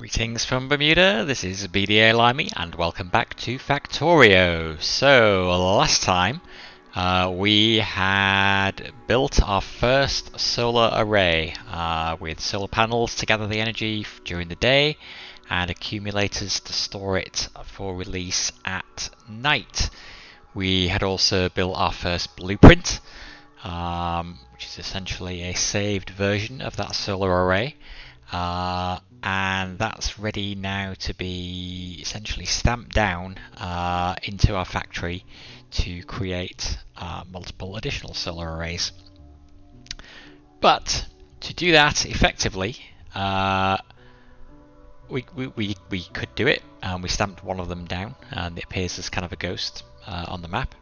Greetings from Bermuda, this is BDA Limey and welcome back to Factorio. So last time we had built our first solar array with solar panels to gather the energy during the day and accumulators to store it for release at night. We had also built our first blueprint, which is essentially a saved version of that solar array. And that's ready now to be essentially stamped down into our factory to create multiple additional solar arrays. But to do that effectively, we could do it. We stamped one of them down and it appears as kind of a ghost on the map.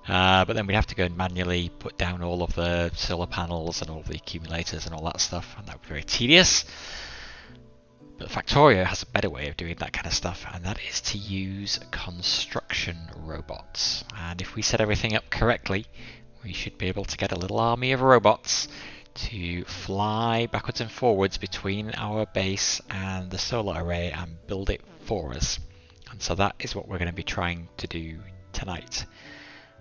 But then we'd have to go and manually put down all of the solar panels and all the accumulators and all that stuff, and that would be very tedious. But Factorio has a better way of doing that kind of stuff, and that is to use construction robots. And if we set everything up correctly, we should be able to get a little army of robots to fly backwards and forwards between our base and the solar array and build it for us. And so that is what we're going to be trying to do tonight.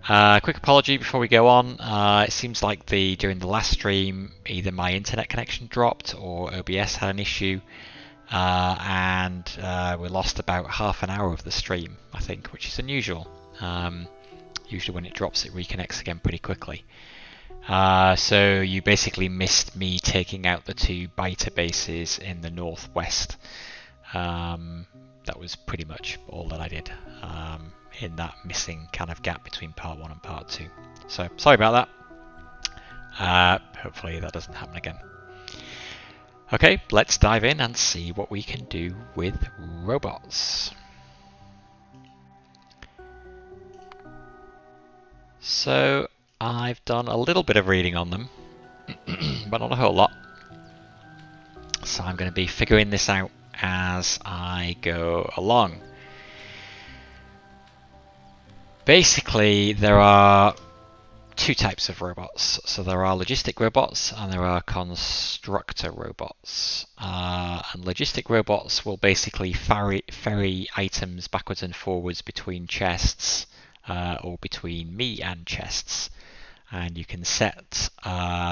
Quick apology before we go on. It seems like during the last stream, either my internet connection dropped or OBS had an issue. And we lost about half an hour of the stream, I think, which is unusual. Usually when it drops it reconnects again pretty quickly. So you basically missed me taking out the two biter bases in the northwest. That was pretty much all that I did in that missing kind of gap between part 1 and part 2. So sorry about that. Hopefully that doesn't happen again. Okay, let's dive in and see what we can do with robots. So I've done a little bit of reading on them, but not a whole lot. So I'm going to be figuring this out as I go along. Basically, there are two types of robots. So there are logistic robots and there are constructor robots. And logistic robots will basically ferry items backwards and forwards between chests or between me and chests. And you can set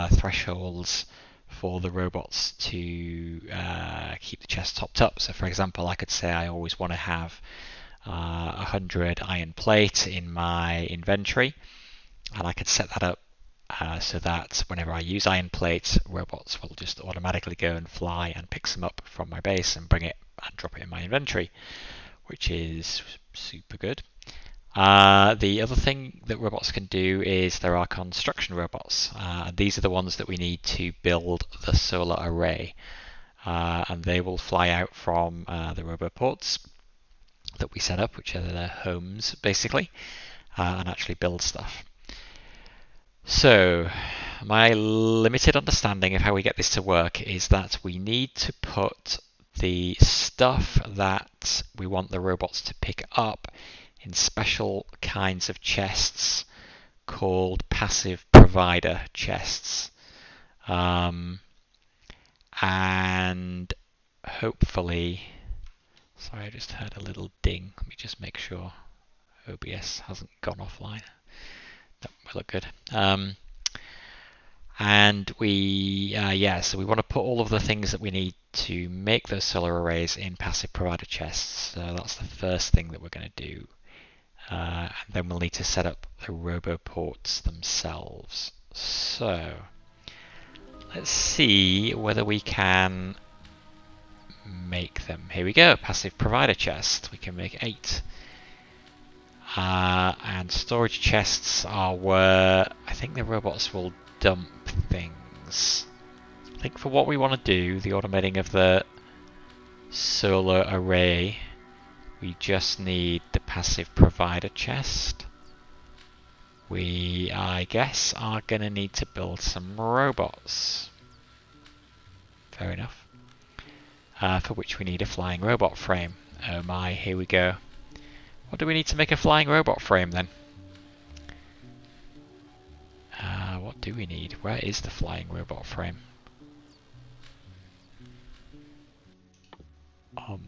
thresholds for the robots to keep the chest topped up. So for example, I could say I always want to have 100 iron plate in my inventory. And I could set that up so that whenever I use iron plate, robots will just automatically go and fly and pick some up from my base and bring it and drop it in my inventory, which is super good. The other thing that robots can do is there are construction robots. These are the ones that we need to build the solar array. And they will fly out from the roboports that we set up, which are their homes basically, and actually build stuff. So, my limited understanding of how we get this to work is that we need to put the stuff that we want the robots to pick up in special kinds of chests called passive provider chests. And hopefully, sorry, I just heard a little ding. Let me just make sure OBS hasn't gone offline. That will look good. And so we want to put all of the things that we need to make those solar arrays in passive provider chests. So that's the first thing that we're going to do. And then we'll need to set up the roboports themselves. So let's see whether we can make them. Here we go, passive provider chest. We can make 8. And storage chests are where I think the robots will dump things. I think for what we want to do, the automating of the solar array, we just need the passive provider chest. We, I guess, are going to need to build some robots. Fair enough. For which we need a flying robot frame. Oh my, here we go. What do we need to make a flying robot frame then? What do we need? Where is the flying robot frame? Um,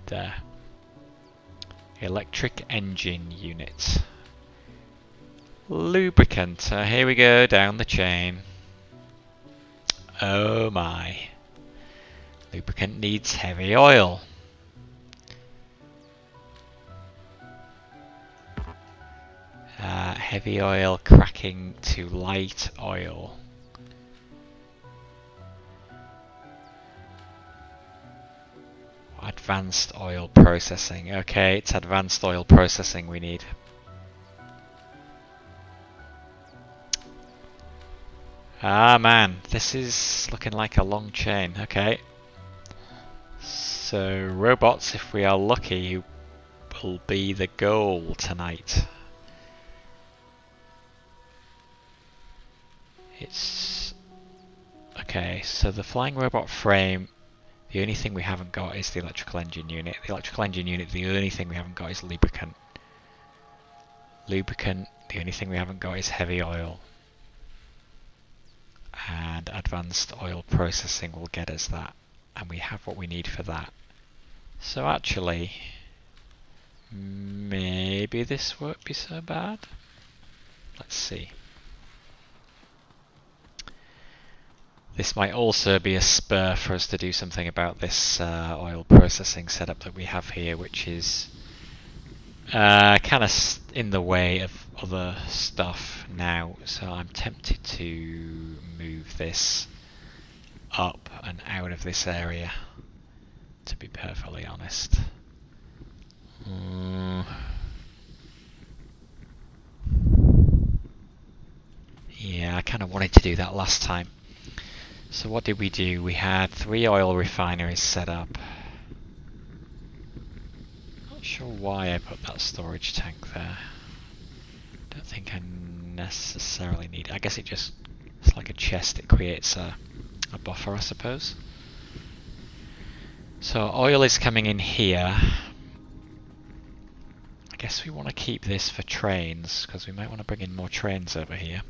there. Electric engine unit. Lubricant. Here we go down the chain. Oh my. Lubricant needs heavy oil. Heavy oil cracking to light oil. Advanced oil processing. Okay, it's advanced oil processing we need. Ah man, this is looking like a long chain. Okay. So robots, if we are lucky, will be the goal tonight. It's... Okay, so the flying robot frame, the only thing we haven't got is the electrical engine unit. The electrical engine unit, the only thing we haven't got is lubricant. Lubricant, the only thing we haven't got is heavy oil. And advanced oil processing will get us that. And we have what we need for that. So actually, maybe this won't be so bad. Let's see. This might also be a spur for us to do something about this oil processing setup that we have here, which is kind of in the way of other stuff now. So I'm tempted to move this up and out of this area, to be perfectly honest. Yeah, I kind of wanted to do that last time. So what did we do? We had 3 oil refineries set up. Not sure why I put that storage tank there. Don't think I necessarily need it. I guess it's like a chest, it creates a buffer, I suppose. So oil is coming in here. I guess we want to keep this for trains, because we might want to bring in more trains over here.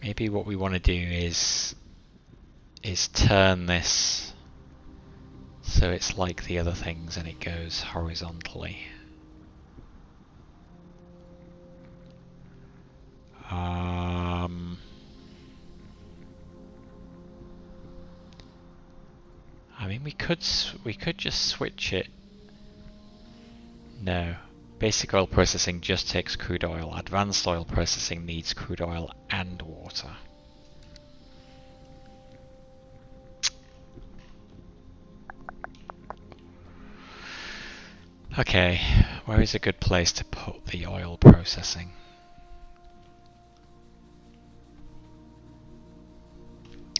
Maybe what we want to do is turn this so it's like the other things and it goes horizontally. I mean, we could just switch it. No. Basic oil processing just takes crude oil. Advanced oil processing needs crude oil and water. Okay, where is a good place to put the oil processing?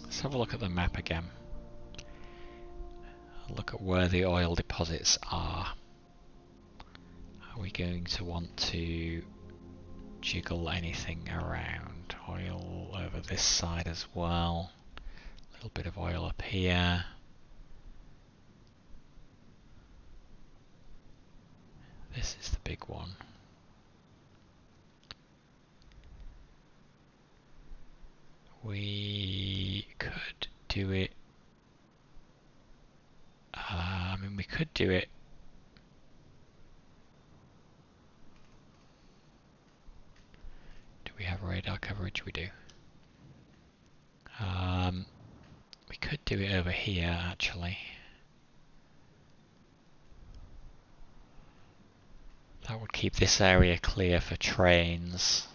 Let's have a look at the map again. Look at where the oil deposits are. Are we going to want to jiggle anything around? Oil over this side as well. A little bit of oil up here. This is the big one. We could do it. I mean, we could do it. Do we have radar coverage? We do. We could do it over here, actually. That would keep this area clear for trains.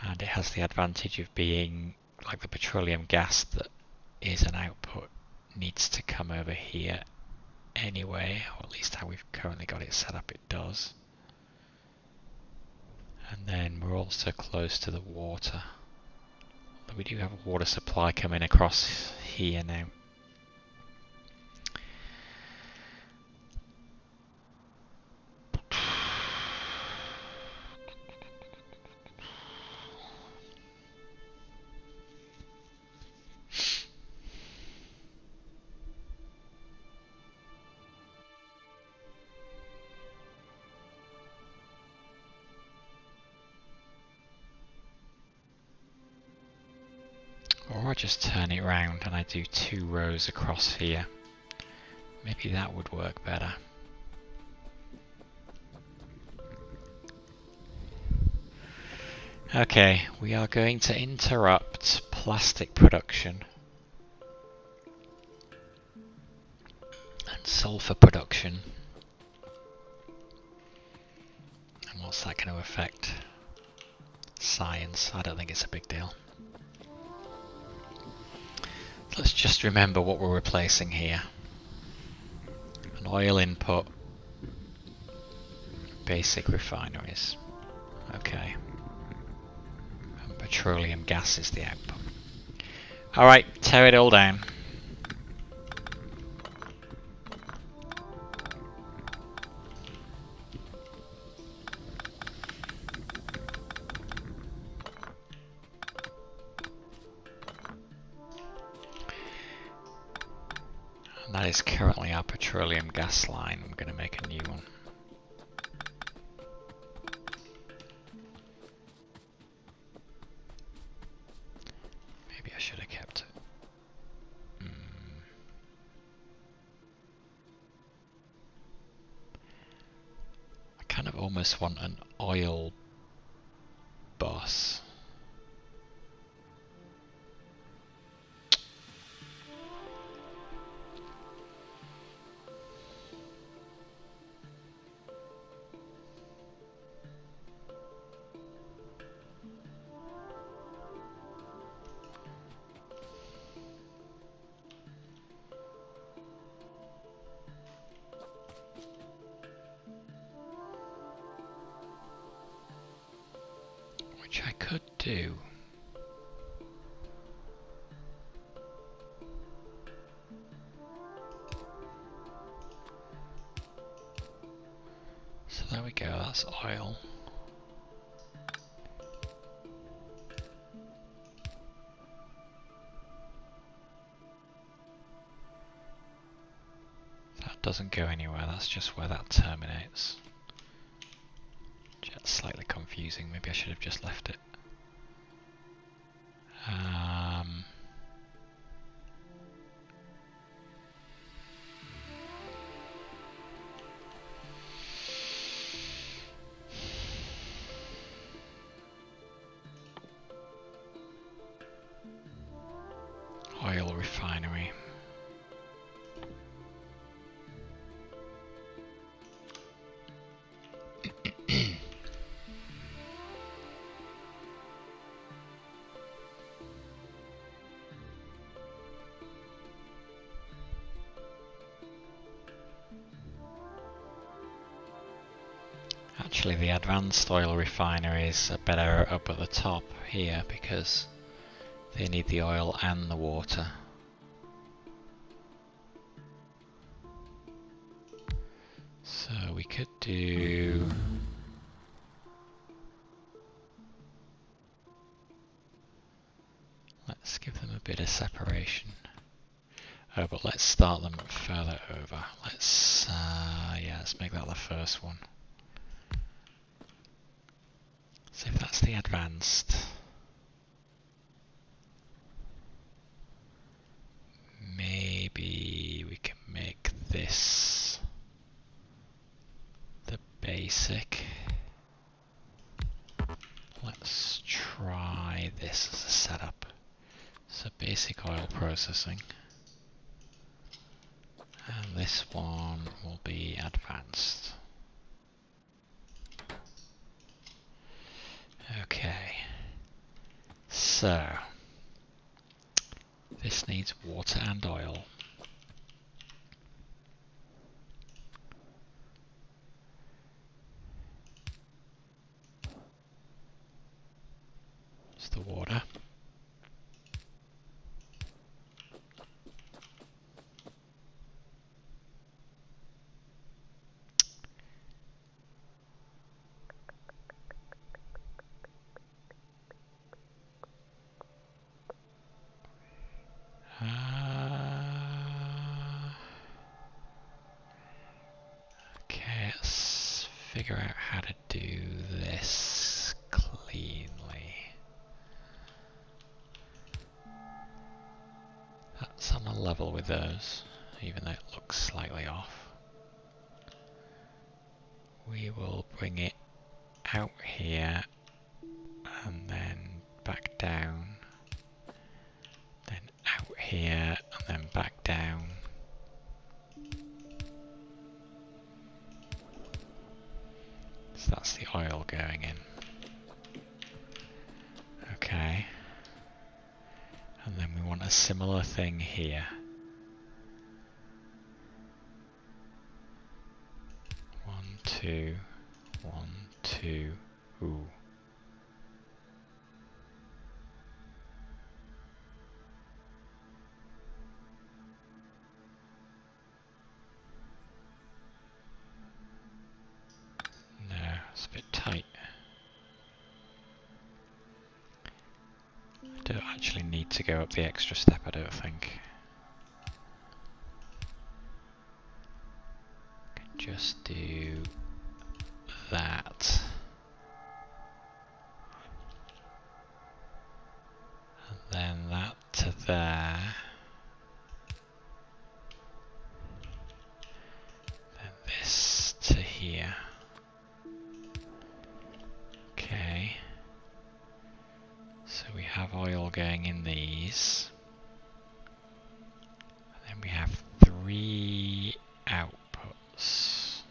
And it has the advantage of being like the petroleum gas that is an output needs to come over here anyway, or at least how we've currently got it set up, it does. And then we're also close to the water. But we do have a water supply coming across here now. I just turn it round and I do 2 rows across here. Maybe that would work better. Okay, we are going to interrupt plastic production and sulfur production. And what's that going to affect? Science. I don't think it's a big deal. Let's just remember what we're replacing here. An oil input. Basic refineries. Okay. And petroleum gas is the output. Alright, tear it all down. And that is currently our petroleum gas line. I'm going to make a new one. Maybe I should have kept it. I kind of almost want an oil bus. Which I could do. So there we go, that's oil. That doesn't go anywhere, that's just where that terminates. That's slightly confusing, maybe I should have just left it. Oil refinery. Actually, the advanced oil refineries are better up at the top here because they need the oil and the water. So we could do... Let's give them a bit of separation. Oh, but let's start them further over. Let's, yeah, let's make that the first one. So if that's the advanced, maybe we can make this the basic. Let's try this as a setup. So basic oil processing. And this one will be advanced. Okay. So this needs water and oil. It's the water. Okay, let's figure out how to do this cleanly. level with those, even though it looks slightly off. We will bring it out here and then back down, then out here and then back down. So that's the oil going in. Okay. And then we want a similar thing here. 1, 2, 1, 2, ooh. No, it's a bit tight. Don't actually need to go up the extra step, I don't think. Can just do that. And then that to there. Then this to here. Okay. So we have oil going in these. And then we have 3 outputs.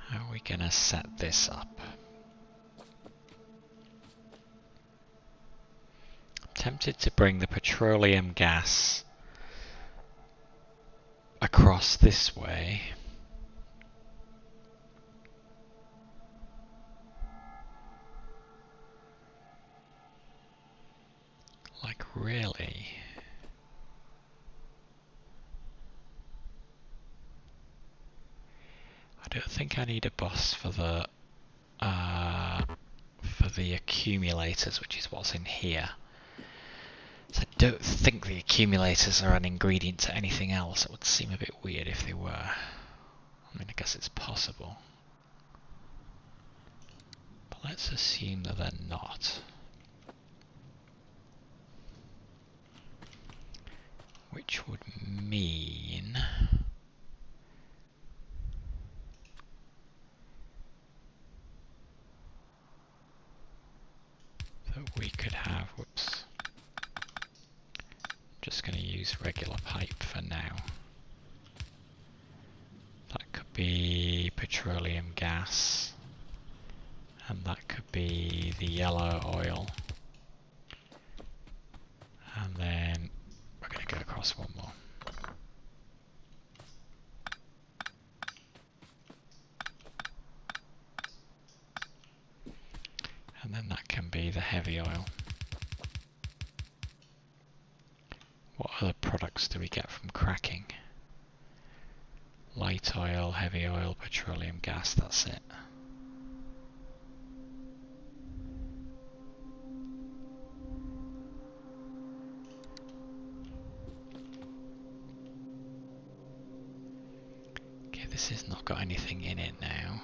How are we gonna set this up? I'm tempted to bring the petroleum gas across this way. Like, really? I don't think I need a bus for the accumulators, which is what's in here. So I don't think the accumulators are an ingredient to anything else. It would seem a bit weird if they were. I mean, I guess it's possible. But let's assume that they're not. Which would mean that we could have, whoops, just going to use regular pipe for now. That could be petroleum gas, and that could be the yellow oil. And then we're going to go across one more. And then that can be the heavy oil. What other products do we get from cracking? Light oil, heavy oil, petroleum gas, that's it. Okay, this has not got anything in it now.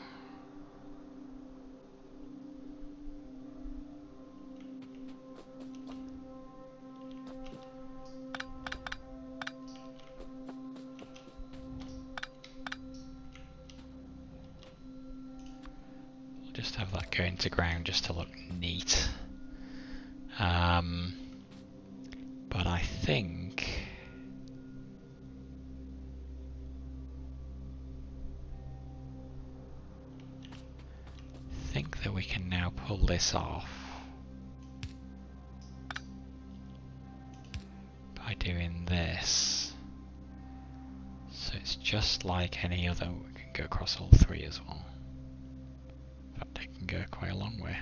Just have that go into ground just to look neat. But I think that we can now pull this off by doing this. So it's just like any other. We can go across all 3 as well. In fact, it can go quite a long way.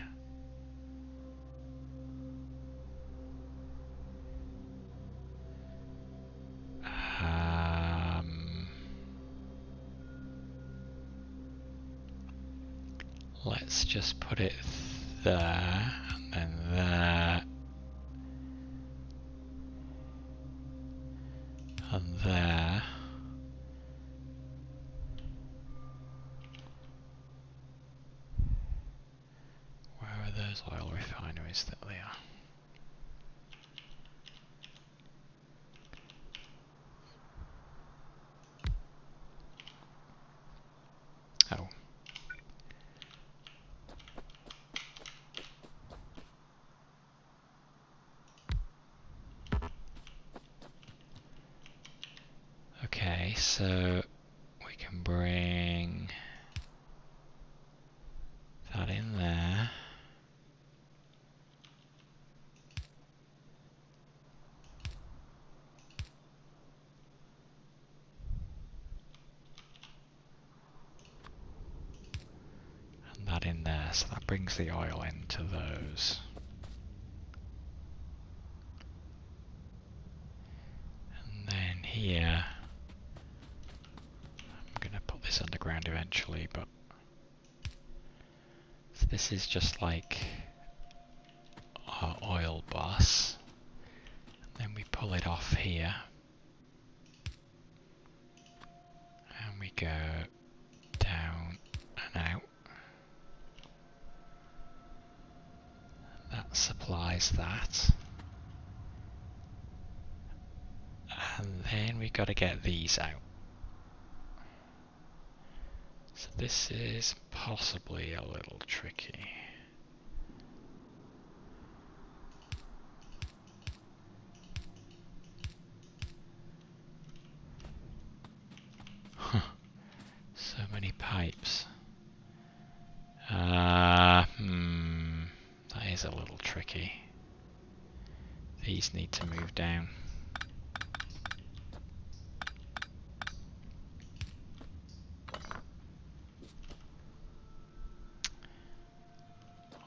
let's just put it there, and then there, and there. Where are those oil refineries that they are? Oh. Okay, so we can bring that in there. And that in there, so that brings the oil into those. And then here, I'm gonna put this underground eventually, but so this is just like our oil bus. And then we pull it off here. And we go down and out. That supplies that. And then we got to get these out. So this is possibly a little tricky. So many pipes. That is a little tricky. These need to move down.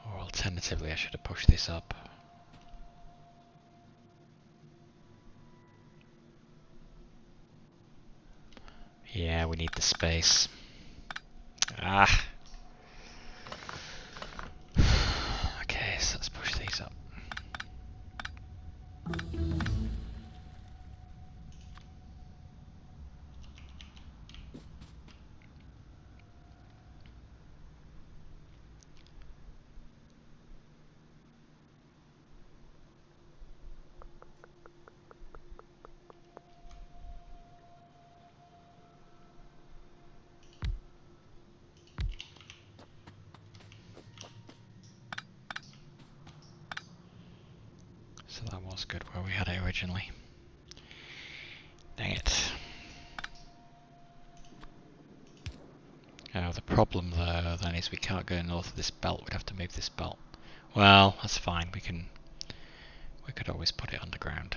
Or alternatively, I should have pushed this up. Yeah, we need the space. Ah. Okay, so let's push these up. So that was good where we had it originally. Dang it. Oh, the problem though then is we can't go north of this belt. We'd have to move this belt. Well, that's fine. We could always put it underground.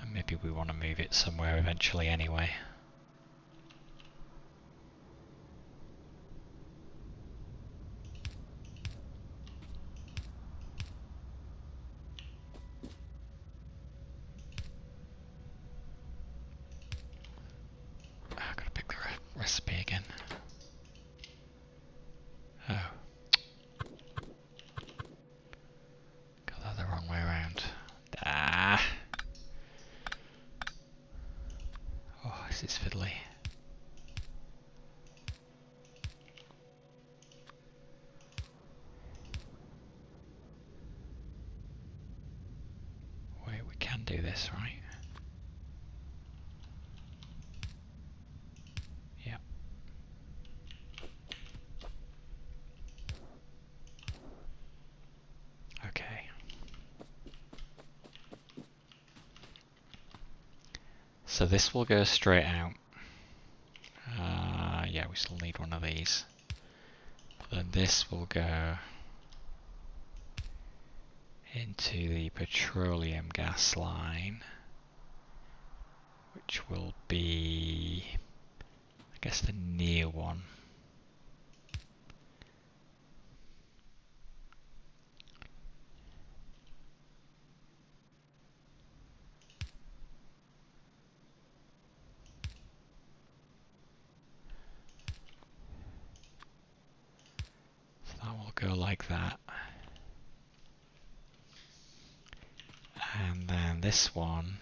And maybe we want to move it somewhere eventually anyway. I've got to pick the recipe again. Oh. Got that the wrong way around. Ah. Oh, this is fiddly. Wait, we can do this, right? Yep. Okay. So this will go straight out. Yeah, we still need one of these. But then this will go into the petroleum gas line, which will be, I guess, the near one. this one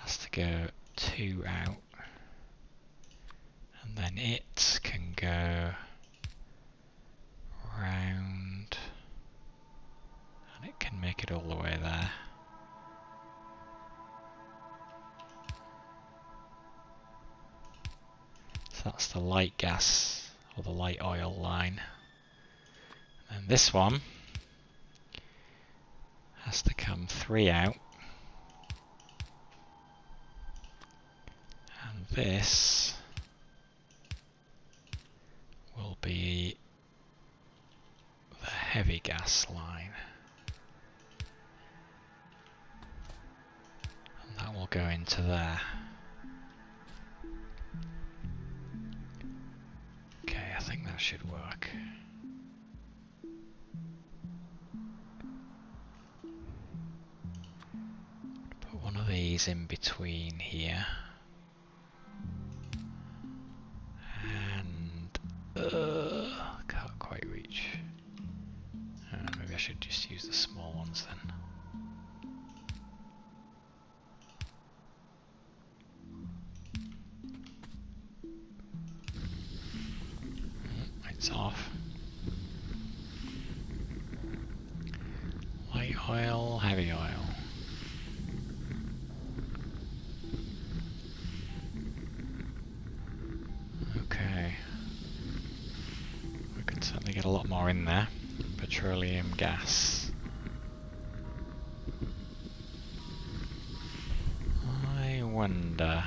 has to go 2 out, and then it can go round, and it can make it all the way there. So that's the light gas or the light oil line. And this one has to come 3 out, and this will be the heavy gas line, and that will go into there. Okay, I think that should work. Put one of these in between here, and can't quite reach. Maybe I should just use the small ones then. It's off. Light oil, heavy oil. Okay. We can certainly get a lot more in there. Petroleum gas. I wonder.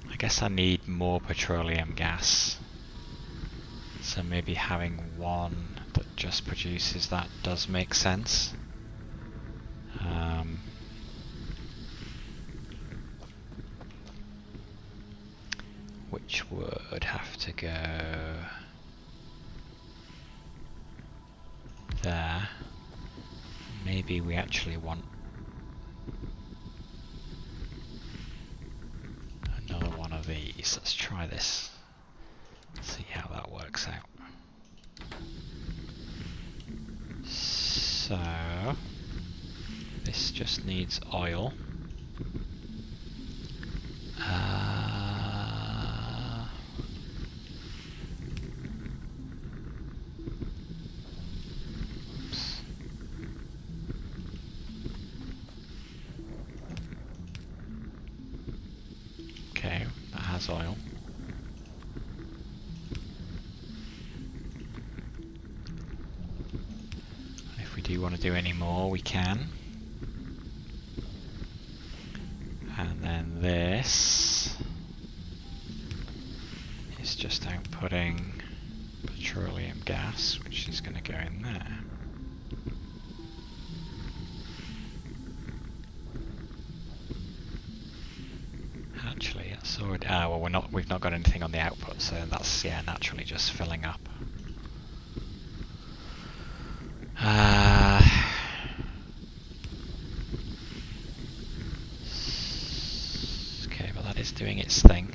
I guess I need more petroleum gas. So maybe having one that just produces that does make sense. Which would have to go there. Maybe we actually want another one of these. Let's try this. See how that works out. So this just needs oil. Oops. Okay, that has oil. And if we do want to do any more, we can. And then this is just outputting petroleum gas, which is going to go in there. Actually, that's already. Well, we've not got anything on the output, so that's naturally just filling up. Okay, well that is doing its thing.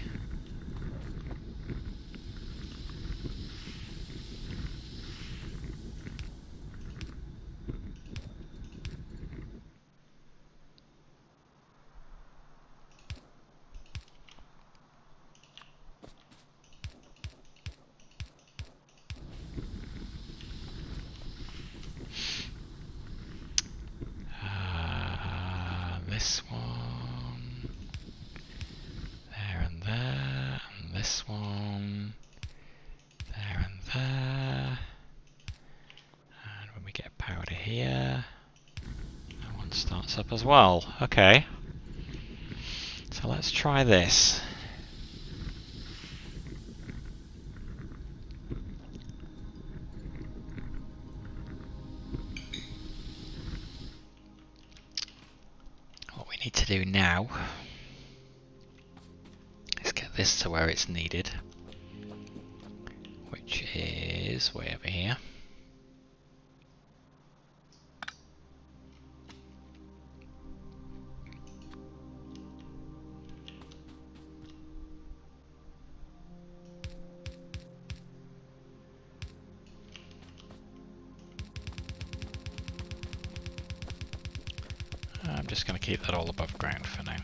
This one, there and there, and this one, there and there. And when we get power to here, that one starts up as well. Okay. So let's try this. What we need to do now is get this to where it's needed, which is way over here. I'm just going to keep that all above ground for now.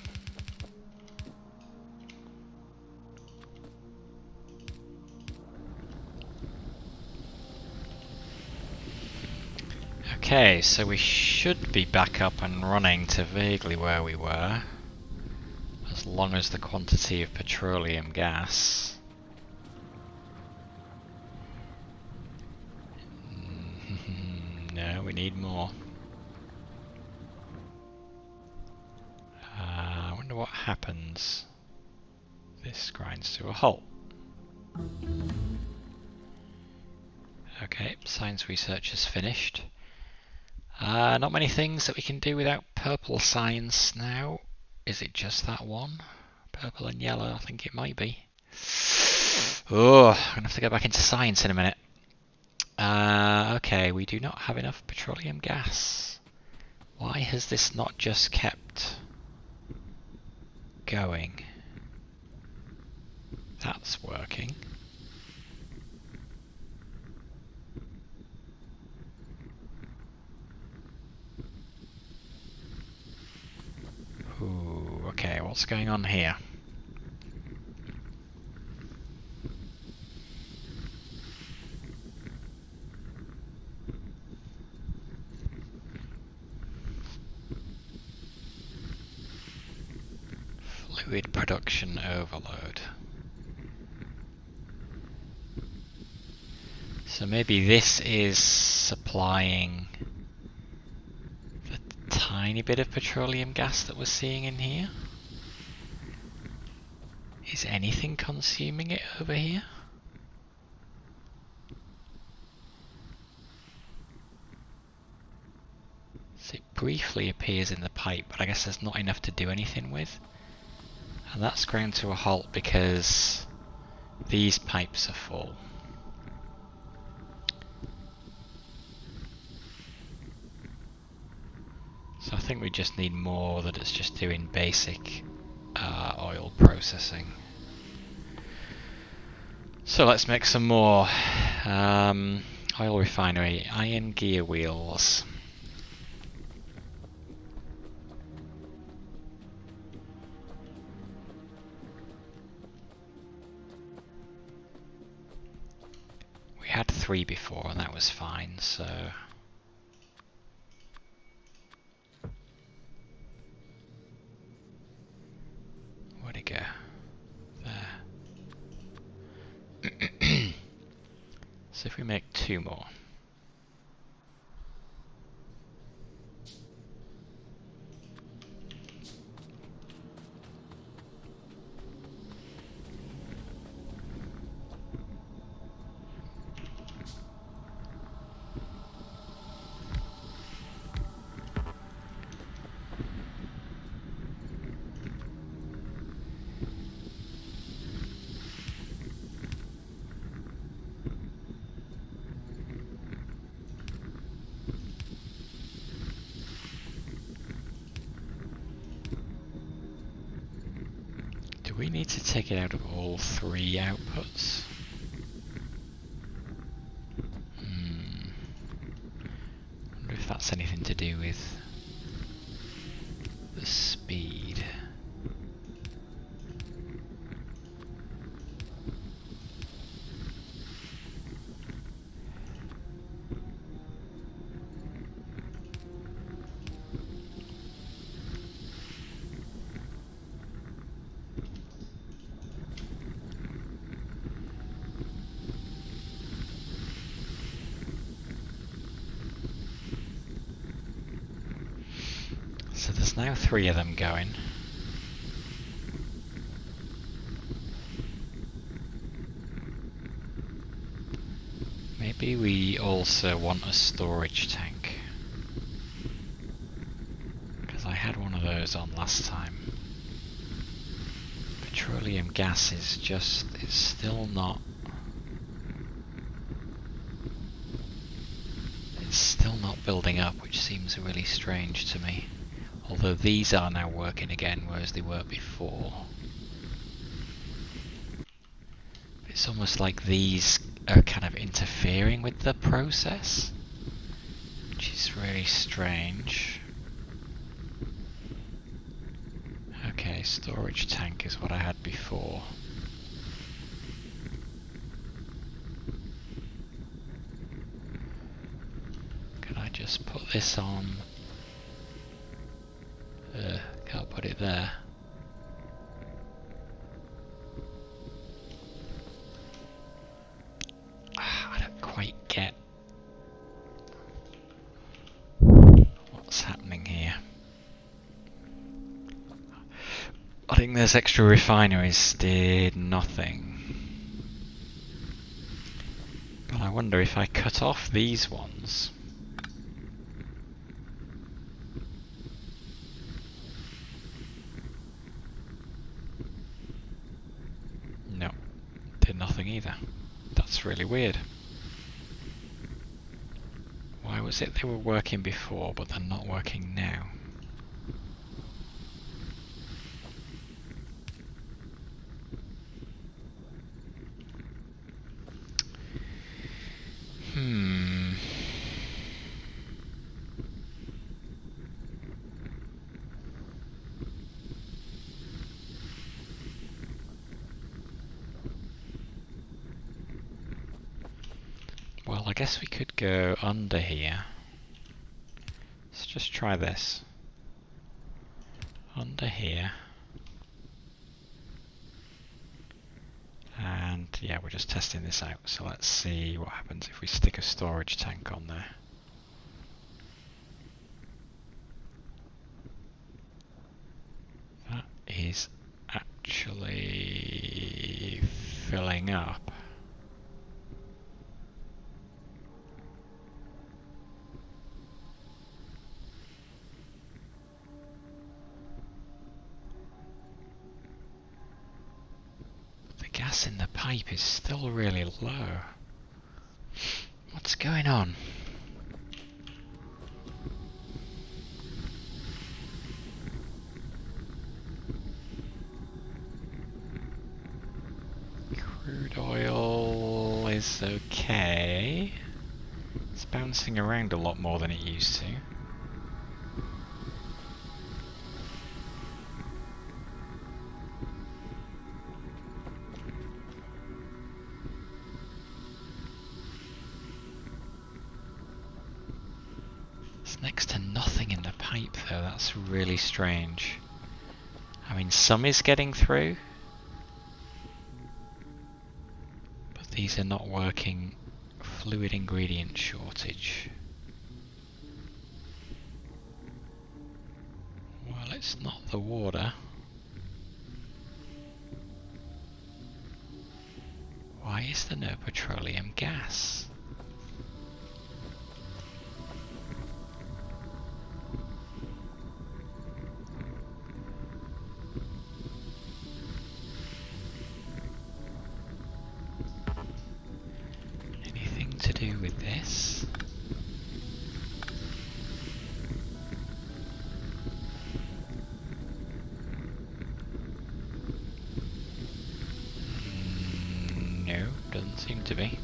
Okay, so we should be back up and running to vaguely where we were, as long as the quantity of petroleum gas no, we need more. I wonder what happens. This grinds to a halt. Okay, science research is finished. Not many things that we can do without purple science now. Is it just that one? Purple and yellow, I think it might be. Oh, I'm gonna have to go back into science in a minute. Okay, we do not have enough petroleum gas. Why has this not just kept going? That's working. Ooh, okay, what's going on here? Fluid production overload. So maybe this is supplying the tiny bit of petroleum gas that we're seeing in here. Is anything consuming it over here? So it briefly appears in the pipe, but I guess there's not enough to do anything with. And that's ground to a halt because these pipes are full. So I think we just need more that it's just doing basic oil processing. So let's make some more. Oil refinery, iron gear wheels. We had 3 before and that was fine, so... Where'd it go? There. So if we make 2 more. Do we need to take it out of all 3 outputs? Wonder if that's anything to do with the speed. So there's now 3 of them going. Maybe we also want a storage tank. Because I had one of those on last time. Petroleum gas is just, it's still not... It's still not building up, which seems really strange to me. Although these are now working again, whereas they were before. It's almost like these are kind of interfering with the process, which is really strange. Okay, storage tank is what I had before. Can I just put this on? Can't put it there. I don't quite get what's happening here. Adding those extra refineries did nothing. But I wonder if I cut off these ones. No, did nothing either. That's really weird. Why was it they were working before but they're not working now? Well, I guess we could go under here. Let's just try this. Under here. And yeah, we're just testing this out. So let's see what happens if we stick a storage tank on there. That is actually filling up. The gas in the pipe is still really low. What's going on? Crude oil is okay. It's bouncing around a lot more than it used to. It's next to nothing in the pipe though, that's really strange. I mean, some is getting through, but these are not working. Fluid ingredient shortage. Well, it's not the water. Why is there no petroleum gas? Anything to do with this? No, doesn't seem to be.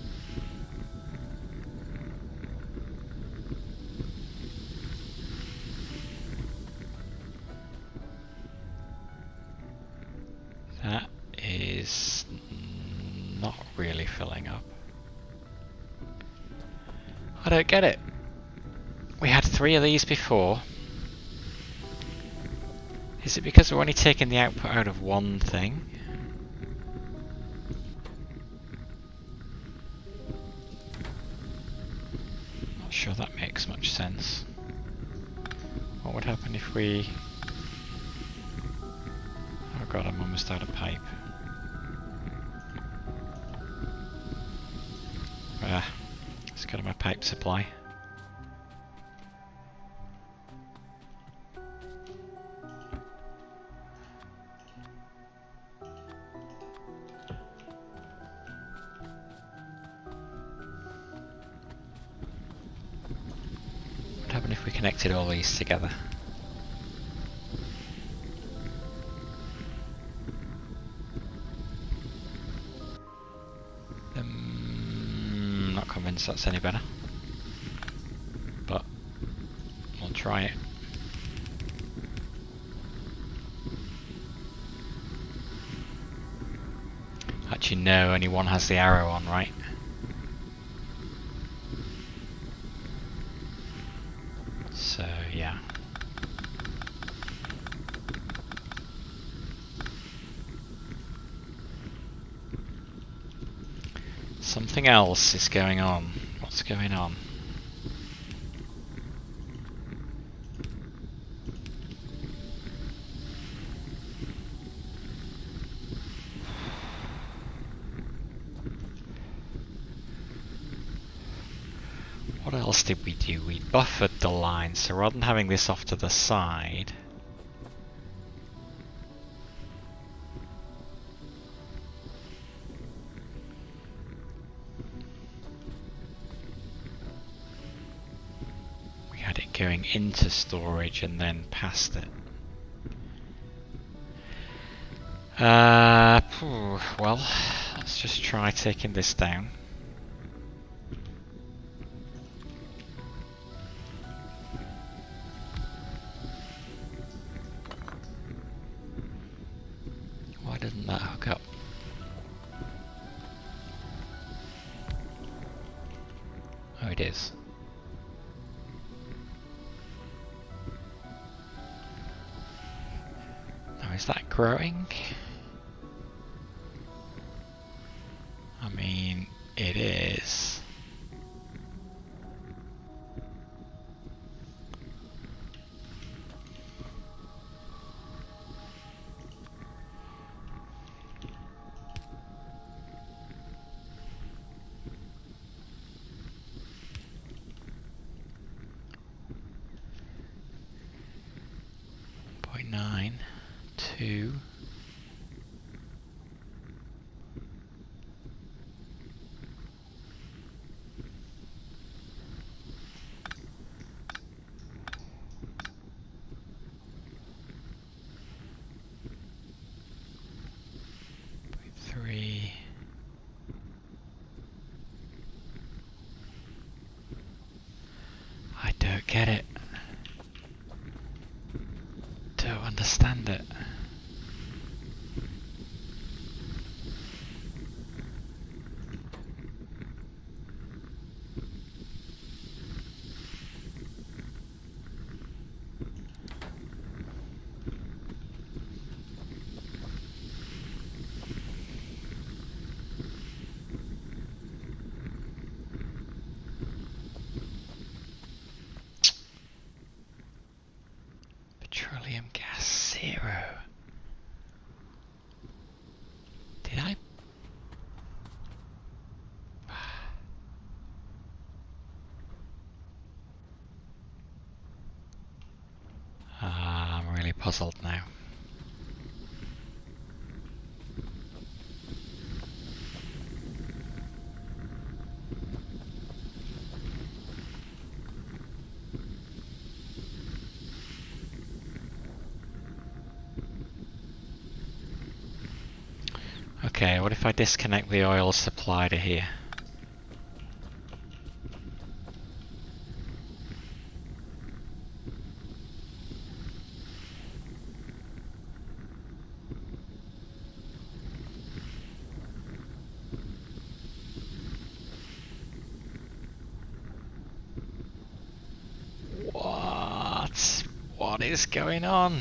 That is not really filling up. I don't get it. We had 3 of these before. Is it because we're only taking the output out of one thing? Not sure that makes much sense. What would happen if we... Oh god, I'm almost out of pipe. Let's go to my pipe supply. What would happen if we connected all these together? Not convinced that's any better, but we'll try it. which you know only one has the arrow on, right? So, yeah. Something else is going on. What's going on? What else did we do? We buffered the line, so rather than having this off to the side, we had it going into storage and then past it. Well, let's just try taking this down. Why didn't that hook up? Oh, it is. Now, is that growing? I mean, it is. Point 9, 2. I don't get it. Don't understand it. Petroleum gas 0. Did I? I'm really puzzled now. Okay, what if I disconnect the oil supply to here? What is going on?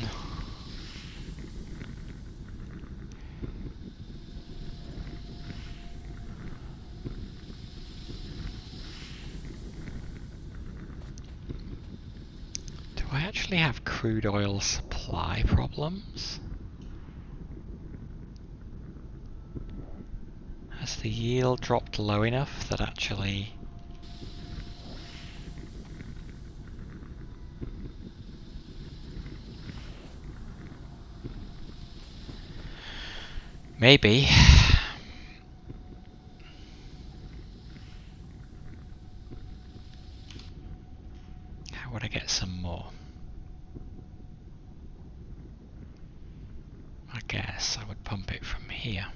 Do I actually have crude oil supply problems? Has the yield dropped low enough that actually... Maybe. How would I get some more? I guess I would pump it from here.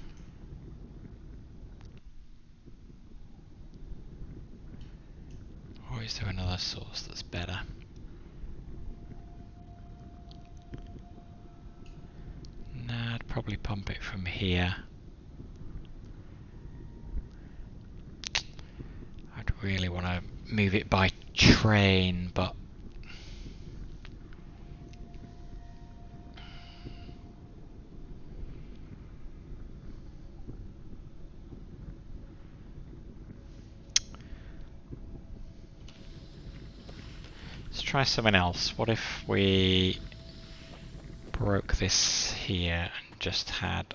Or is there another source that's better? Nah, I'd probably pump it from here. really want to move it by train, but let's try something else. What if we broke this here and just had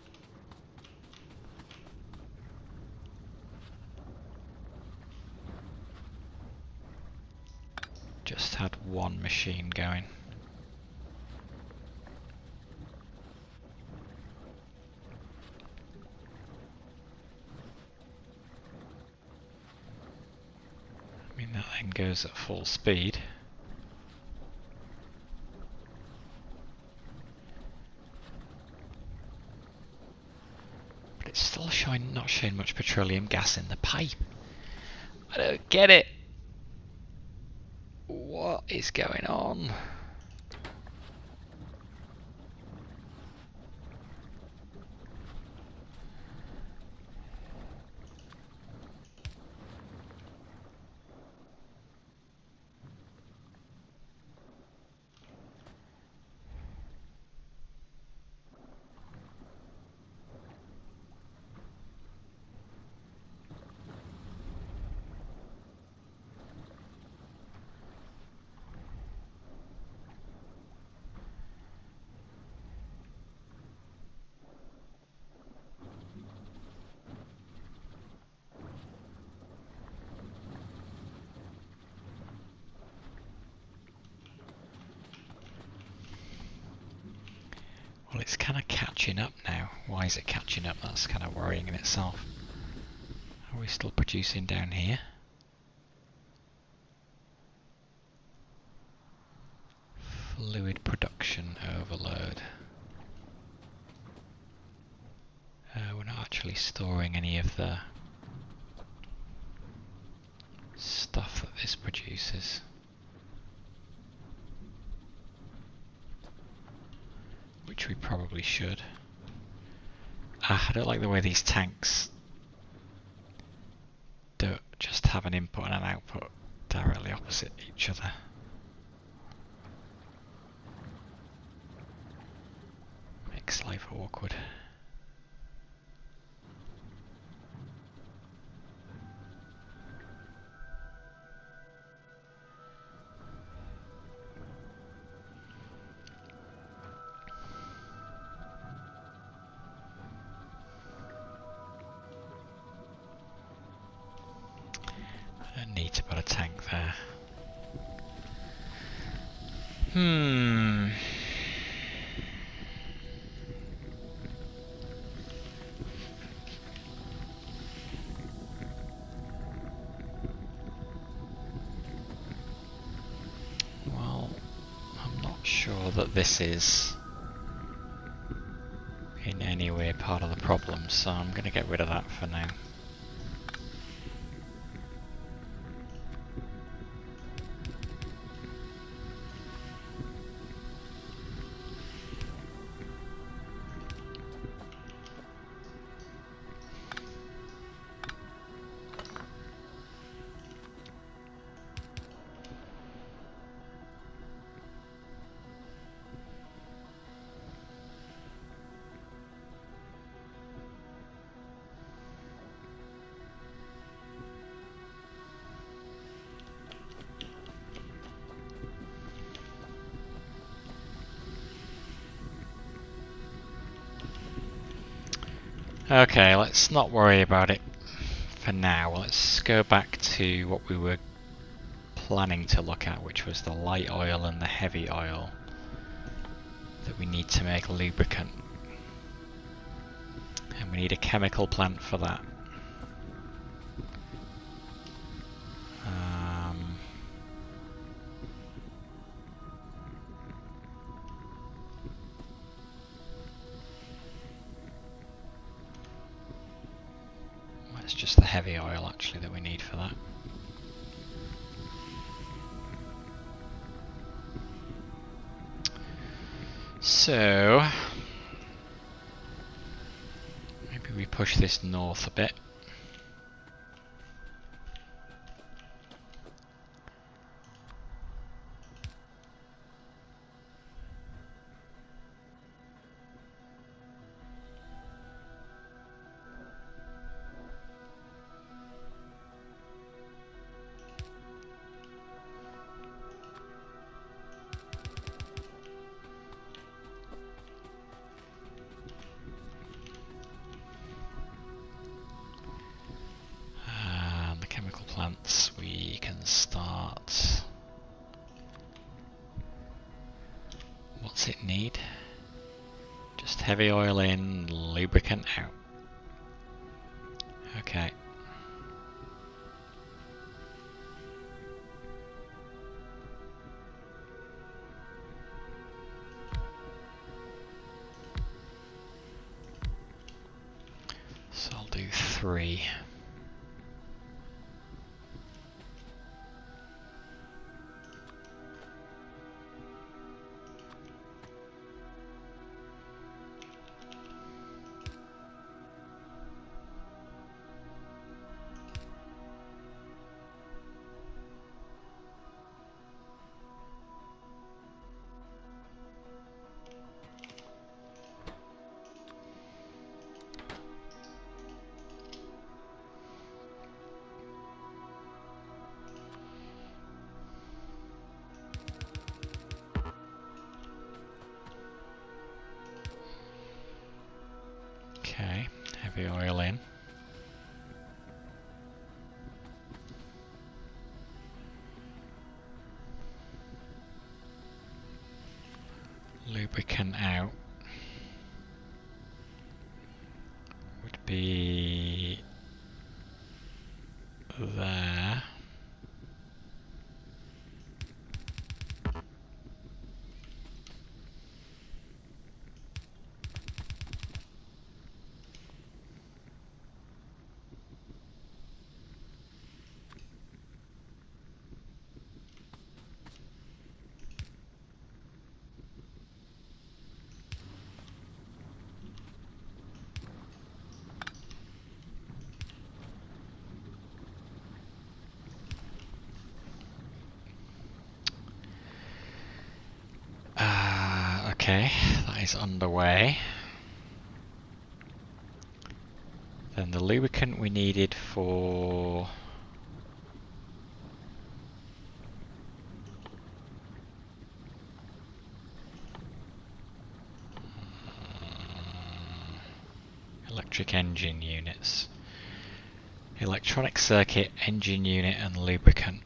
one machine going? I mean, that then goes at full speed. But it's still not showing much petroleum gas in the pipe. I don't get it. What is going on? Well, it's kind of catching up now. Why is it catching up? That's kind of worrying in itself. Are we still producing down here? Fluid production overload. We're not actually storing any of the stuff that this produces. Which we probably should. I don't like the way these tanks don't just have an input and an output directly opposite each other. Makes life awkward. Need to put a tank there. Well, I'm not sure that this is in any way part of the problem, so I'm going to get rid of that for now. Okay, let's not worry about it for now. Let's go back to what we were planning to look at, which was the light oil and the heavy oil that we need to make lubricant. And we need a chemical plant for that. It's just the heavy oil actually that we need for that. So maybe we push this north a bit. What's it need? Just heavy oil in, lubricant out. Okay. So I'll do 3. Okay, heavy oil in. Lubricant out would be there. Okay, that is underway. Then the lubricant we needed for electric engine units. Electronic circuit, engine unit and lubricant.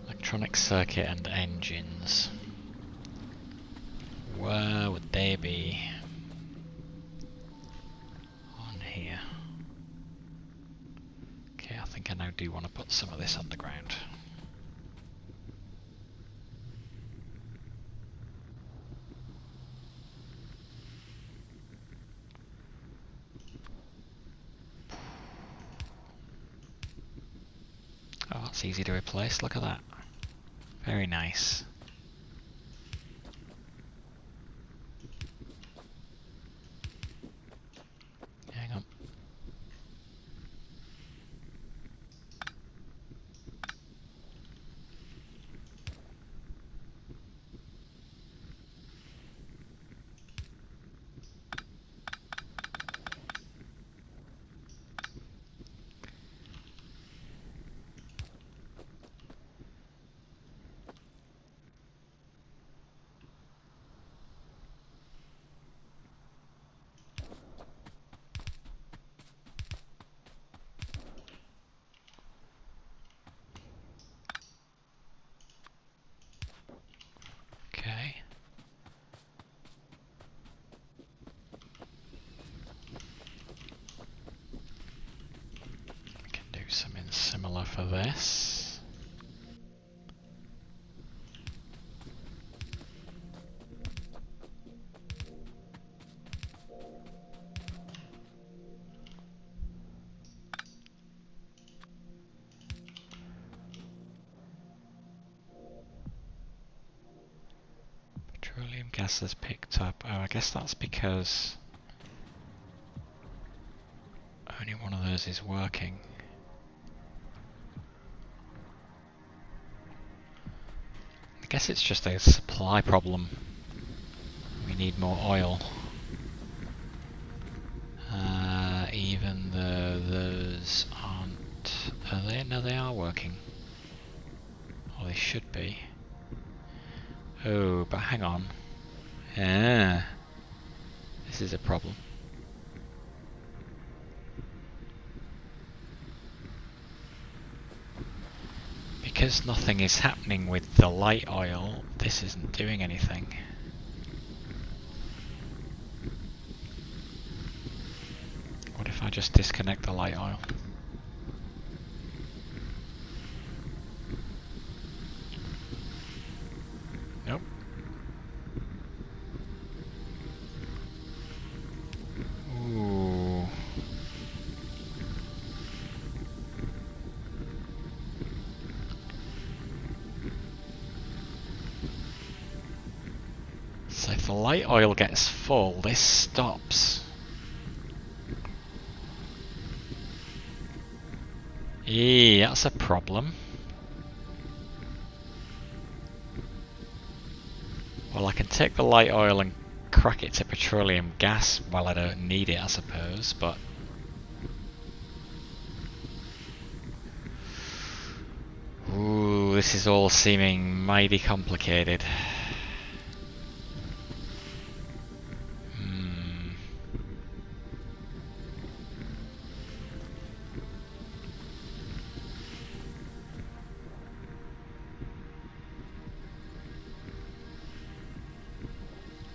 Electronic circuit and engines. Where would they be? On here. Okay, I think I now do want to put some of this underground. Oh, that's easy to replace, look at that. Very nice. Hang on. Okay. We can do something similar for this. Petroleum gas has picked up. Oh, I guess that's because only one of those is working. I guess it's just a supply problem. We need more oil. Even though those aren't... Are they? No, they are working. Or they should be. Oh, but hang on. Yeah. This is a problem. Because nothing is happening with the light oil, this isn't doing anything. What if I just disconnect the light oil? Nope. Ooh. So if the light oil gets full, this stops. That's a problem. Well, I can take the light oil and crack it to petroleum gas while I don't need it, I suppose, but... Ooh, this is all seeming mighty complicated.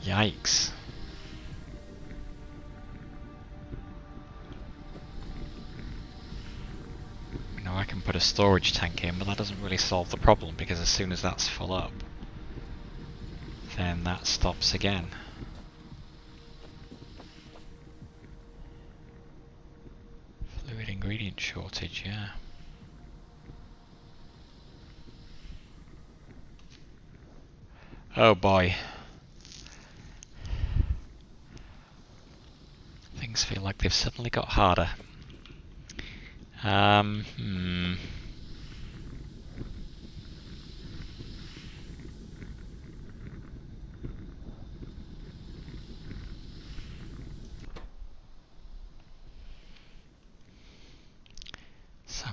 Yikes. Now I can put a storage tank in, but that doesn't really solve the problem, because as soon as that's full up, then that stops again. Fluid ingredient shortage, yeah. Oh boy. Things feel like they've suddenly got harder. So I'm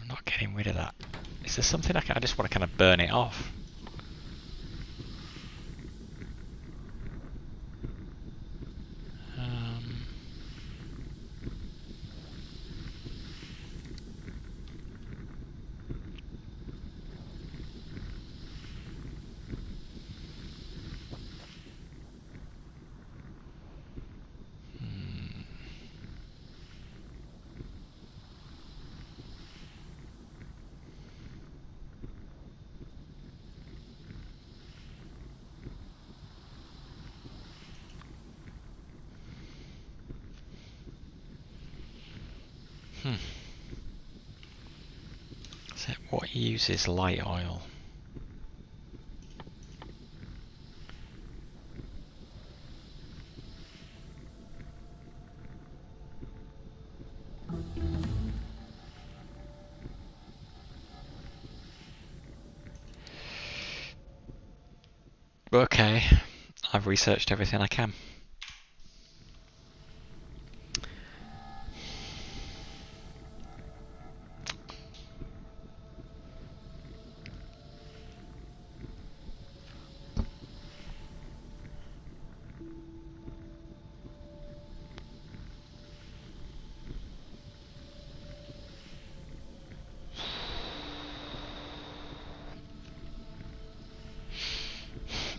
not getting rid of that. Is there something I just want to kind of burn it off? So what uses light oil? Okay, I've researched everything I can.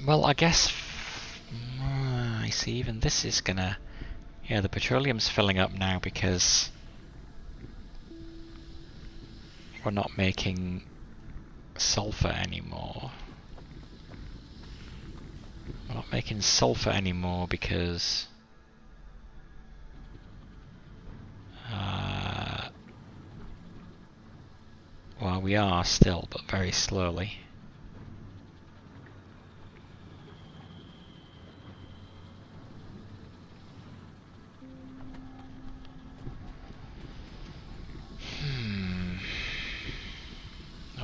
Well, I guess... I see, even this is gonna... Yeah, the petroleum's filling up now because... we're not making sulfur anymore. We're not making sulfur anymore because... well, we are still, but very slowly.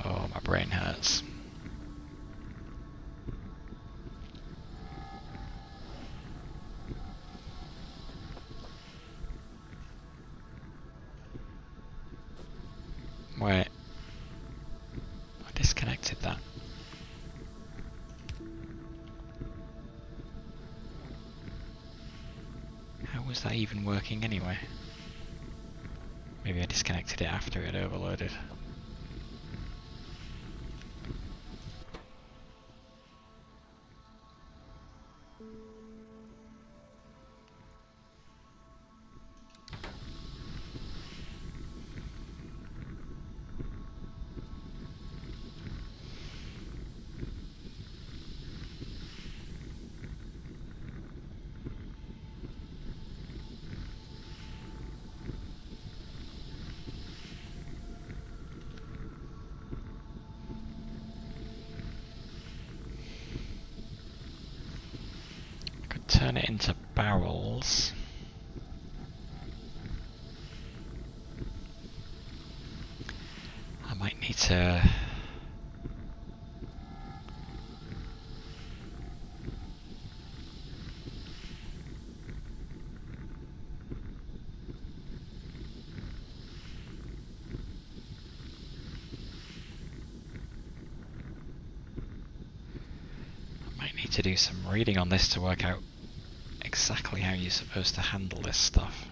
Oh, my brain hurts. Wait. I disconnected that. was that even working anyway? Maybe I disconnected it after it overloaded. Turn it into barrels. I might need to... to do some reading on this to work out exactly how you're supposed to handle this stuff.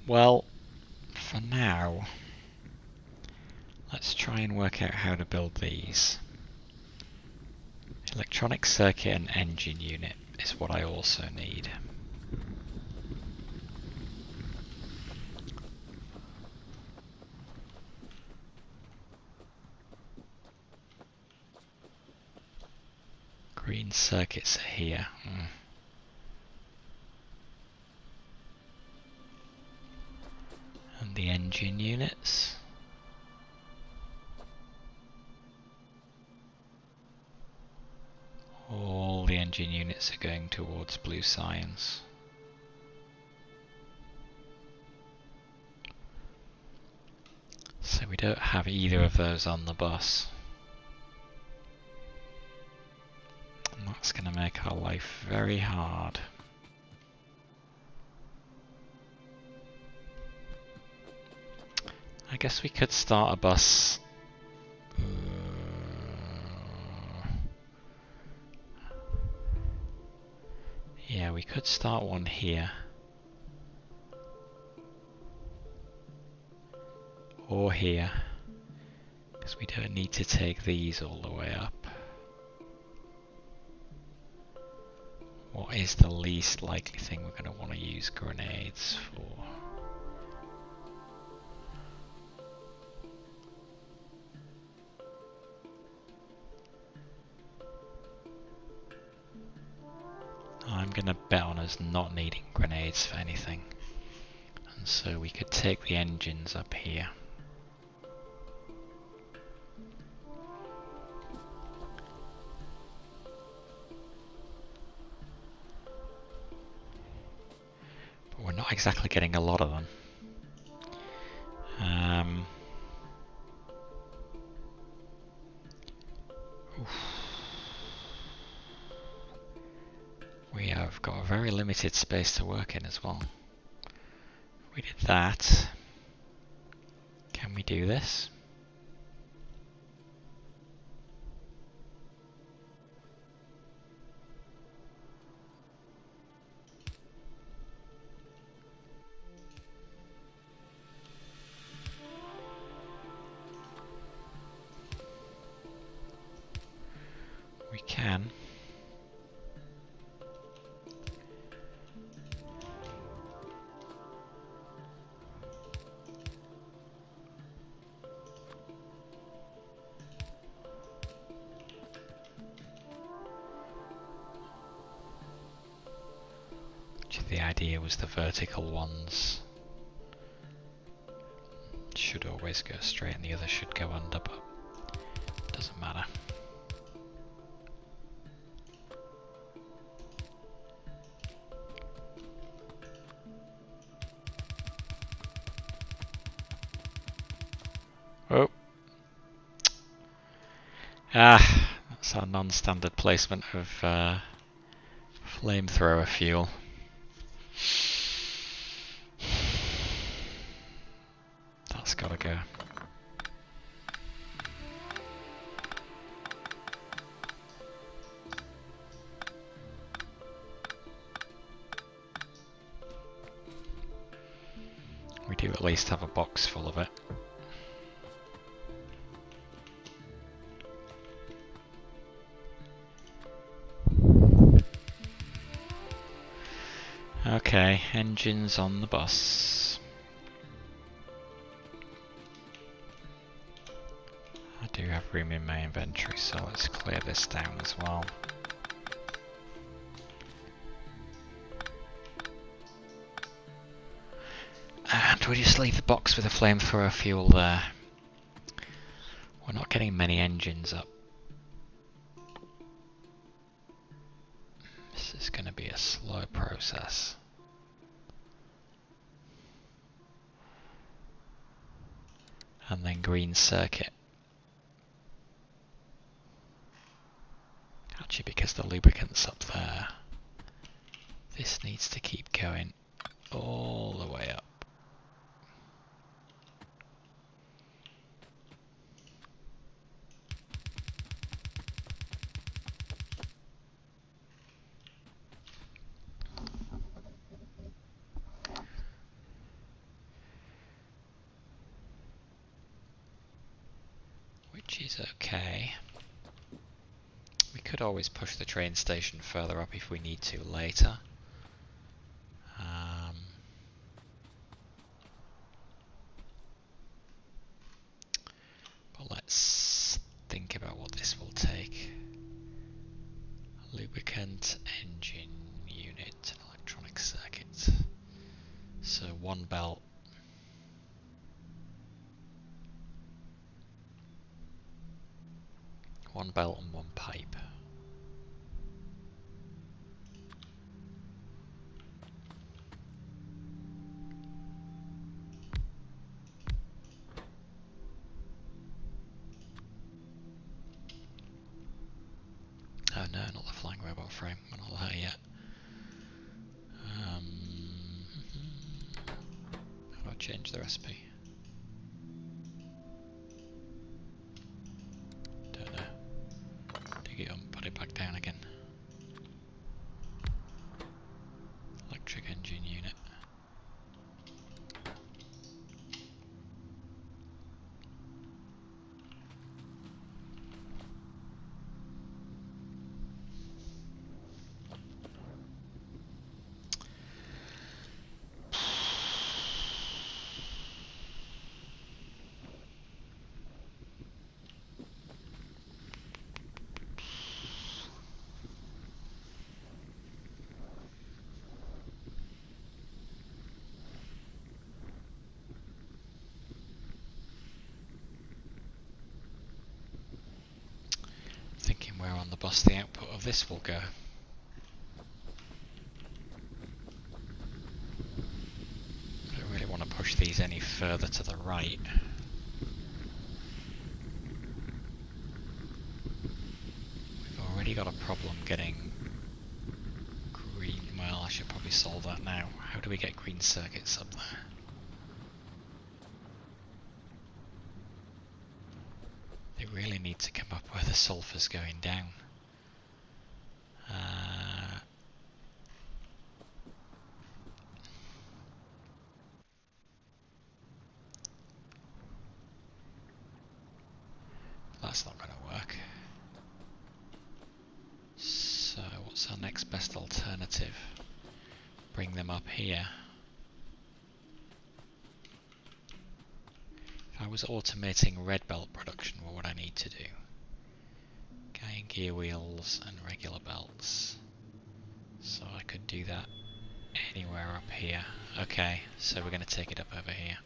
Well, for now, let's try and work out how to build these. Electronic circuit and engine unit is what I also need. Green circuits are here. And the engine units. All the engine units are going towards blue science. So we don't have either of those on the bus. And that's going to make our life very hard. I guess we could start a bus. Yeah, we could start one here. Or here. Because we don't need to take these all the way up. What is the least likely thing we're going to want to use grenades for? I'm going to bet on us not needing grenades for anything. And so we could take the engines up here. But we're not exactly getting a lot of them. We have got a very limited space to work in as well. If we did that, can we do this? We can. The idea was the vertical ones should always go straight and the other should go under, but it doesn't matter. Ah, that's our non-standard placement of flamethrower fuel. That's gotta go. We do at least have a box full of it. Okay, engines on the bus. I do have room in my inventory, so let's clear this down as well. And we'll just leave the box with the flamethrower fuel there. We're not getting many engines up. This is going to be a slow process. And then green circuit. Actually, because the lubricant's up there, this needs to keep going all the way up. Which is okay. We could always push the train station further up if we need to later. But let's think about what this will take. Lubricant, engine, unit, and electronic circuit. So one belt. One belt and one pipe. Oh no, not the flying robot frame. We're not there yet. How do I change the recipe? Don't know. Dig it up and put it back down again. Electric engine unit. Thinking where on the bus the output of this will go. I don't really want to push these any further to the right. We've already got a problem getting green. Well, I should probably solve that now. How do we get green circuits up there? They really need to come up where the sulphur's going down. That's not going to work. So what's our next best alternative? Bring them up here. If I was automating red belt production, what would I need to do? Guy and gear wheels and regular belts. So I could do that anywhere up here. Okay, so we're going to take it up over here.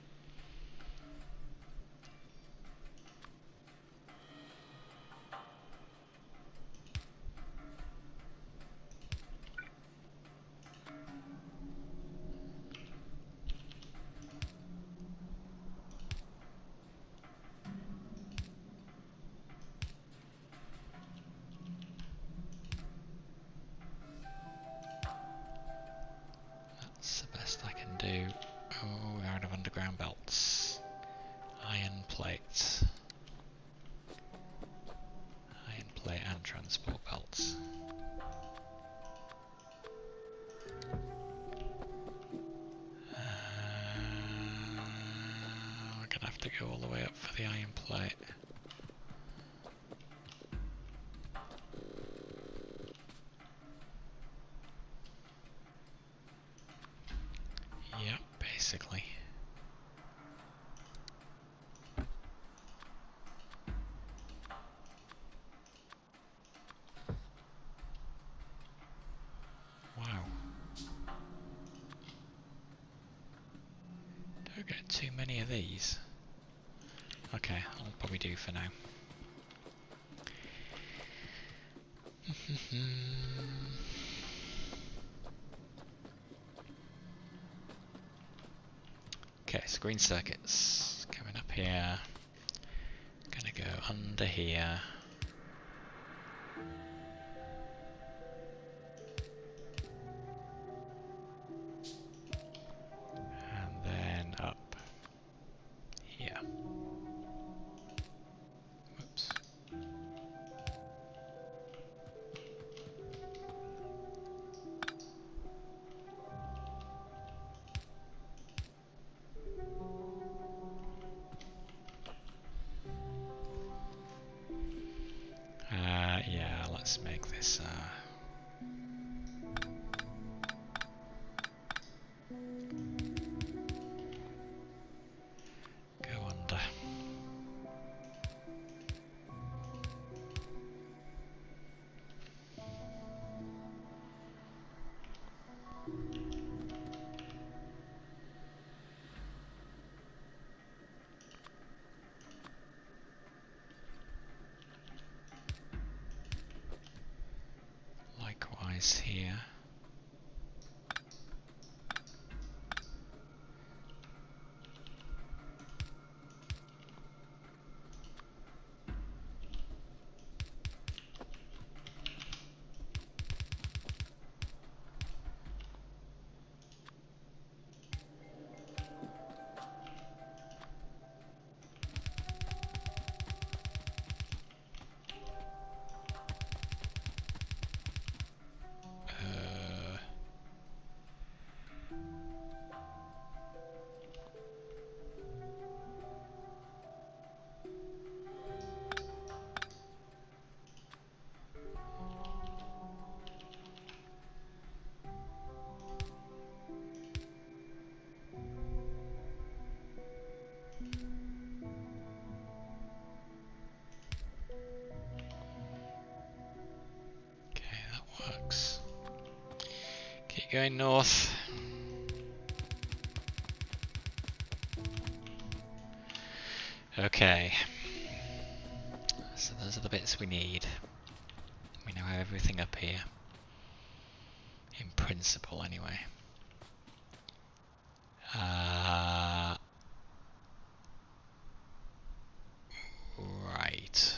go all the way up for the iron plate. Yep, basically. Wow. Don't get too many of these. Okay, I'll probably do for now. Okay, screen circuits coming up here. Gonna go under here. And then up here. Whoops. Yeah, let's make this go under. Likewise here. Works. Keep going north. Okay. So those are the bits we need. We now have everything up here. In principle, anyway. Right.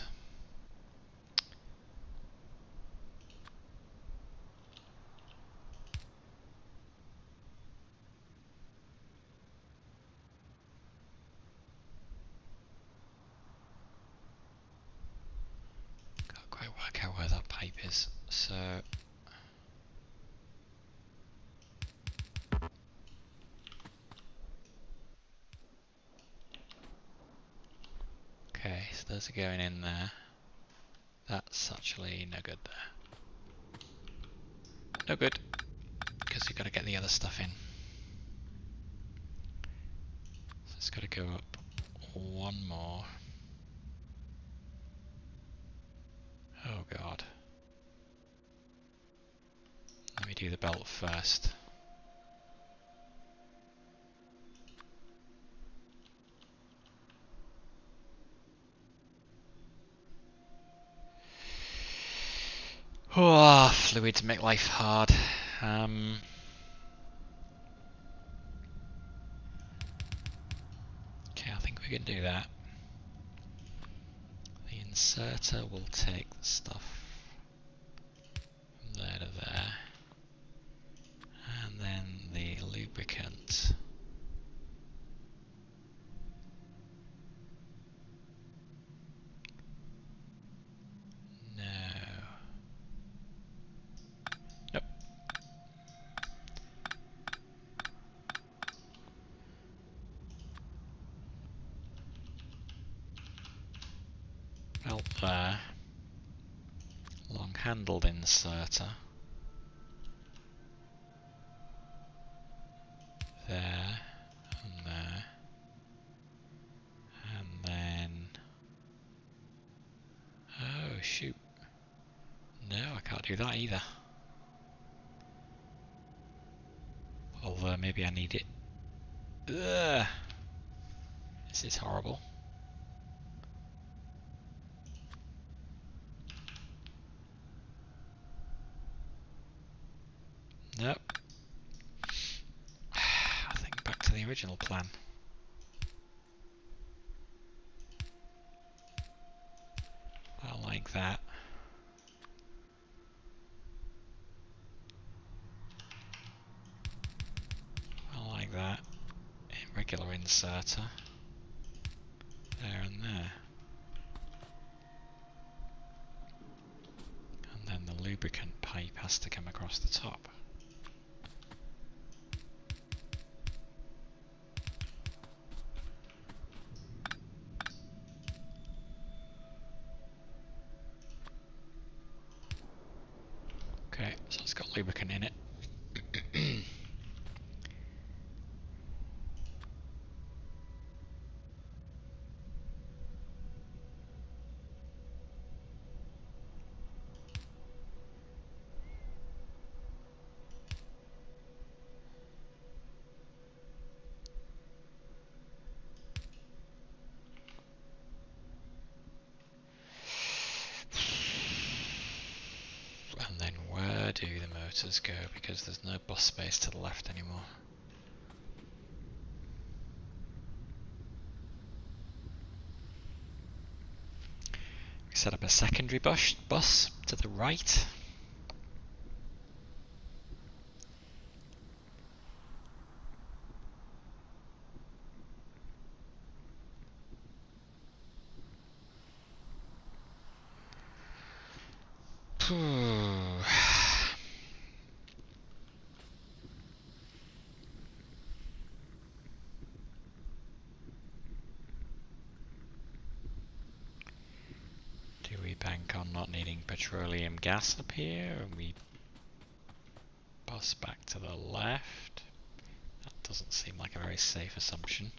Can't quite work out where that pipe is, so... Okay, so those are going in there. That's actually no good there. No good, because you've got to get the other stuff in. So it's got to go up one more. Oh god. Let me do the belt first. Oh, fluids make life hard. Okay, I think we can do that. The inserter will take the stuff from there to there. And then the lubricant. No. Nope. belt there. Long-handled inserter. There. And there. And then... Oh, shoot. No, I can't do that either. Although maybe I need it. Ugh. This is horrible. Nope. I think back to the original plan. I like that. I like that. Regular inserter. There and there. And then the lubricant pipe has to come across the top. Okay, so it's got lubricant in it. And then where do the motors go? Because there's no bus space to the left anymore. We set up a secondary bus to the right. Do we bank on not needing petroleum gas up here and we bus back to the left? That doesn't seem like a very safe assumption.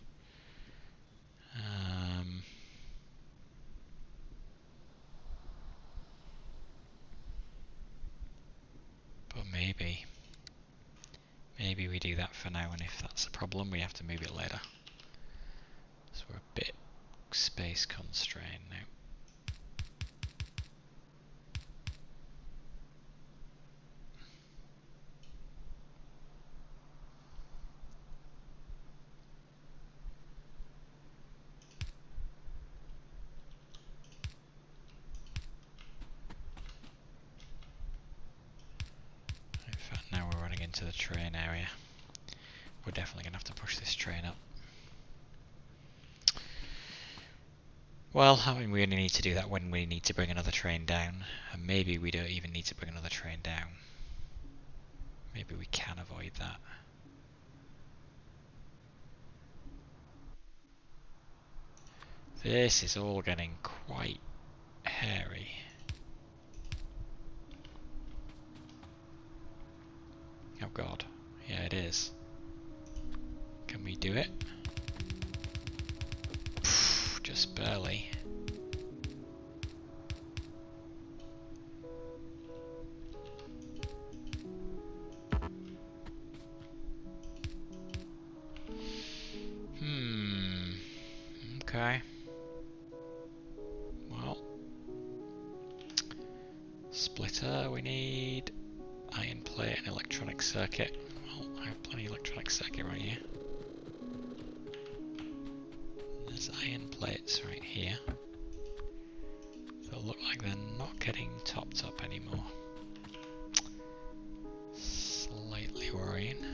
But maybe we do that for now, and if that's a problem we have to move it later. So we're a bit space constrained now. Now we're running into the train area. We're definitely going to have to push this train up. Well, I mean, we only need to do that when we need to bring another train down. And maybe we don't even need to bring another train down. Maybe we can avoid that. This is all getting quite hairy. Oh god, yeah it is. Can we do it? Just barely. Okay. Well, splitter we need. Iron plate and electronic circuit. Well, I have plenty of electronic circuit right here. There's iron plates right here. They'll look like they're not getting topped up anymore. Slightly worrying.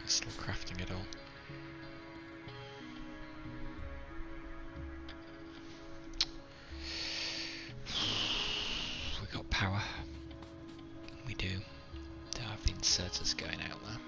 Still crafting it all. inserters going out there.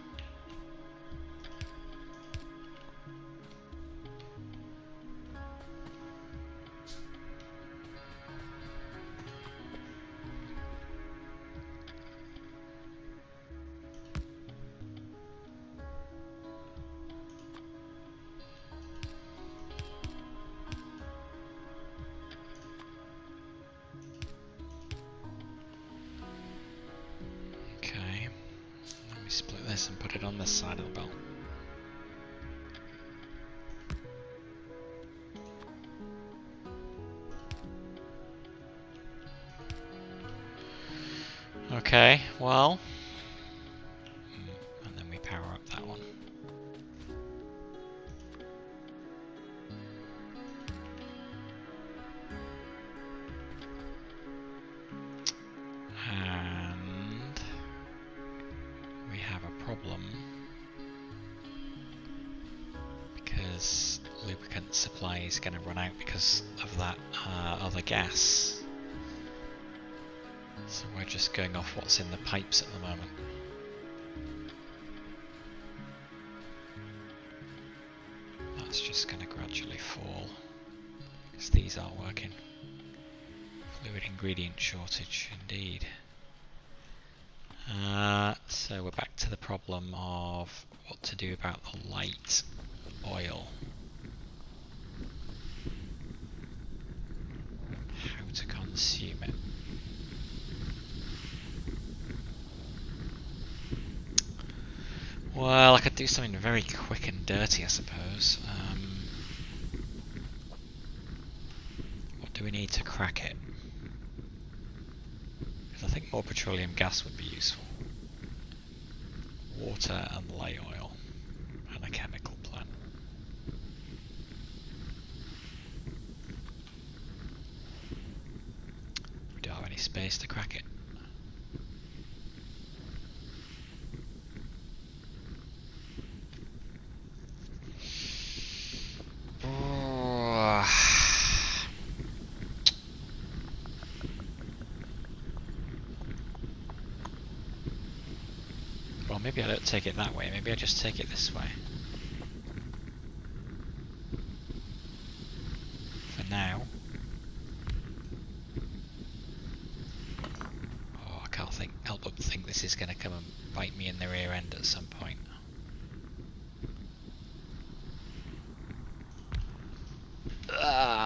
Split this and put it on this side of the belt. Okay, well, and then we power up that one. And we have a problem because lubricant supply is going to run out because of that other gas. So we're just going off what's in the pipes at the moment. That's just going to gradually fall because these aren't working. Fluid ingredient shortage indeed. So we're back to the problem of what to do about the light oil. How to consume it. Well, I could do something very quick and dirty, I suppose. What do we need to crack it? Because I think more petroleum gas would be useful. Water and light oil and a chemical plant. We don't have any space to crack it. Well, maybe I don't take it that way, maybe I just take it this way. For now. Oh, I can't help but think this is going to come and bite me in the rear end at some point.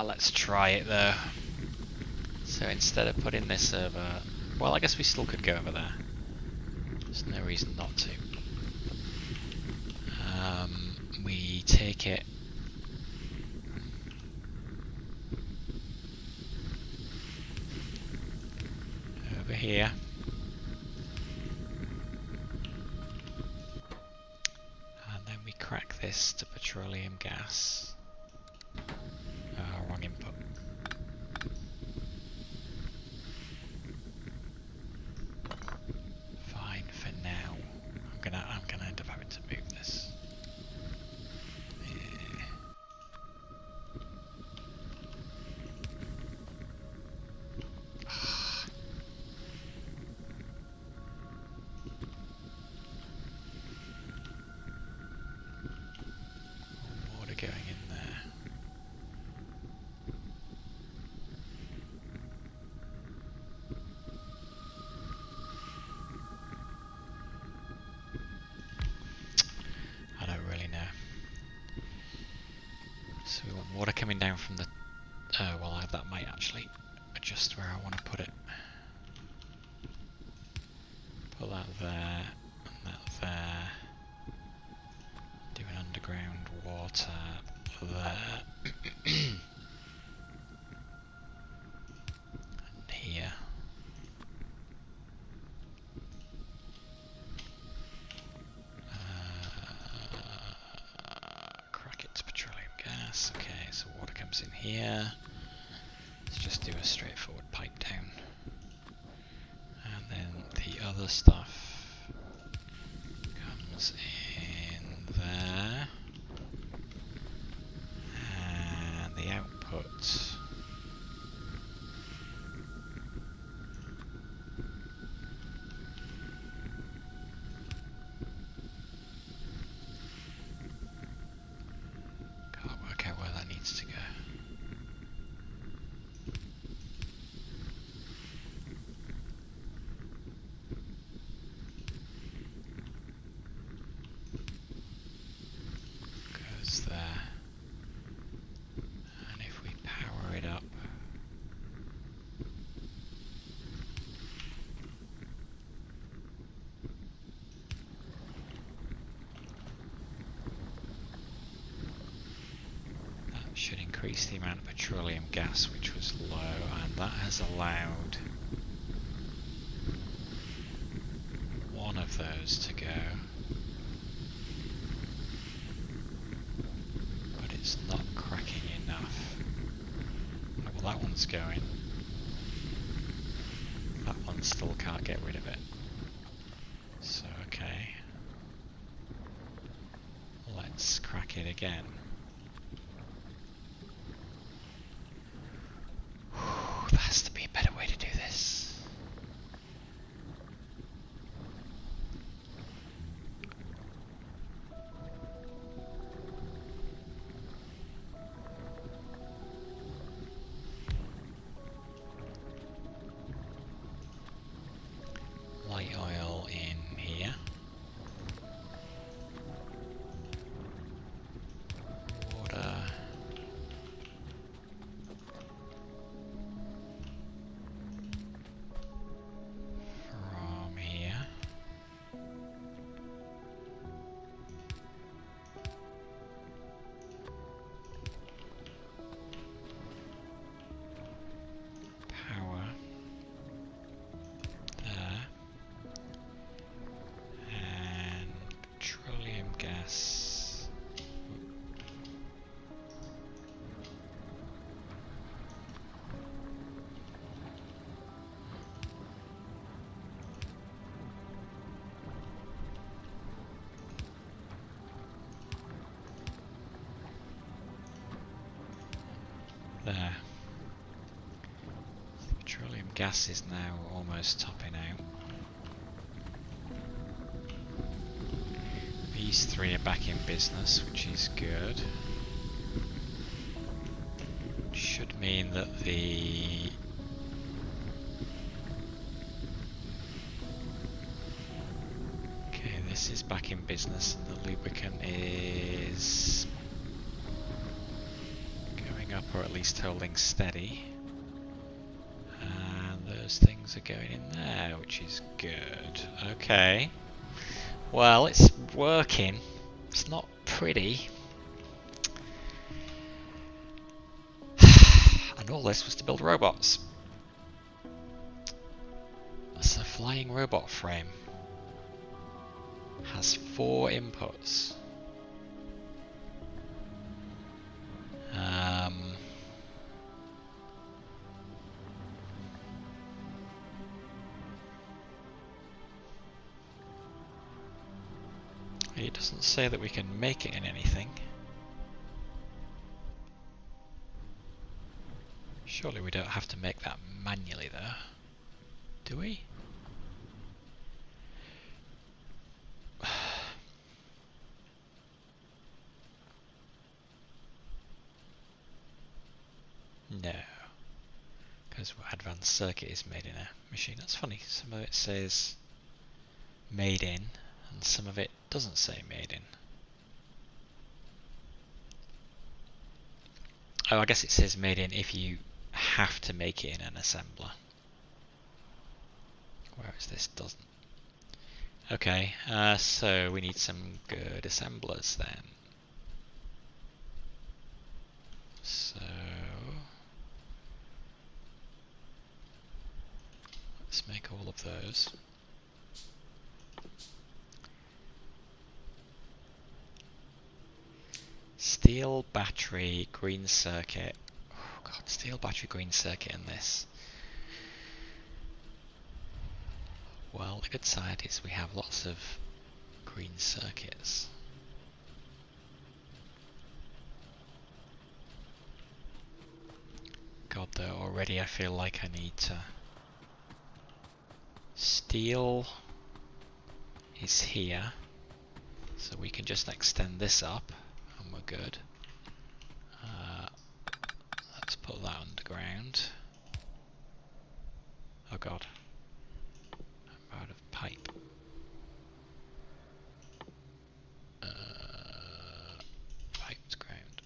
Let's try it though. So instead of putting this over... Well, I guess we still could go over there. There's no reason not to. We take it over here. And then we crack this to petroleum gas. Wrong input. Fine for now. I'm gonna end up having to move this. Yeah. Water going in there. I don't really know. So we want water coming down from the... well, that might actually adjust where I want to put it. Put that there, and that there. Do an underground water there. And here. Crack it to petroleum gas. Okay, so water comes in here. Let's just do a straightforward pipe down. And then the other stuff comes in there. And the output increase the amount of petroleum gas which was low, and that has allowed one of those to go. But it's not cracking enough. Oh, well, that one's going. That one still can't get rid of it. So, okay. Let's crack it again. There has to be a better way to do this. Light oil in here. Water. From here. Power. There. And petroleum gas. There. Petroleum gas is now almost topping out. These three are back in business, which is good. Should mean that the this is back in business and the lubricant is going up, or at least holding steady. And those things are going in there, which is good. Okay. Well, it's working. It's not pretty. And all this was to build robots. That's a flying robot frame. Has 4 inputs. It doesn't say that we can make it in anything. Surely we don't have to make that manually though, do we? No, because advanced circuit is made in a machine. That's funny, some of it says made in and some of it doesn't say made in. Oh, I guess it says made in if you have to make it in an assembler, whereas this doesn't. Okay, so we need some good assemblers then. So let's make all of those. Steel battery, green circuit. Oh god, steel battery, green circuit in this. Well, the good side is we have lots of green circuits. God, though, already I feel like I need to. Steel is here, so we can just extend this up and we're good. Let's put that underground. Oh god, I'm out of pipe. Pipe's ground.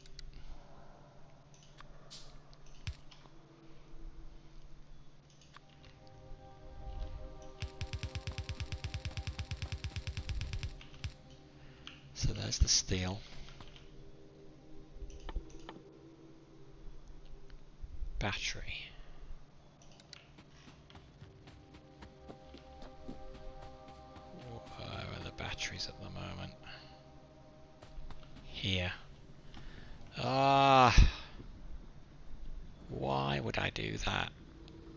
So there's the steel. battery. Where are the batteries at the moment? Here. Why would I do that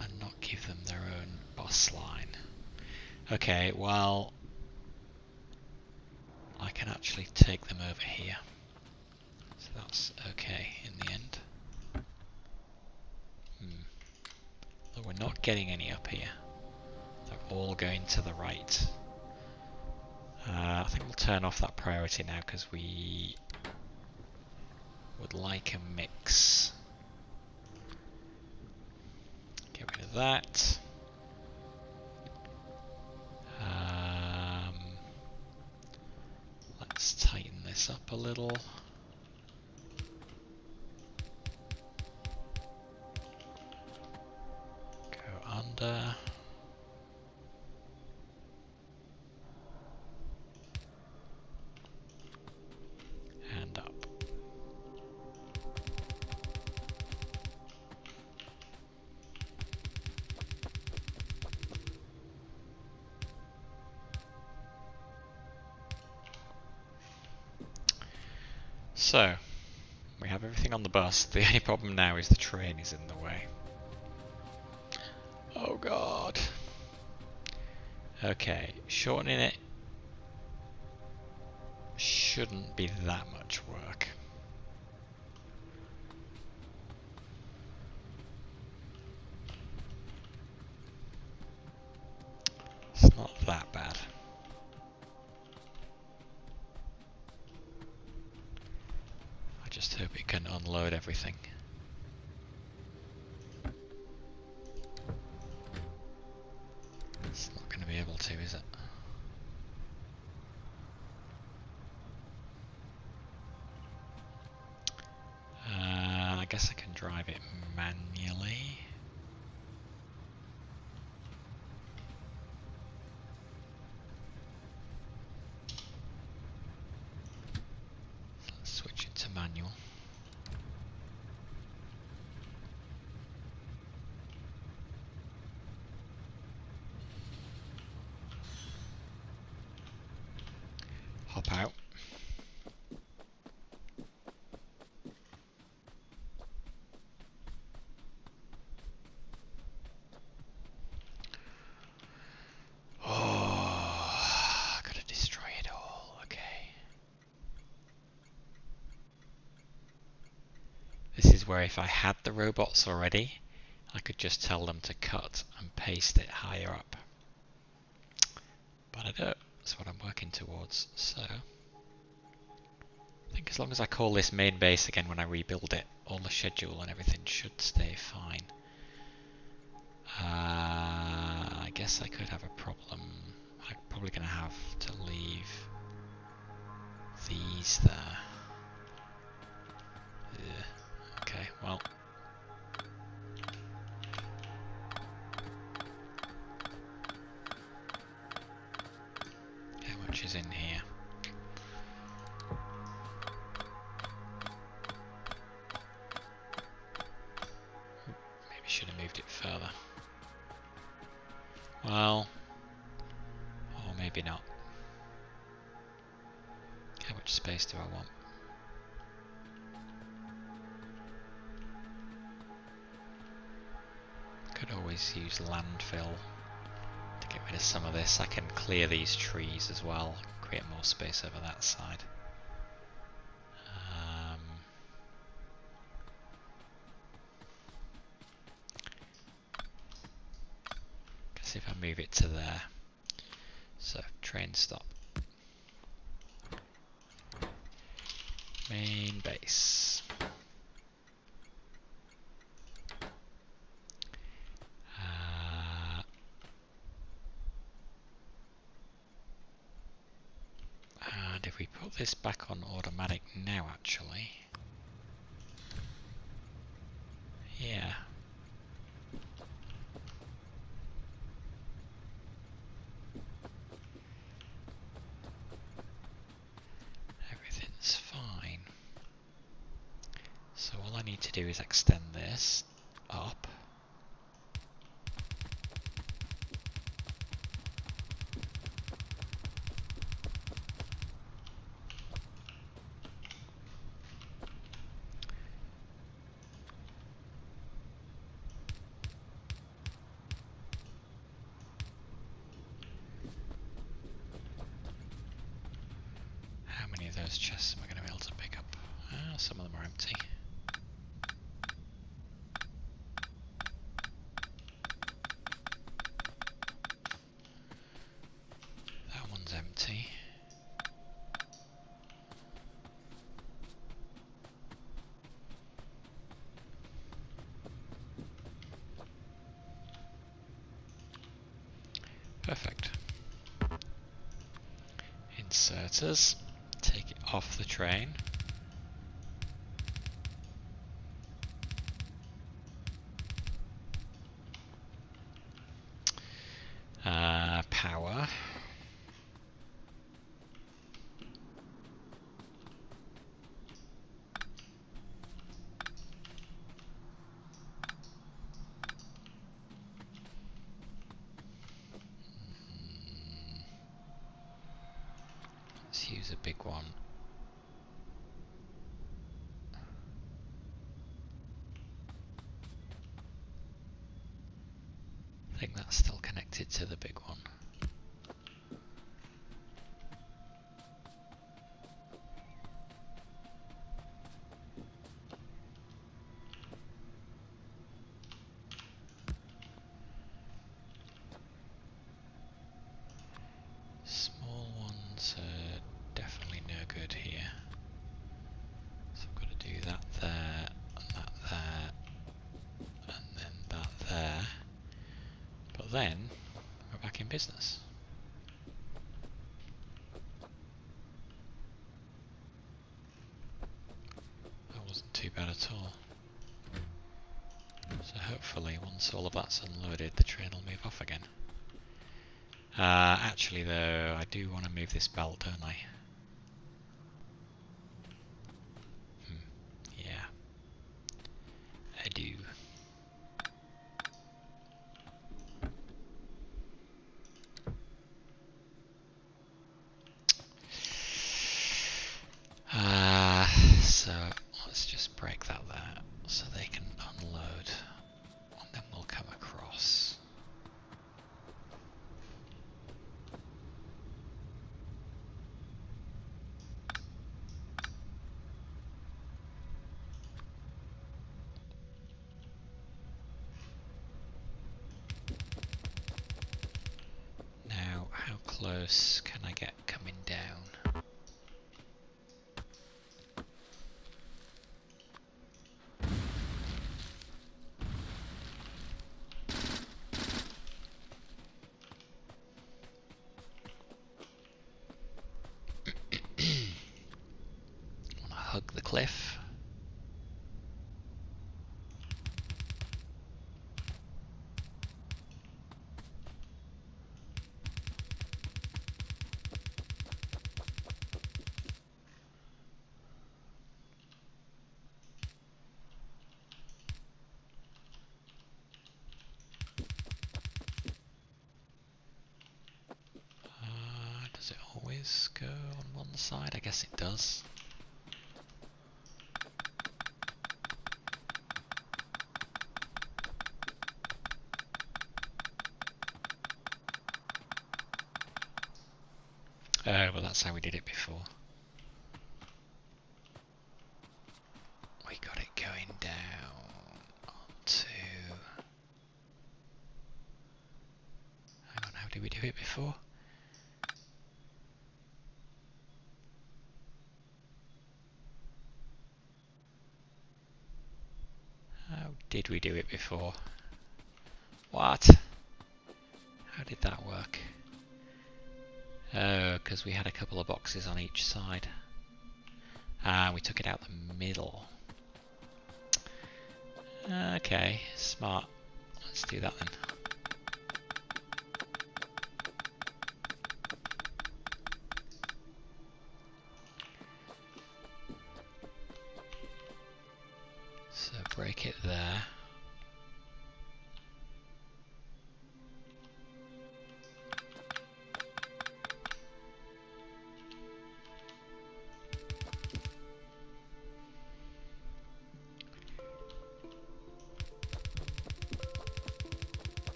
and not give them their own bus line? Okay, well, I can actually take them over here. So that's okay in the end. But we're not getting any up here. They're all going to the right. I think we'll turn off that priority now because we would like a mix. Get rid of that. Let's tighten this up a little. Go under. And up. So, we have everything on the bus. The only problem now is the train is in the way. Oh god. Okay, shortening it shouldn't be that much work. It's not that bad. I just hope it can unload everything. It's not going to be able to, is it? I guess I can drive it manually. Let's switch it to manual. Hop out. Oh, gotta destroy it all. Okay. This is where if I had the robots already, I could just tell them to cut and paste it higher up. But I don't. That's what I'm working towards. So, I think as long as I call this main base again when I rebuild it, all the schedule and everything should stay fine. I guess I could have a problem. I'm probably going to have to leave these there. Ugh. Okay, well. How much is in here? Maybe should have moved it further. Well, or maybe not. How much space do I want? Could always use landfill to get rid of some of this. I can clear these trees as well, create more space over that side. Guess if I move it to there. So, train stop. Main base. And if we put this back on automatic now, actually. Yeah. Everything's fine. So all I need to do is extend this up. How many of those chests am I going to be able to pick up? Some of them are empty. That one's empty. Perfect. Inserters. Take it off the train. Power. Let's use a big one. I think that's still connected to the big one. Small ones are definitely no good here. So I've got to do that there, and that there, and then that there. But then, we're back in business. That wasn't too bad at all. So hopefully, once all of that's unloaded, the train will move off again. Actually though, I do want to move this belt, don't I? Yeah. I do. So let's just break that there so they can unload and then we'll come across. Now, how close can I get coming down? Want to hug the cliff? Does it always go on one side? I guess it does. Well, that's how we did it before. We got it going down onto... Hang on, how did we do it before? How did we do it before? What? How did that work? Oh, because we had a couple of boxes on each side. We took it out the middle. Okay, smart. Let's do that then. So break it there.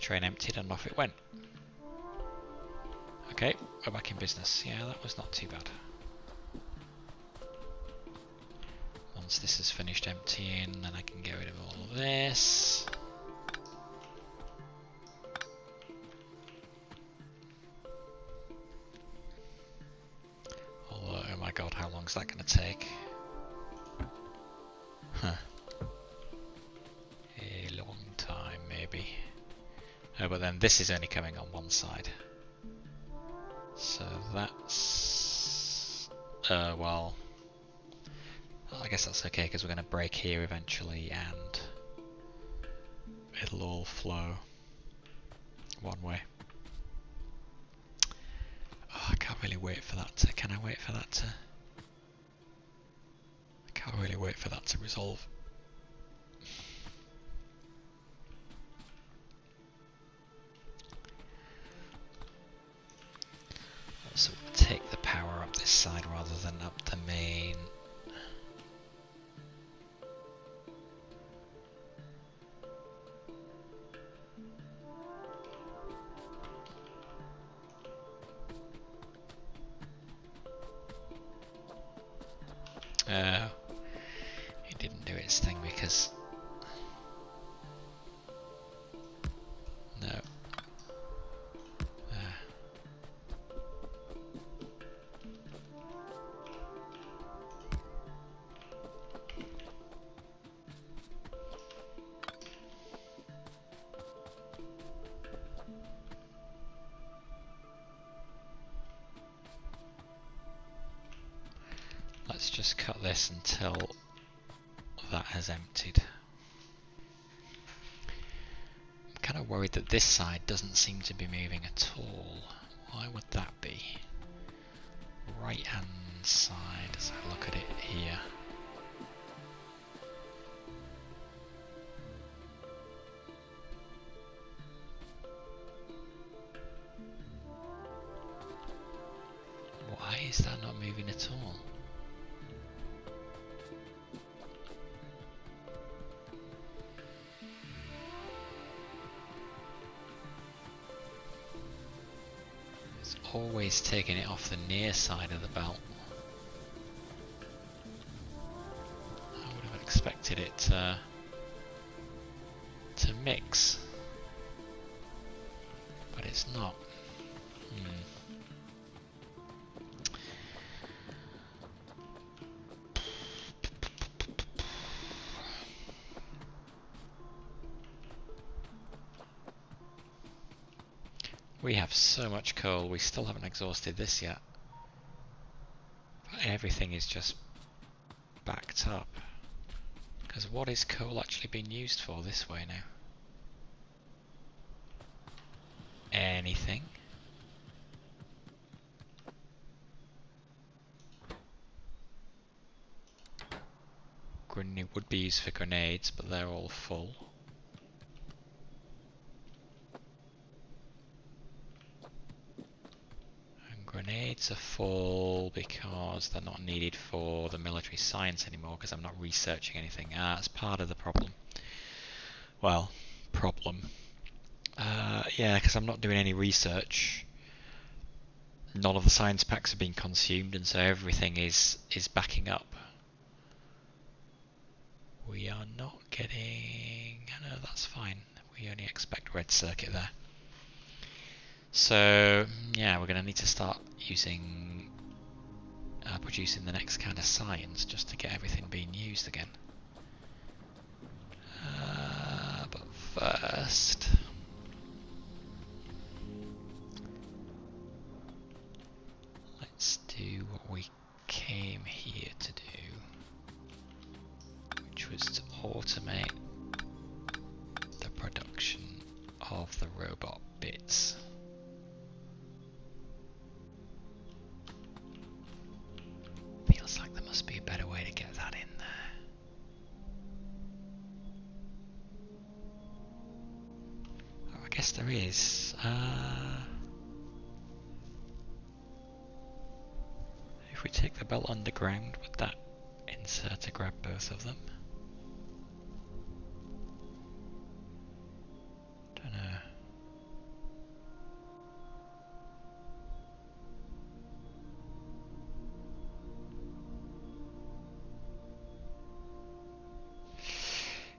train emptied and off it went. Okay, we're back in business. Yeah, that was not too bad. Once this is finished emptying, then I can get rid of all of this. Although, oh my god, how long is that going to take? Huh. A long time, maybe. Oh, but then this is only coming on one side. So that's... well... I guess that's okay, because we're going to break here eventually, and it'll all flow one way. Oh, I can't really wait for that to... Can I wait for that to... I can't really wait for that to resolve. So we'll take the power up this side rather than up the main. It didn't do its thing because... No. Let's just cut this until that has emptied. I'm kind of worried that this side doesn't seem to be moving at all. Why would that be? Right hand side, as I look at it here. Why is that not moving at all? Always taking it off the near side of the belt. I would have expected it to mix, but it's not. We have so much coal, we still haven't exhausted this yet. But everything is just backed up. Because what is coal actually being used for this way now? Anything? Grenade would be used for grenades, but they're all full. Grenades are full because they're not needed for the military science anymore because I'm not researching anything. That's part of the problem. Well, problem. Yeah, because I'm not doing any research. None of the science packs are being consumed, and so everything is backing up. We are not getting... No, that's fine. We only expect red circuit there. So yeah, we're going to need to start using producing the next kind of science just to get everything being used again. But first, let's do what we came here to do, which was to automate the production of the robot bits. Feels like there must be a better way to get that in there. Oh, I guess there is. If we take the belt underground, would that insert to grab both of them? Don't know.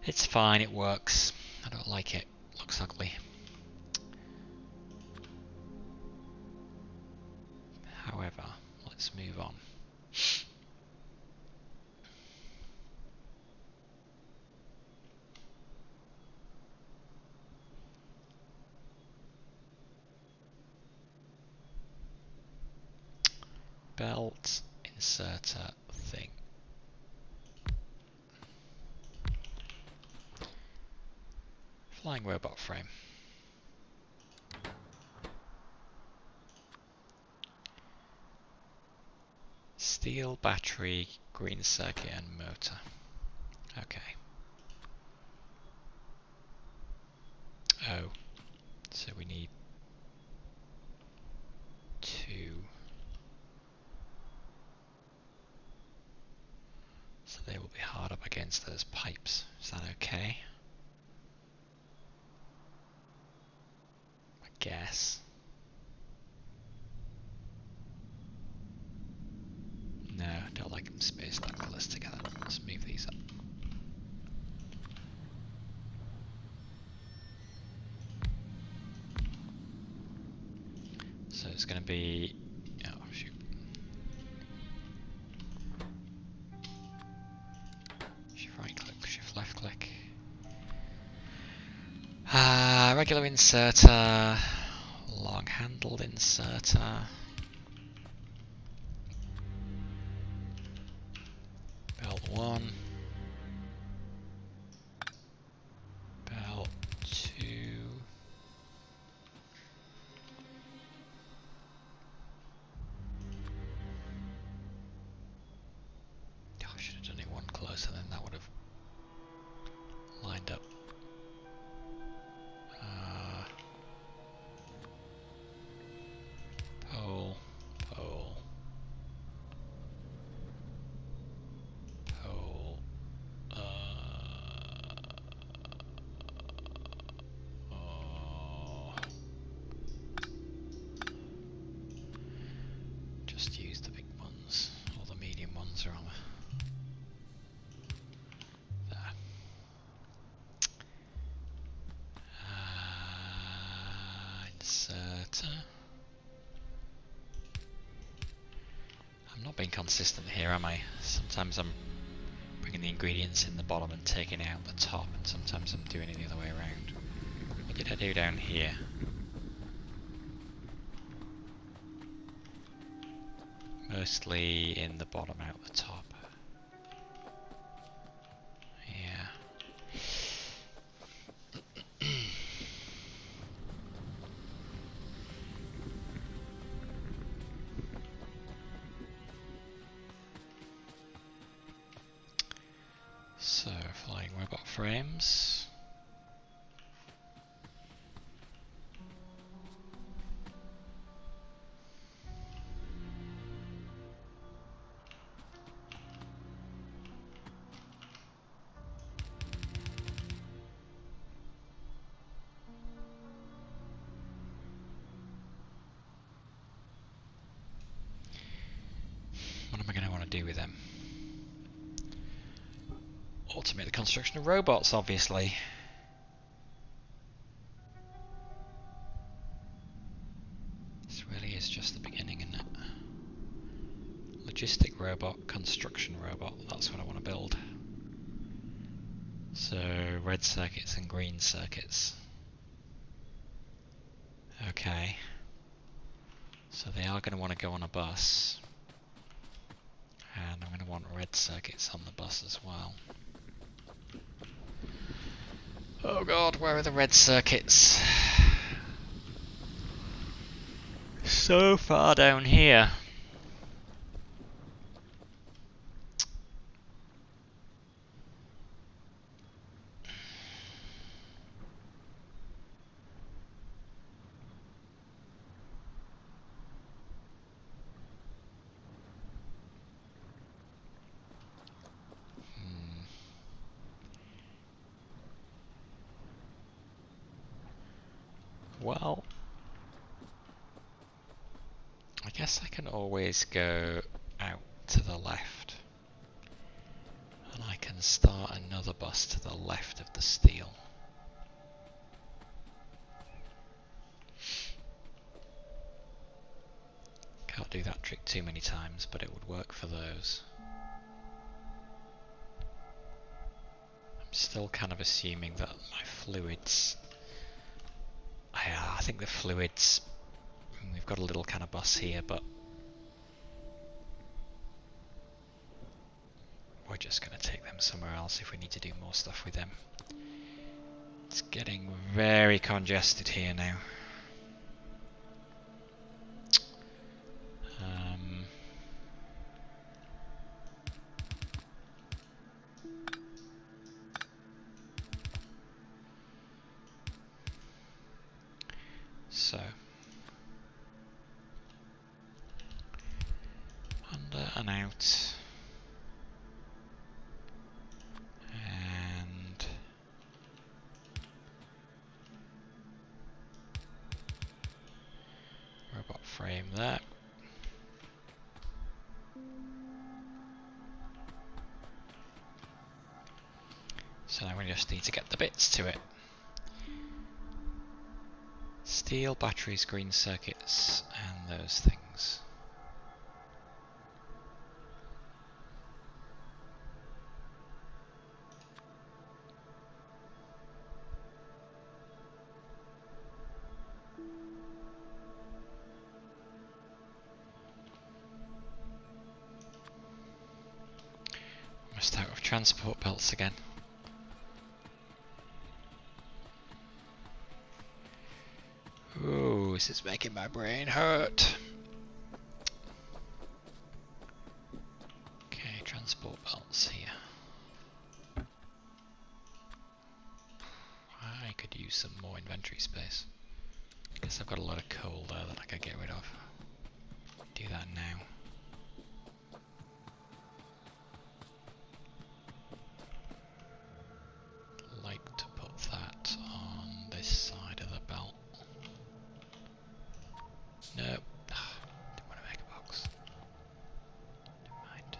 It's fine, it works. I don't like it. Looks ugly. However, let's move on. Belt inserter thing. Flying robot frame. Steel battery, green circuit and motor. Okay. Oh, so we need two. So they will be hard up against those pipes. Is that okay? I guess. No, don't like them spaced that close together. Let's move these up. So it's going to be... Oh, shoot. Shift right click, shift left click. Regular inserter, long handled inserter. Belt 1. Belt 2. Oh, I should have done it one closer, then that would have lined up. Pole, pole, pole. Oh. Just use the big ones, or the medium ones rather. There. Inserter. I'm not being consistent here, am I? Sometimes I'm bringing the ingredients in the bottom and taking it out the top, and sometimes I'm doing it the other way around. What did I do down here? Mostly in the bottom, out the top. Yeah. So, flying robot frames. What am I going to want to do with them? Automate the construction of robots, obviously. This really is just the beginning, isn't it? Logistic robot, construction robot, that's what I want to build. So, red circuits and green circuits. Okay. So they are going to want to go on a bus. And I'm going to want red circuits on the bus as well. Oh god, where are the red circuits? So far down here. Well, I guess I can always go out to the left, and I can start another bus to the left of the steel. Can't do that trick too many times, but it would work for those. I'm still kind of assuming that my fluids... I think the fluids... We've got a little kind of bus here, but we're just going to take them somewhere else if we need to do more stuff with them. It's getting very congested here now. So under and out, and robot frame there. So now we just need to get the bits to it. Steel, batteries, green circuits, and those things. Almost out of transport belts again. Ooh, this is making my brain hurt. Okay, transport belts here. I could use some more inventory space. Guess I've got a lot of coal there that I could get rid of. Do that now. Like to put that on this side of the belt. Nope. Didn't want to make a box. Never mind.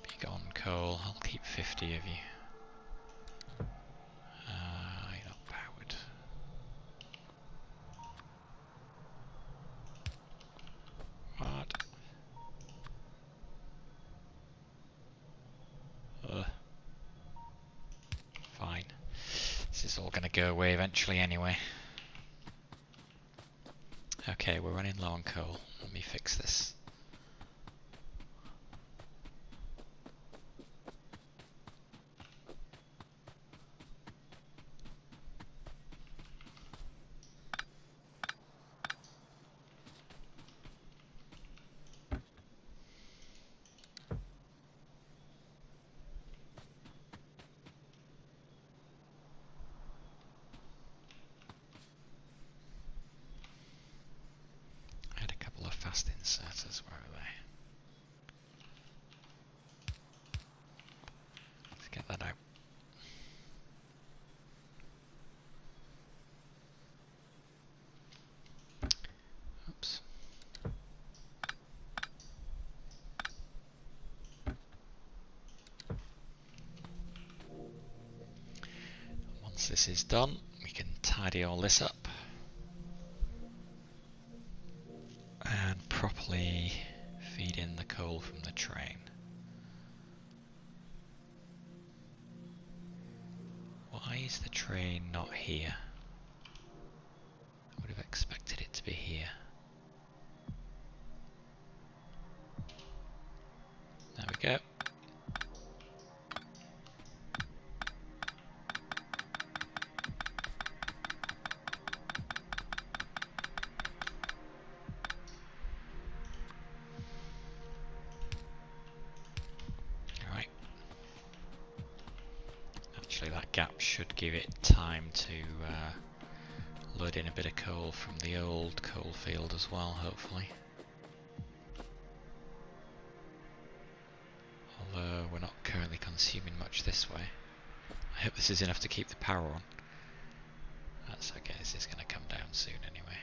Be gone, coal. I'll keep 50 of you. You're not powered. What? Fine. This is all going to go away eventually anyway. Okay, we're running low on coal. Let me fix this. Fast inserters, where are they? Let's get that out. Oops. Once this is done, we can tidy all this up and properly feed in the coal from the train. Why is the train not here? I would have expected it to be here. There we go. That gap should give it time to load in a bit of coal from the old coal field as well, hopefully. Although we're not currently consuming much this way. I hope this is enough to keep the power on. That's okay, this is going to come down soon anyway.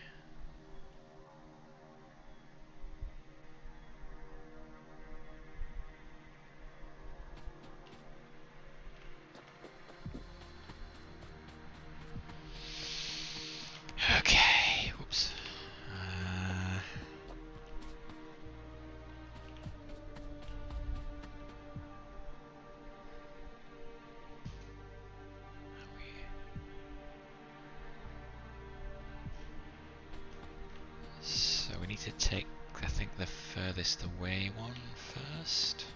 this the way one first.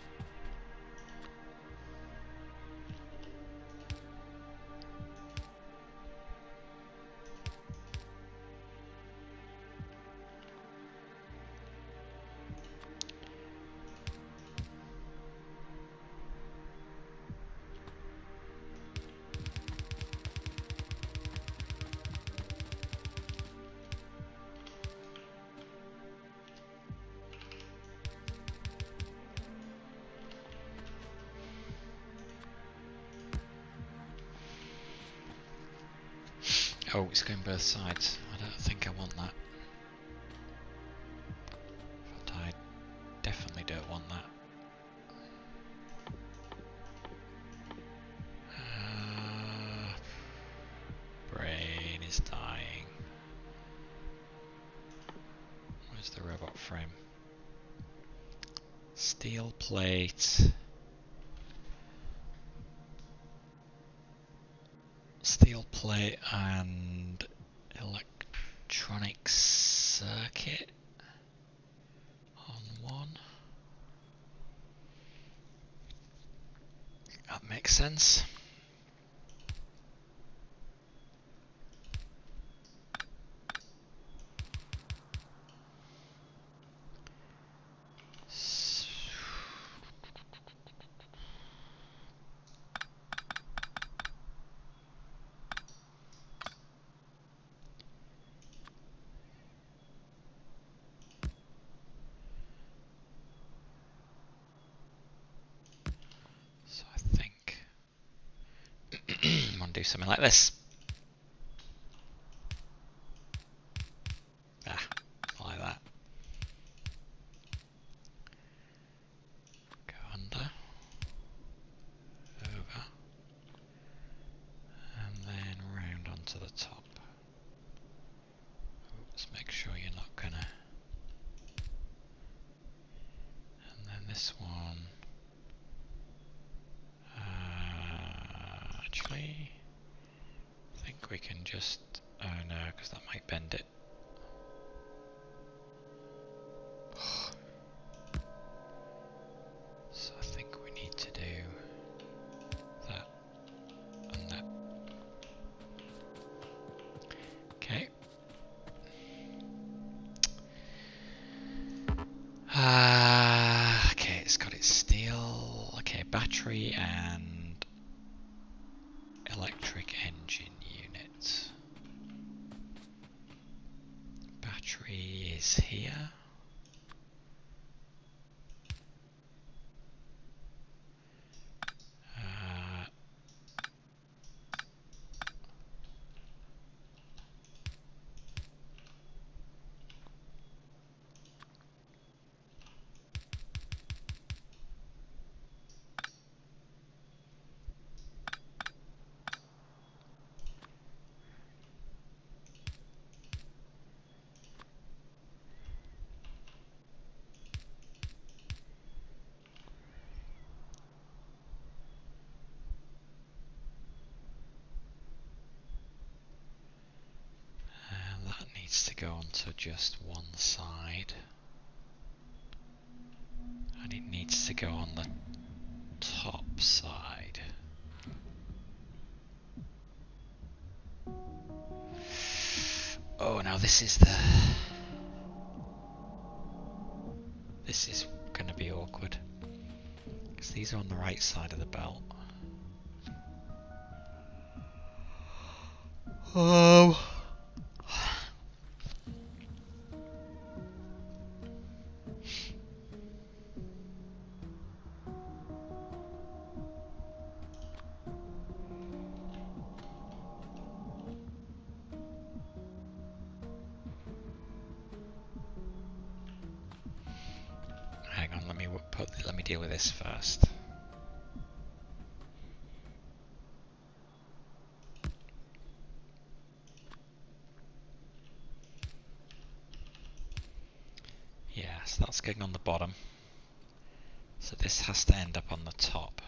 Oh, it's going both sides. I don't think I want that. In fact, I definitely don't want that. Brain is dying. Where's the robot frame? Steel plate. Steel plate and electronic circuit on one. That makes sense. So I think I'm gonna do something like this. Like that. Go under, over, and then round onto the top. Let's make sure you're not gonna. And then this one. Actually, I think we can just. Oh no, because that might bend it. So I think we need to do that and that. Okay. Okay, it's got its steel. Okay, battery and electric engine unit. Battery is here. That needs to go onto just one side. And it needs to go on the top side. Oh, now this is going to be awkward. Because these are on the right side of the belt. Oh. Hang on, let me deal with this first. Yeah, so that's going on the bottom. So this has to end up on the top.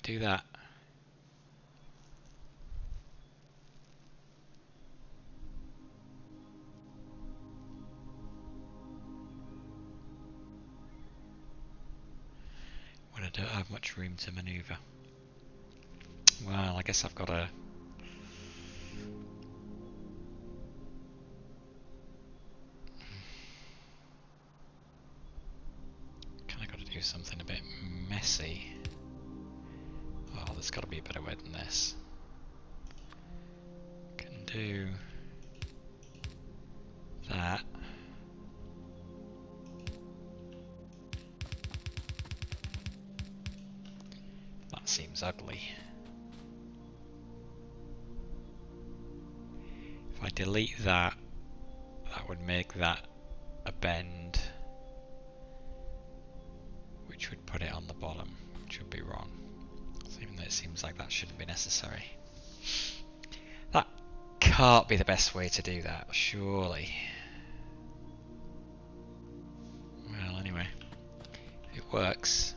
do that? When I don't have much room to maneuver. Well, I guess I've got to... Kind of got to do something a bit messy. Oh, there's got to be a better way than this. Can do that. That seems ugly. If I delete that, that would make that a bend, which would put it on the bottom, which would be wrong. So even though it seems like that shouldn't be necessary. That can't be the best way to do that, surely. Well, anyway, it works.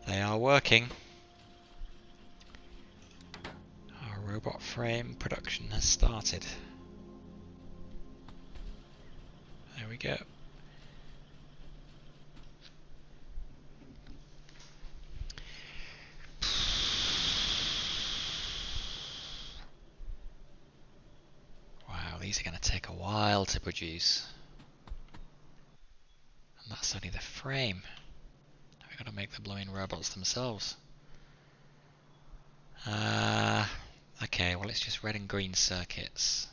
They are working. Our robot frame production has started. There we go. Wow, these are going to take a while to produce. And that's only the frame. Now we've got to make the blooming robots themselves. Okay, well it's just red and green circuits.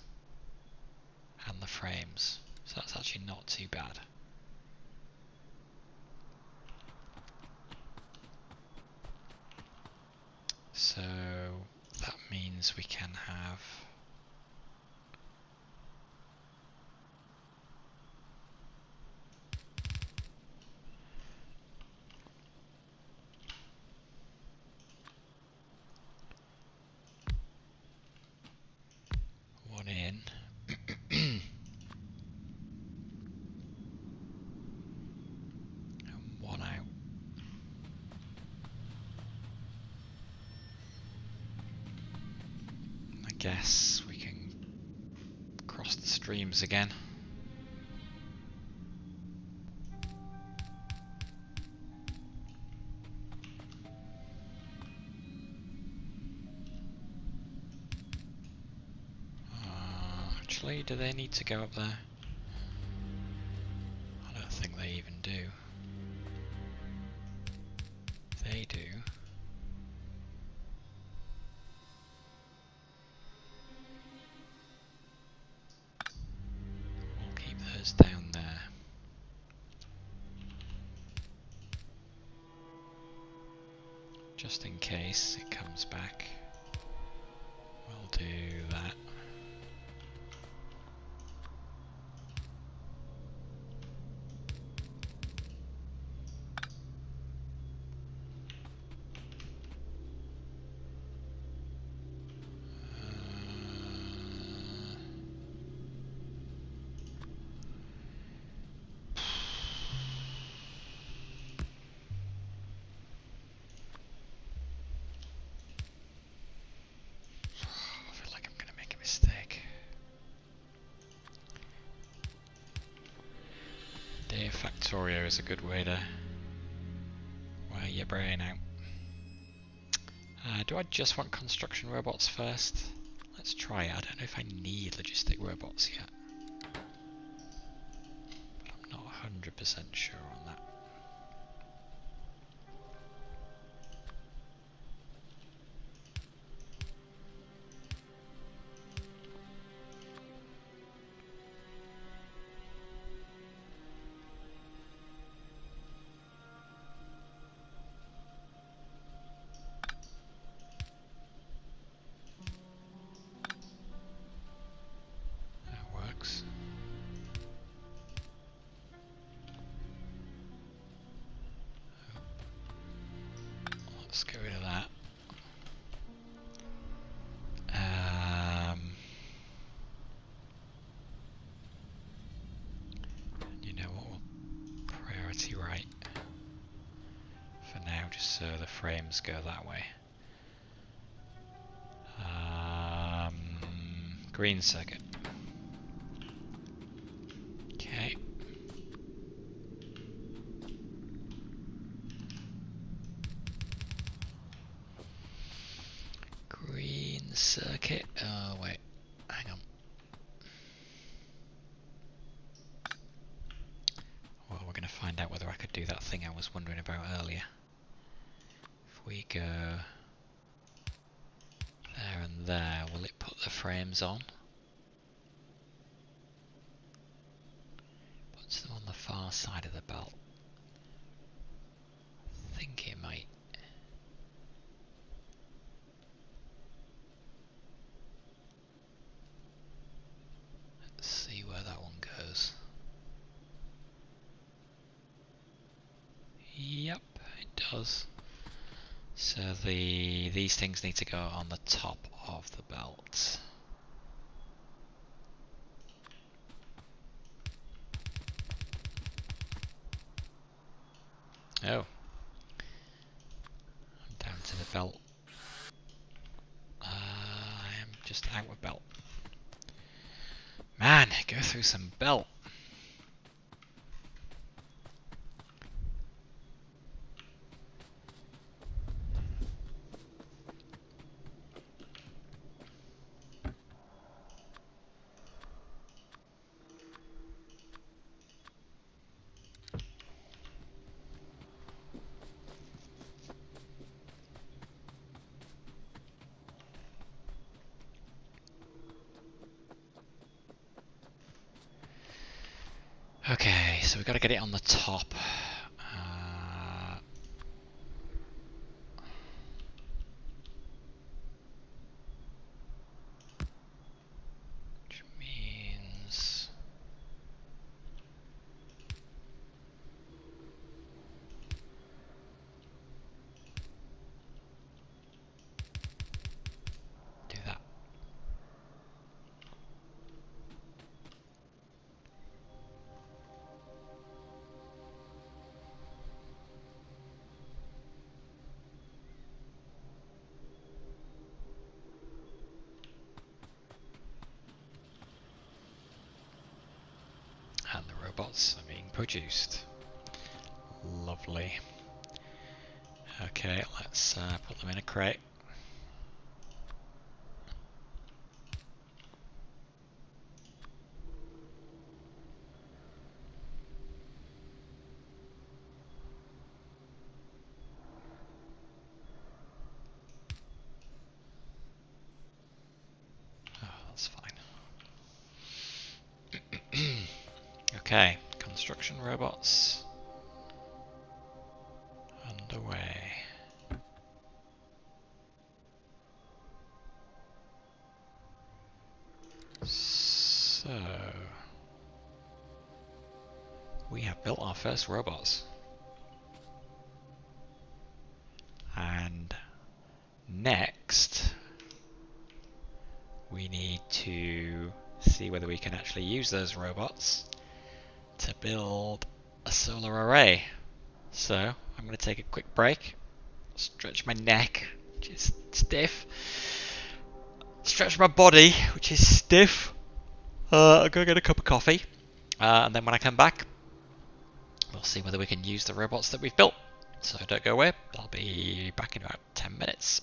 And the frames. So that's actually not too bad. So that means we can have one in and one out. I guess we can cross the streams again. Actually, do they need to go up there? I don't think they even do. They do. We'll keep those down there. Just in case it comes back. We'll do that. Factorio is a good way to wear your brain out. Do I just want construction robots first? Let's try it. I don't know if I need logistic robots yet. But I'm not 100% sure on that. Let's get rid of that. You know what? We'll priority right for now, just so the frames go that way. green circuit. Okay. Green circuit. Oh, wait. Hang on. Well, we're going to find out whether I could do that thing I was wondering about earlier. If we go there and there, will it put the frames on? Puts them on the far side of the belt. I think it might. Let's see where that one goes. Yep, it does. So these things need to go on the top of the belt. Oh. I'm down to the belt. I am just out of belt. Man, go through some belt. Okay, so we've got to get it on the top. Which means do that. And the robots are being produced. Lovely. Okay, let's put them in a crate. Oh, that's fine. Okay, construction robots underway. So we have built our first robots. And next we need to see whether we can actually use those robots to build a solar array. So I'm going to take a quick break, stretch my neck, which is stiff, stretch my body, which is stiff. I'll go get a cup of coffee, and then when I come back, we'll see whether we can use the robots that we've built. So don't go away, I'll be back in about 10 minutes.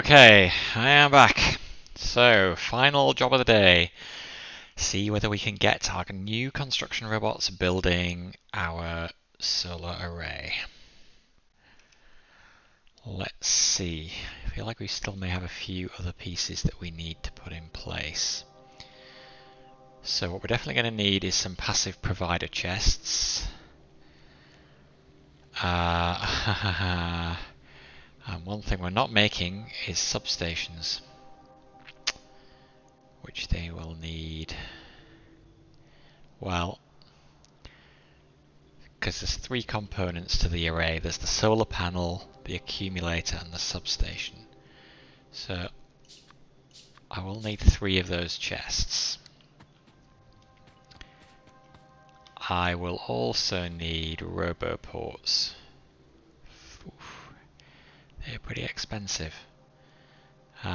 Okay, I am back. So, final job of the day. See whether we can get our new construction robots building our solar array. Let's see. I feel like we still may have a few other pieces that we need to put in place. So what we're definitely going to need is some passive provider chests. And one thing we're not making is substations, which they will need. Well, because there's three components to the array. There's the solar panel, the accumulator, and the substation. So I will need 3 of those chests. I will also need roboports. Oof, they're pretty expensive. So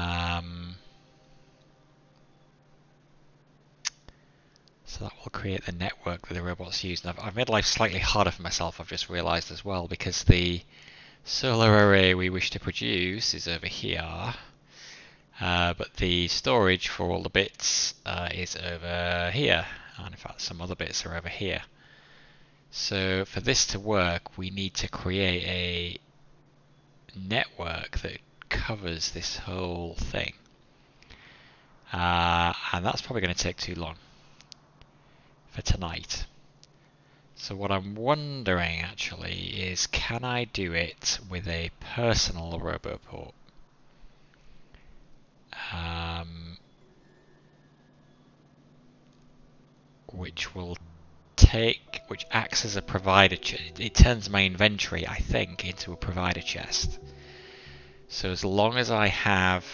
that will create the network that the robots use. And I've made life slightly harder for myself, I've just realised as well, because the solar array we wish to produce is over here. But the storage for all the bits is over here. And in fact, some other bits are over here. So for this to work, we need to create a network that covers this whole thing. And that's probably going to take too long for tonight. So what I'm wondering actually is, can I do it with a personal roboport? Which acts as a provider chest. It turns my inventory, I think, into a provider chest. So as long as I have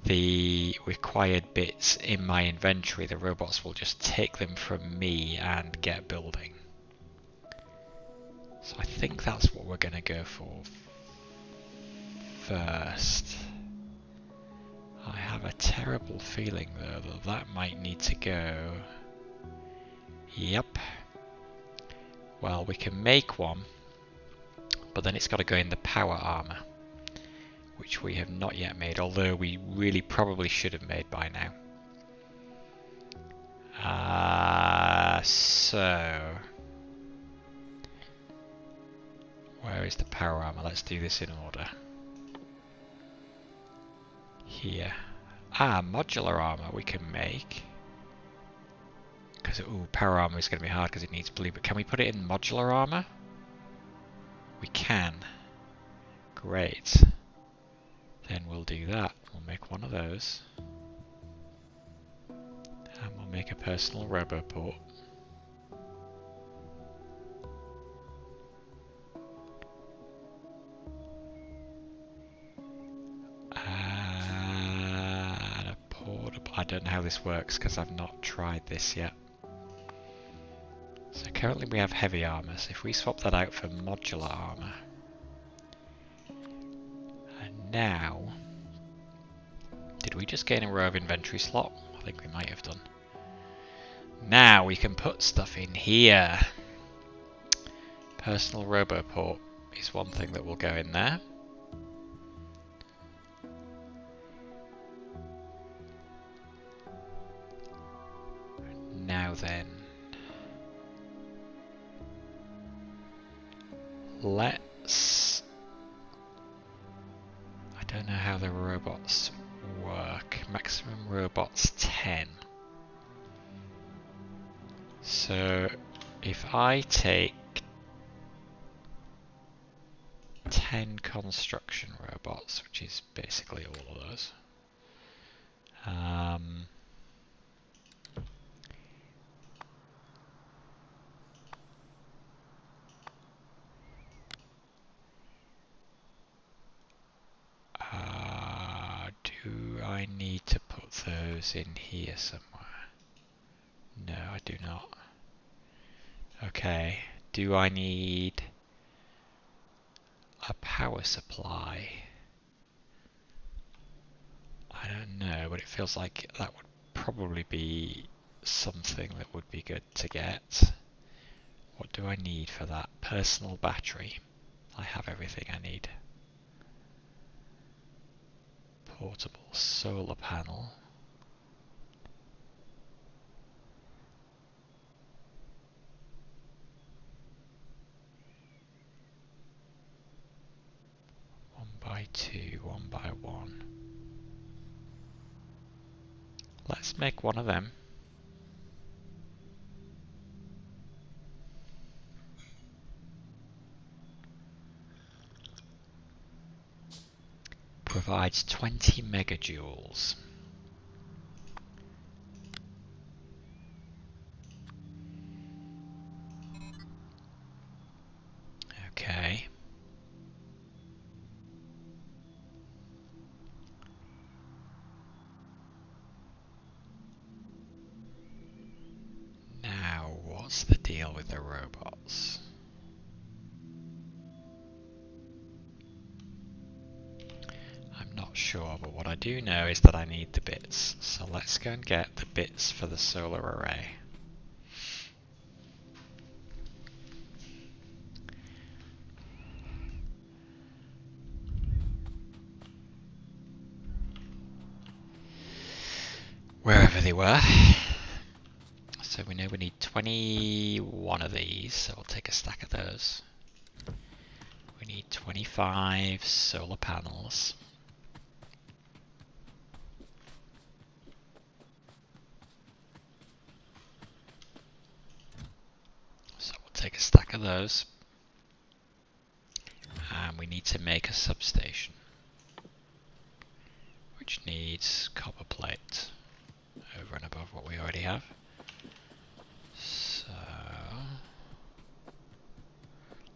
the required bits in my inventory, the robots will just take them from me and get building. So I think that's what we're going to go for first. I have a terrible feeling though that that might need to go. Yep. Well, we can make one, but then it's got to go in the power armor, which we have not yet made, although we really probably should have made by now. So where is the power armor? Let's do this in order. Here. Modular armor we can make. Because power armor is going to be hard because it needs blue, but can we put it in modular armor? We can. Great. Then we'll do that. We'll make one of those. And we'll make a personal roboport. And a portable. I don't know how this works because I've not tried this yet. So currently we have heavy armor, so if we swap that out for modular armor. And now, did we just gain a row of inventory slot? I think we might have done. Now we can put stuff in here. Personal roboport is one thing that will go in there. Now then, let's... I don't know how the robots work. Maximum robots 10. So if I take 10 construction robots, which is basically all of those, do I need to put those in here somewhere? No, I do not. Okay, do I need a power supply? I don't know, but it feels like that would probably be something that would be good to get. What do I need for that? Personal battery. I have everything I need. Portable solar panel. One by two, one by one. Let's make one of them. Provides 20 megajoules. Okay. Now, what's the deal with the robots? I'm not sure, but what I do know is that I need the bits. So let's go and get the bits for the solar array. Wherever they were. So we know we need 21 of these, so we'll take a stack of those. We need 25 solar panels. So we'll take a stack of those. And we need to make a substation, which needs copper plate over and above what we already have. So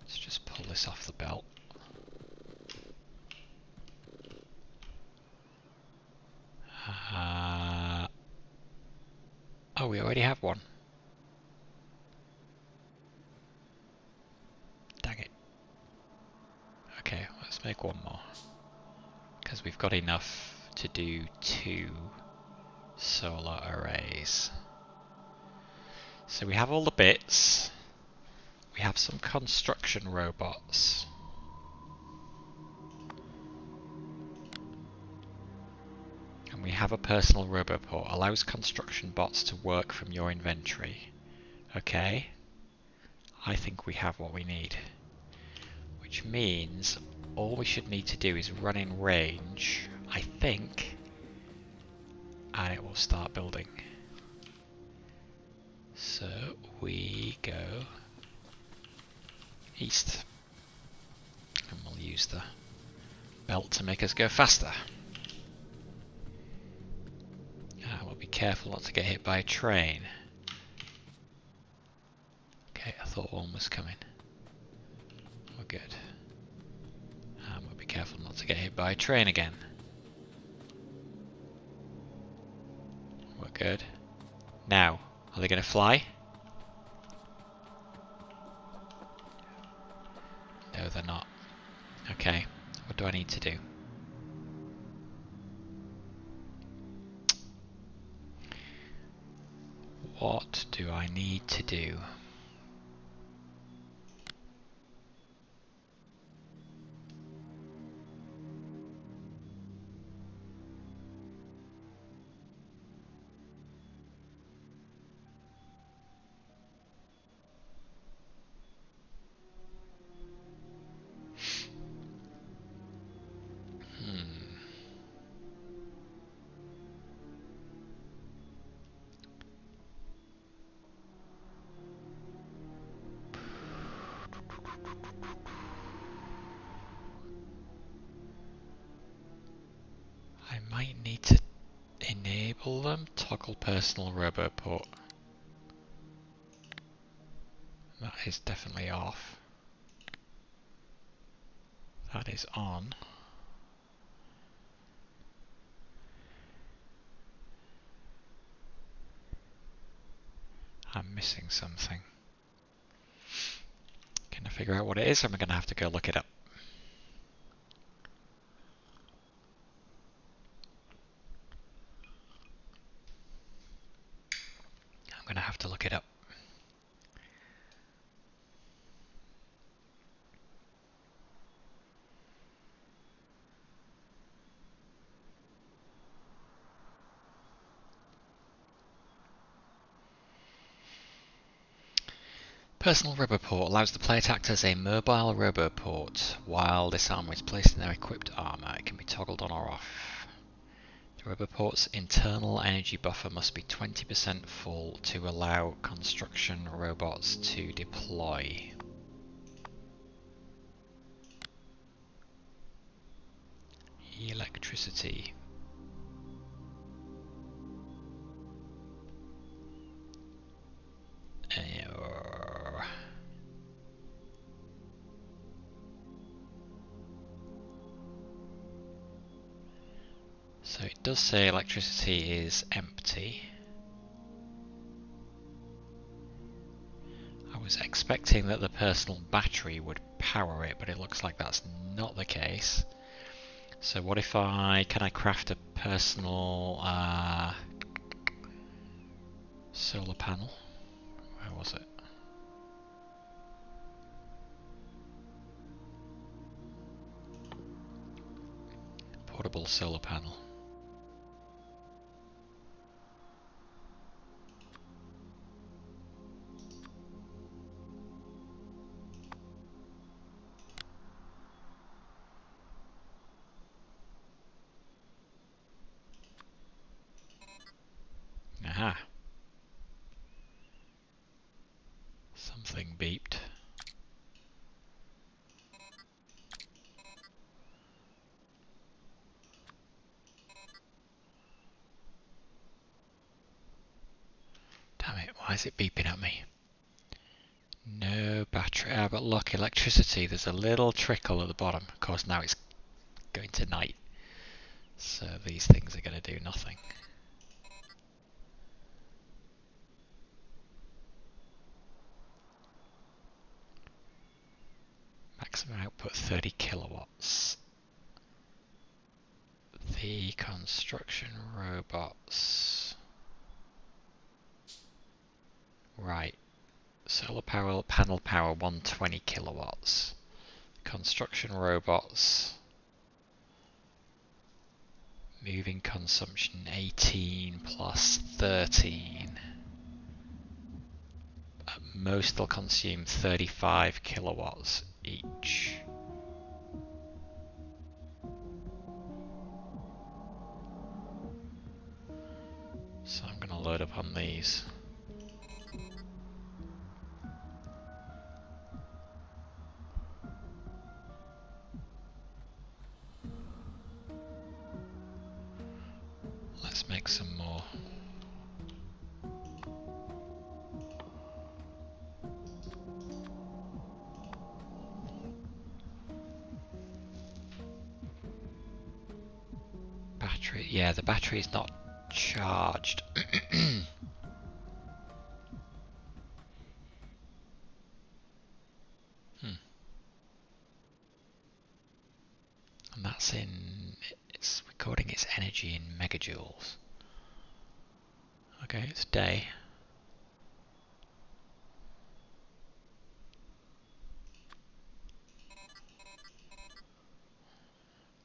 let's just pull this off the belt. Oh, we already have one. Dang it. Okay, let's make one more. Because we've got enough to do 2 solar arrays. So we have all the bits. We have some construction robots. And we have a personal roboport. Allows construction bots to work from your inventory. Okay. I think we have what we need. Which means all we should need to do is run in range, I think, and it will start building. So we go east, and we'll use the belt to make us go faster. We'll be careful not to get hit by a train. Okay, I thought one was coming. We're good. And we'll be careful not to get hit by a train again. We're good. Now, are they going to fly? No, they're not. Okay, what do I need to do? What do I need to do? I might need to enable them. Toggle personal roboport. That is definitely off. That is on. I'm missing something. Can I figure out what it is? Or am I going to have to go look it up? I'm going to have to look it up. Personal Roboport allows the player to act as a mobile Roboport. While this armor is placed in their equipped armor, it can be toggled on or off. The Roboport's internal energy buffer must be 20% full to allow construction robots to deploy. Electricity. So it does say electricity is empty. I was expecting that the personal battery would power it, but it looks like that's not the case. So what if can I craft a personal solar panel? Where was it? Portable solar panel. Aha. Something beeped. Damn it, why is it beeping at me? No battery. Ah, but look, electricity. There's a little trickle at the bottom. Of course, now it's going to night. So these things are going to do nothing. Maximum output 30 kilowatts. The construction robots. Right. Solar power panel power 120 kilowatts. Construction robots. Moving consumption 18 plus 13. At most they'll consume 35 kilowatts each. So I'm going to load up on these. Let's make some more. Battery, yeah, the battery is not charged. And that's it's recording its energy in megajoules. Okay, it's day.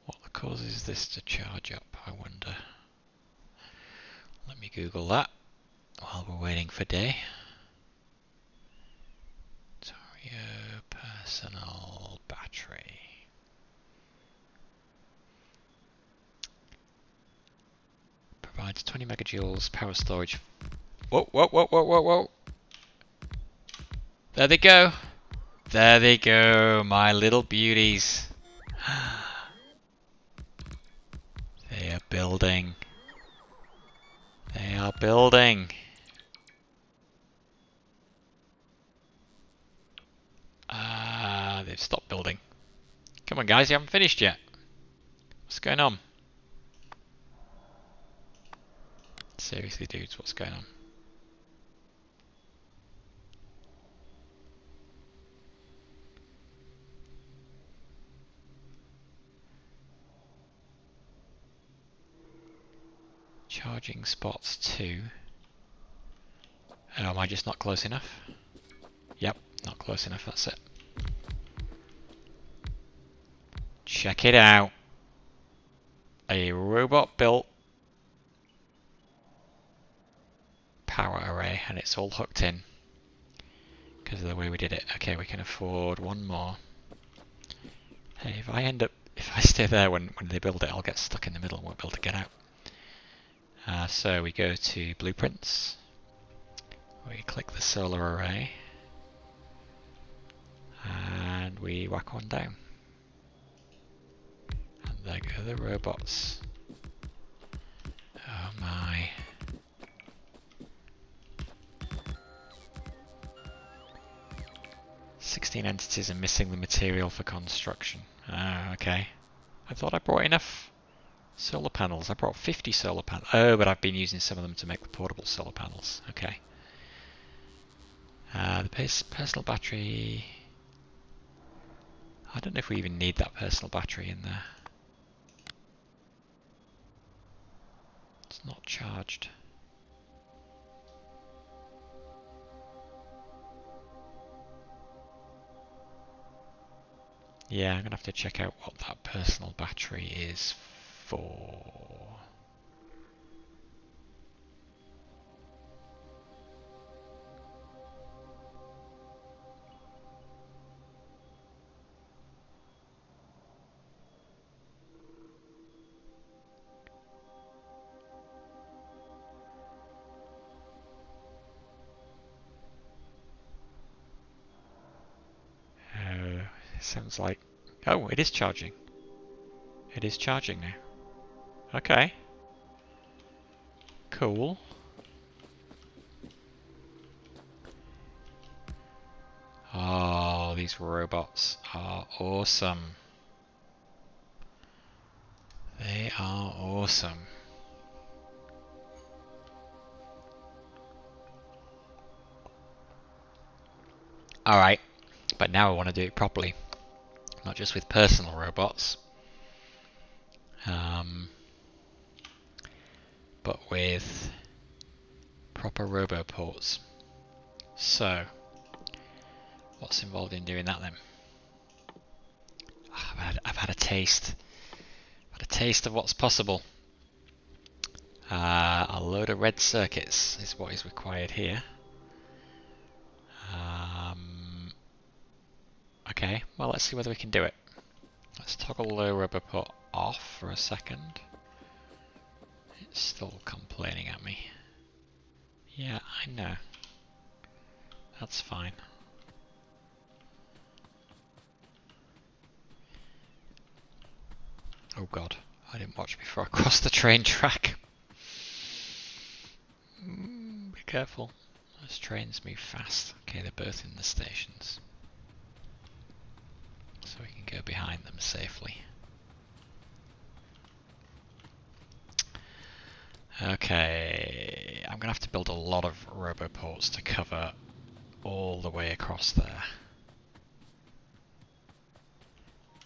What causes this to charge up, I wonder? Let me Google that while we're waiting for day. Factorio personal battery. Provides 20 megajoules power storage. Whoa, whoa, whoa, whoa, whoa, whoa. There they go. There they go, my little beauties. They are building. They are building. They've stopped building. Come on guys, you haven't finished yet. What's going on? Seriously dudes, what's going on? Charging spots 2. Oh, am I just not close enough? Yep, not close enough, that's it. Check it out. A robot built power array and it's all hooked in. because of the way we did it. Okay, we can afford one more. Hey, if I stay there when they build it, I'll get stuck in the middle and won't be able to get out. So we go to blueprints. We click the solar array. And we whack one down. And there go the robots. Oh my. "16 entities are missing the material for construction." Ah, okay. I thought I brought enough solar panels. I brought 50 solar panels. Oh, but I've been using some of them to make the portable solar panels. Okay. The personal battery... I don't know if we even need that personal battery in there. It's not charged. Yeah, I'm going to have to check out what that personal battery is for. Sounds like... Oh, it is charging. It is charging now. Okay. Cool. Oh, these robots are awesome. They are awesome. Alright, but now I want to do it properly. Not just with personal robots, but with proper roboports. So, what's involved in doing that then? I've had a taste. I've had a taste of what's possible. A load of red circuits is what is required here. Okay, well let's see whether we can do it. Let's toggle the roboport off for a second. It's still complaining at me. Yeah, I know. That's fine. Oh god, I didn't watch before I crossed the train track. Be careful. Those trains move fast. Okay, they're both in the stations. So we can go behind them safely. Okay, I'm gonna have to build a lot of roboports to cover all the way across there.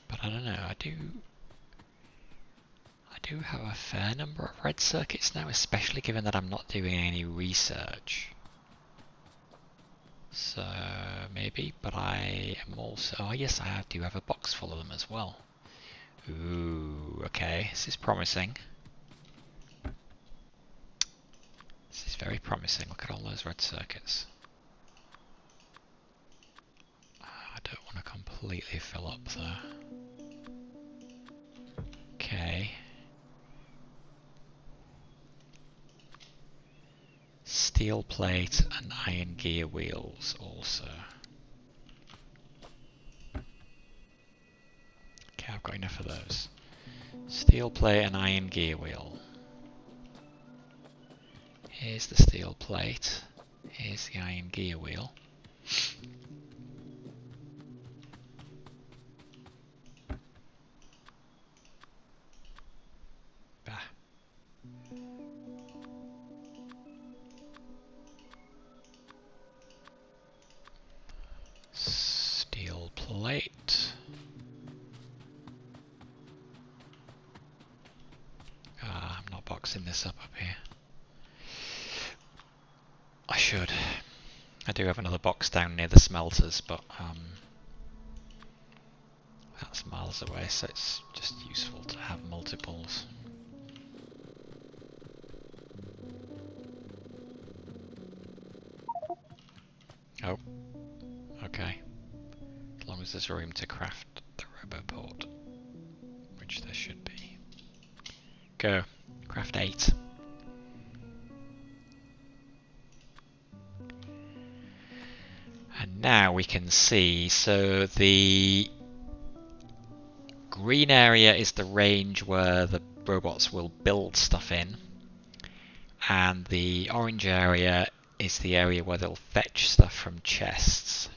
But I don't know, I do have a fair number of red circuits now, especially given that I'm not doing any research. So maybe, but I am also... Oh yes, I do have a box full of them as well. Ooh, okay, this is promising. This is very promising. Look at all those red circuits. I don't want to completely fill up there. Okay. Steel plate and iron gear wheels also. Okay, I've got enough of those. Steel plate and iron gear wheel. Here's the steel plate. Here's the iron gear wheel. Bah. Steel plate. I'm not boxing this up here. I should. I do have another box down near the smelters, but that's miles away, so it's just useful to have multiples. Oh, as there's room to craft the roboport, which there should be. Go. Craft 8. And now we can see, so the green area is the range where the robots will build stuff in, and the orange area is the area where they'll fetch stuff from chests.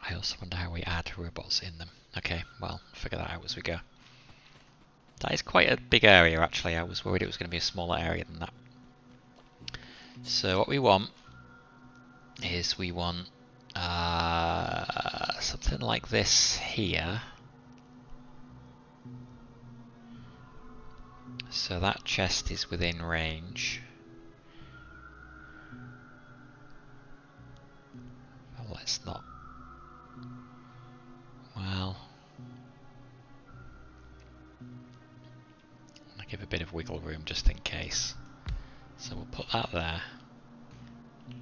I also wonder how we add robots in them. Okay, well, figure that out as we go. That is quite a big area, actually. I was worried it was going to be a smaller area than that. So what we want is we want something like this here. So that chest is within range. Well, let's not. Well, I'll give a bit of wiggle room just in case. So we'll put that there.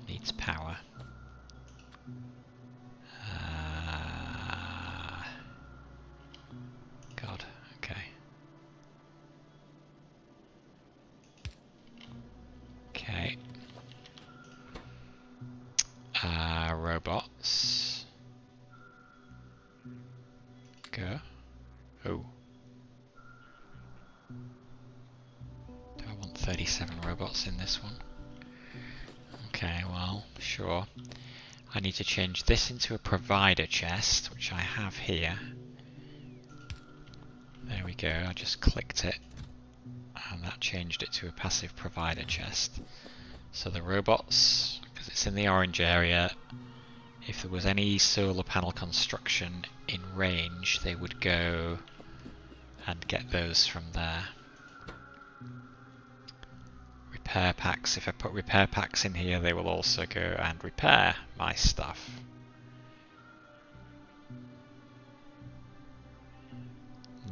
Needs power. God, okay. Okay. Robots. Go. Oh. Do I want 37 robots in this one? Okay, well, sure. I need to change this into a provider chest, which I have here. There we go, I just clicked it, and that changed it to a passive provider chest. So the robots, because it's in the orange area, if there was any solar panel construction in range, they would go and get those from there. Repair packs, if I put repair packs in here, they will also go and repair my stuff.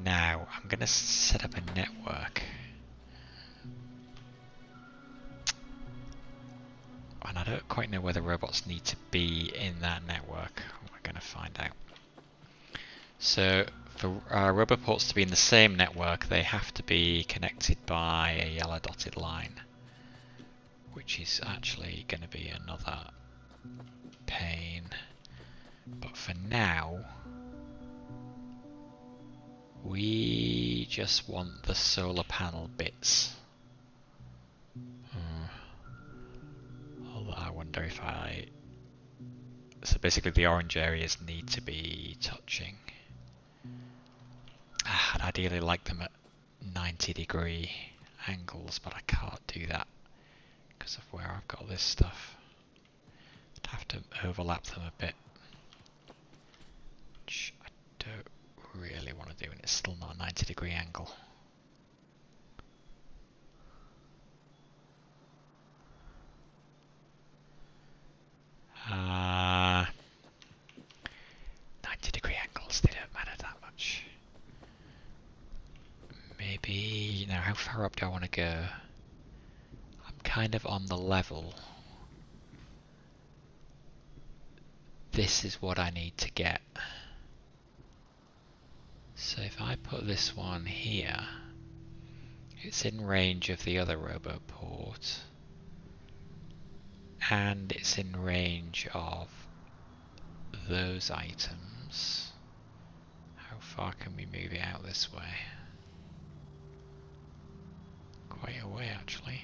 Now, I'm going to set up a network. And I don't quite know whether robots need to be in that network. We're going to find out. So, for roboports to be in the same network, they have to be connected by a yellow dotted line, which is actually going to be another pain. But for now, we just want the solar panel bits. Although I wonder if so basically the orange areas need to be touching. I'd ideally like them at 90-degree angles, but I can't do that because of where I've got this stuff. I'd have to overlap them a bit, which I don't really want to do, and it's still not a 90-degree angle. Uh, 90-degree angles, they don't matter that much. Maybe, now how far up do I want to go? I'm kind of on the level. This is what I need to get. So if I put this one here, it's in range of the other roboport, and it's in range of those items. How far can we move it out this way? Quite a way, actually.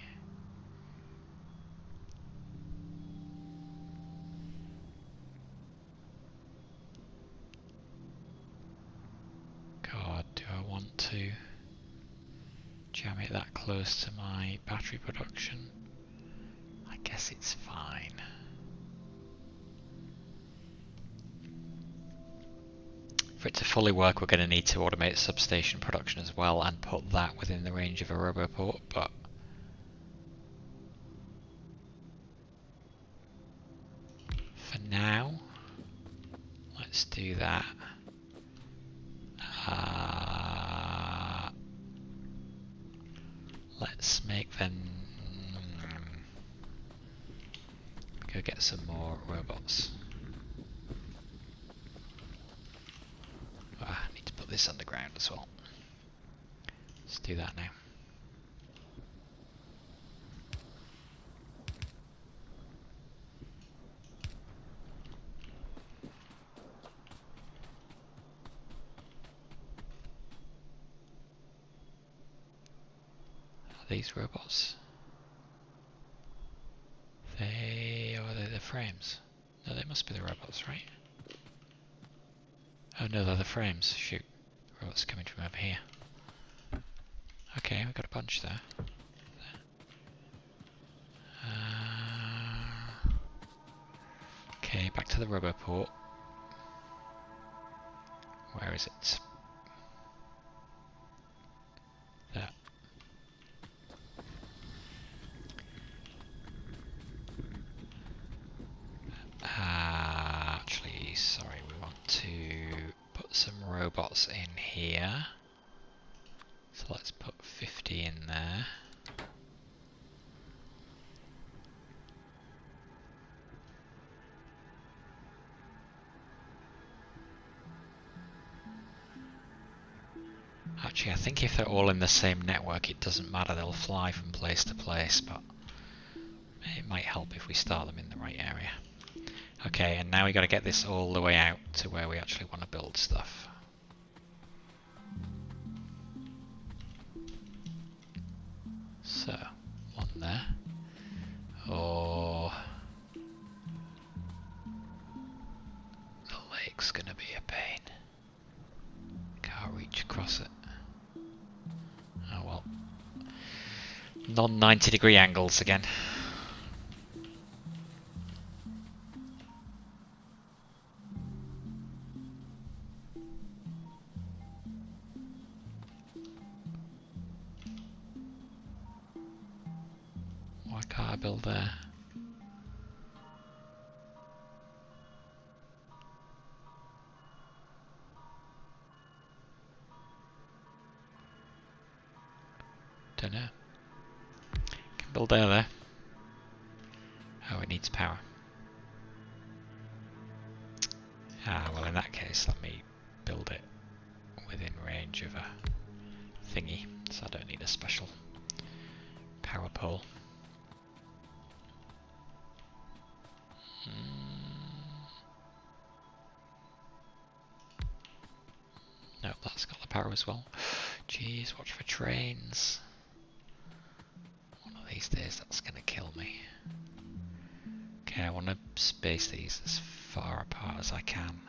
God, do I want to jam it that close to my battery production? I guess it's fine. For it to fully work, we're going to need to automate substation production as well and put that within the range of a roboport, but for now, let's do that. Let's make them... go get some more robots. I need to put this underground as well. Let's do that now. Are these robots? Are they the frames? No, they must be the robots, right? Oh no, they're the frames. Shoot. Robots coming from over here. Okay, we've got a bunch there. Okay, back to the roboport. Where is it? There. Actually, sorry, we want to put some robots in here. So let's put 50 in there. Actually, I think if they're all in the same network, it doesn't matter. They'll fly from place to place, but it might help if we start them in the right area. Okay, and now we got to get this all the way out to where we actually want to build stuff. So, one there. Oh, the lake's gonna be a pain. Can't reach across it. Oh well. Non-90 degree angles again. Why can't I build there? Don't know. Can build there. Oh, it needs power. Ah, well in that case let me build it within range of a thingy, so I don't need a special power pole. Nope, that's got the power as well. Jeez, watch for trains. One of these days that's gonna kill me. Okay, I want to space these as far apart as I can.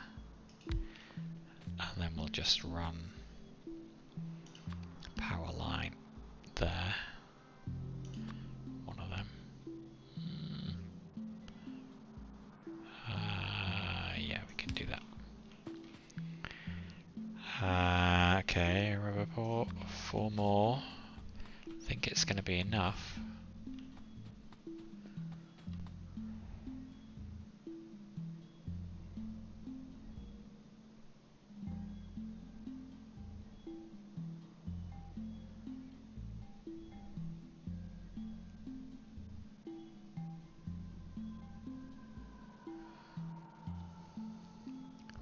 And then we'll just run power line there. One of them. Yeah, we can do that. Okay, rubber port, 4 more. I think it's going to be enough.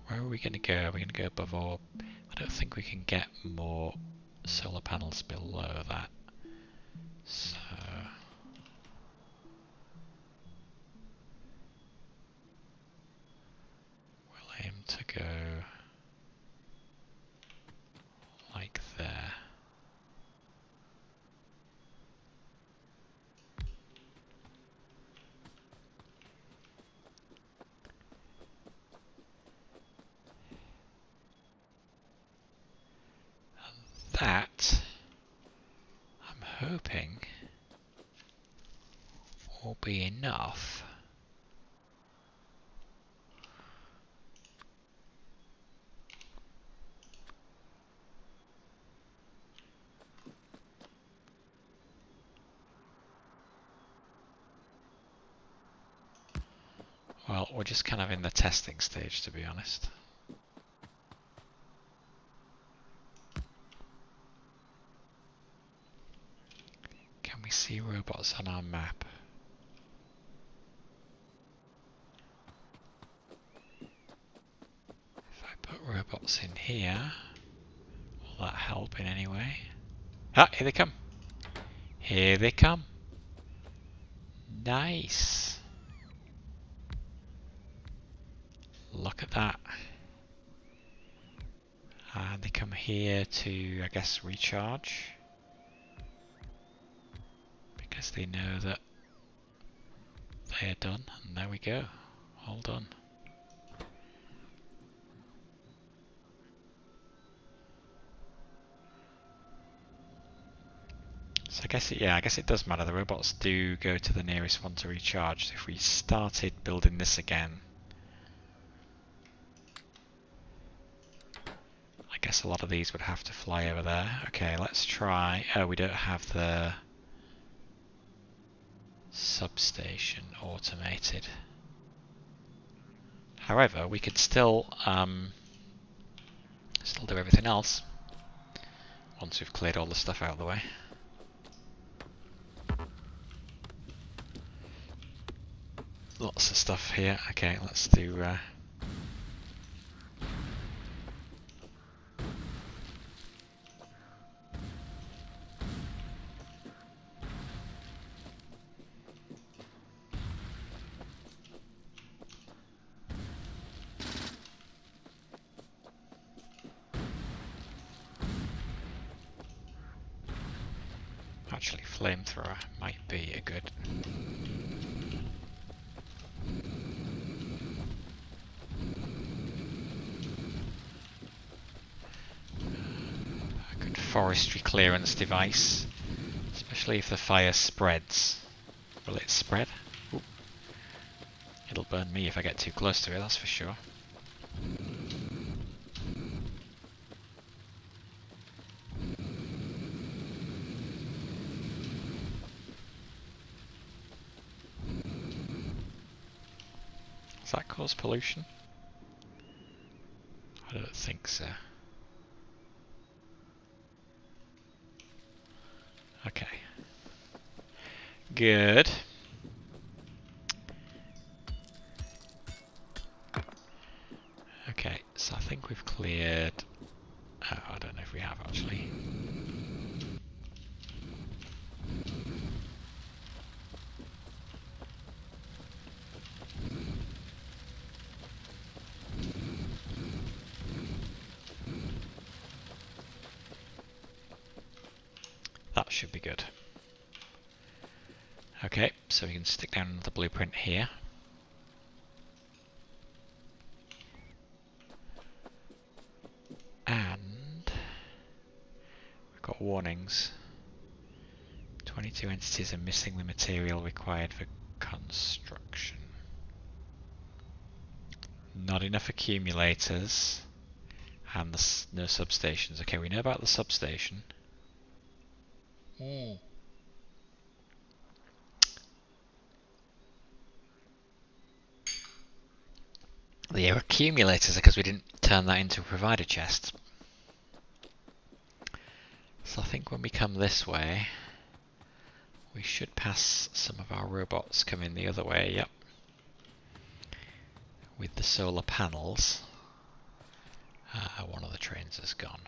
Where are we going to go? Are we going to go above or... I don't think we can get more solar panels below that. So... we'll aim to go... like there. That, I'm hoping, will be enough. Well, we're just kind of in the testing stage, to be honest. Can we see robots on our map? robots in here. Will that help in any way? Ah, here they come. Here they come. Nice. Look at that. And they come here to, I guess, recharge. Because they know that they are done. And there we go. All done. So I guess it does matter. The robots do go to the nearest one to recharge. So if we started building this again, I guess a lot of these would have to fly over there. Okay, let's try. Oh, we don't have the substation automated. However, we could still do everything else once we've cleared all the stuff out of the way. Lots of stuff here. Okay, let's do actually flamethrower might be a good forestry clearance device, especially if the fire spreads. Will it spread? Ooh. It'll burn me if I get too close to it, that's for sure. Does that cause pollution? I don't think so. Okay. Good. Okay, so I think we've cleared... Oh, I don't know if we have actually. That should be good. Okay, so we can stick down the blueprint here. And we've got warnings. 22 entities are missing the material required for construction. Not enough accumulators. And no substations. Okay, we know about the substation. The accumulators are because we didn't turn that into a provider chest. So I think when we come this way, we should pass some of our robots coming the other way, yep. With the solar panels. One of the trains is gone.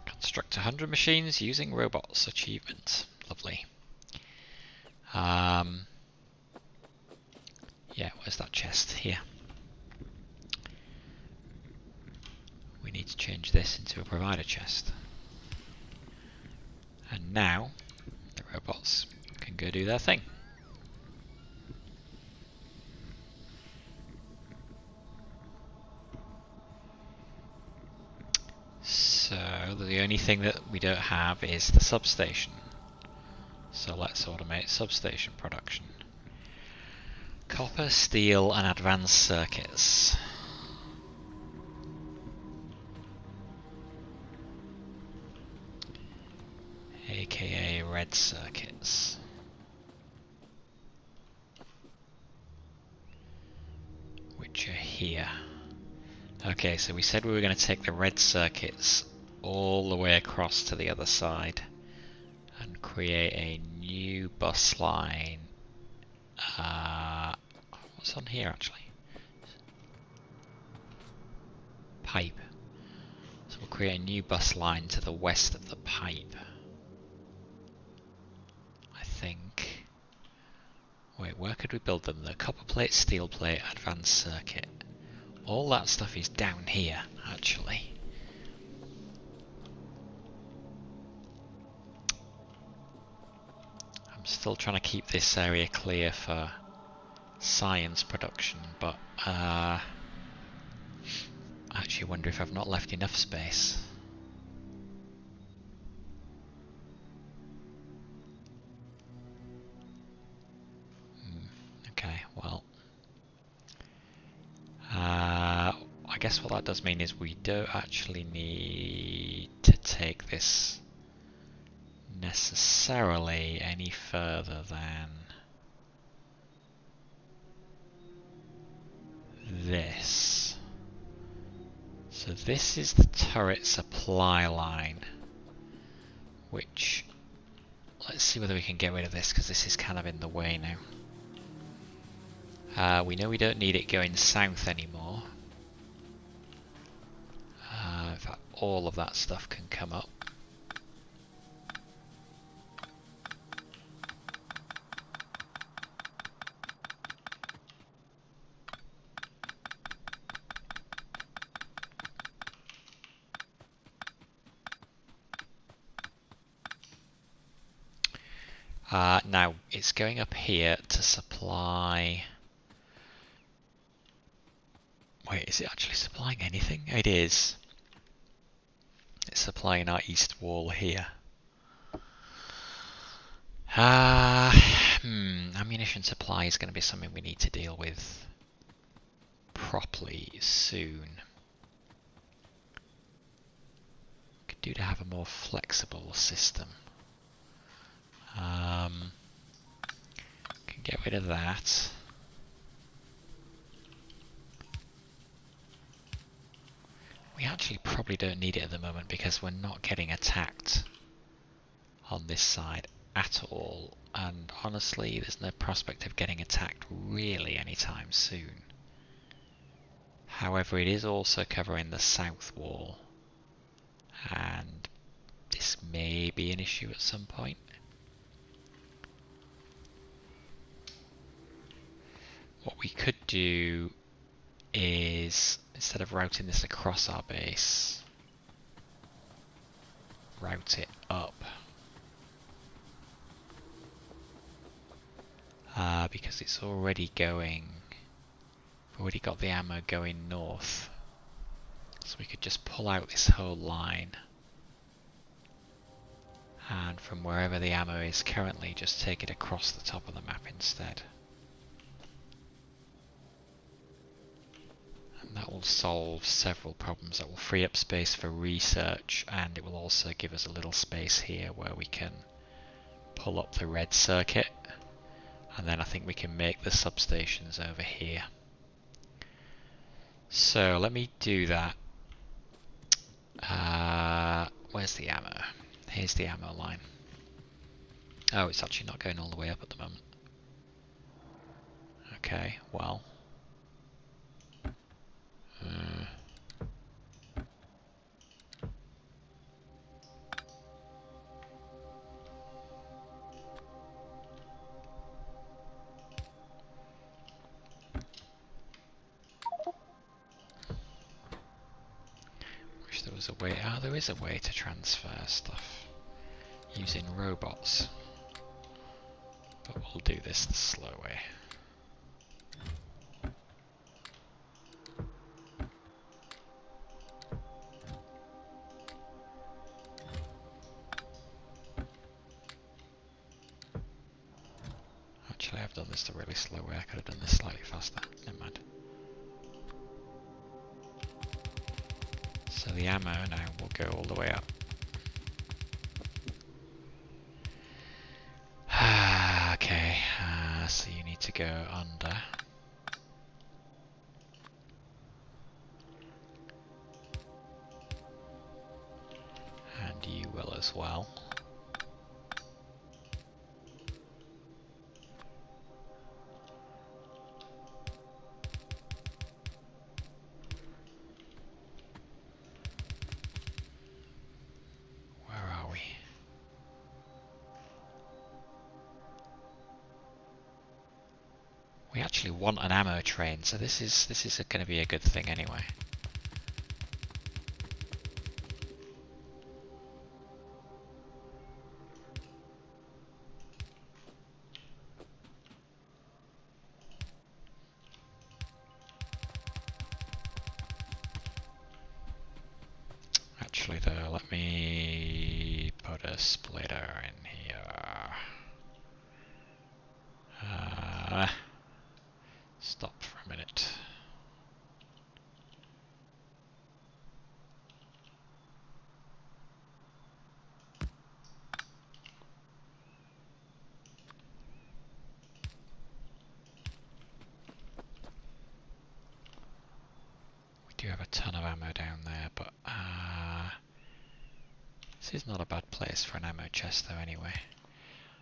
Construct 100 machines using robots. Achievement. Lovely. Yeah, where's that chest? Here. We need to change this into a provider chest. And now, the robots can go do their thing. So, the only thing that we don't have is the substation. So let's automate substation production. Copper, steel, and advanced circuits. AKA red circuits. here. Okay, so we said we were going to take the red circuits all the way across to the other side and create a new bus line. What's on here actually? Pipe. So we'll create a new bus line to the west of the pipe. I think. Wait, where could we build them? The copper plate, steel plate, advanced circuit. All that stuff is down here, actually. I'm still trying to keep this area clear for science production, but I actually wonder if I've not left enough space. Okay, well. I guess what that does mean is we don't actually need to take this necessarily any further than this. So this is the turret supply line, which, let's see whether we can get rid of this because this is kind of in the way now. We know we don't need it going south anymore. In fact, all of that stuff can come up. Now, it's going up here to supply... Wait, is it actually supplying anything? It is. It's supplying our east wall here. Ammunition supply is going to be something we need to deal with properly soon. Could do to have a more flexible system. Can get rid of that. We actually probably don't need it at the moment because we're not getting attacked on this side at all, and honestly there's no prospect of getting attacked really anytime soon. However, it is also covering the south wall, and this may be an issue at some point. What we could do is, instead of routing this across our base, route it up. Because it's already going, we've already got the ammo going north. So we could just pull out this whole line, and from wherever the ammo is currently, just take it across the top of the map instead. And that will solve several problems. That will free up space for research, and it will also give us a little space here where we can pull up the red circuit, and then I think we can make the substations over here. So let me do that. Where's the ammo? Here's the ammo line. Oh, it's actually not going all the way up at the moment. Okay, well. Wish there was a way. Ah, there is a way to transfer stuff using robots, but we'll do this the slow way. Actually, I've done this the really slow way. I could have done this slightly faster. Never mind. So the ammo now will go all the way up. Okay, so you need to go under. will as well. Where are we? We actually want an ammo train, so this is going to be a good thing anyway. Actually though, let me put a splitter in here. Stop for a minute. We do have a ton of ammo down there, but this is not a bad place for an ammo chest though anyway.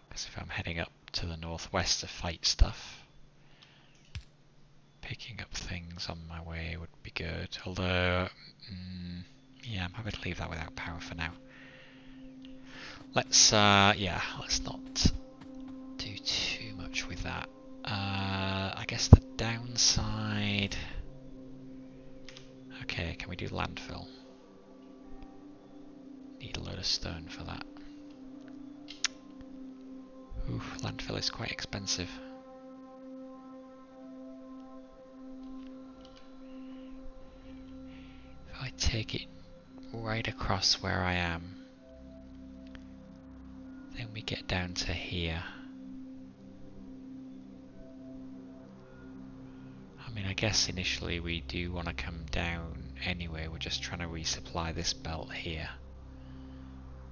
Because if I'm heading up to the northwest to fight stuff, picking up things on my way would be good. Although, yeah, I'm happy to leave that without power for now. Let's not do too much with that. I guess the downside... Okay, can we do landfill? Need a load of stone for that. Ooh, landfill is quite expensive. If I take it right across where I am, then we get down to here. I mean, I guess initially we do want to come down anyway. We're just trying to resupply this belt here.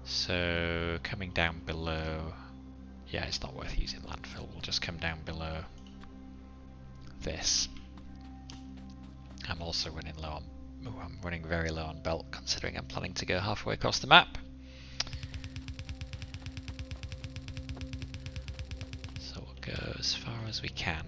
So coming down below, yeah, it's not worth using landfill. We'll just come down below this. I'm also running low on... Ooh, I'm running very low on belt, considering I'm planning to go halfway across the map. So we'll go as far as we can.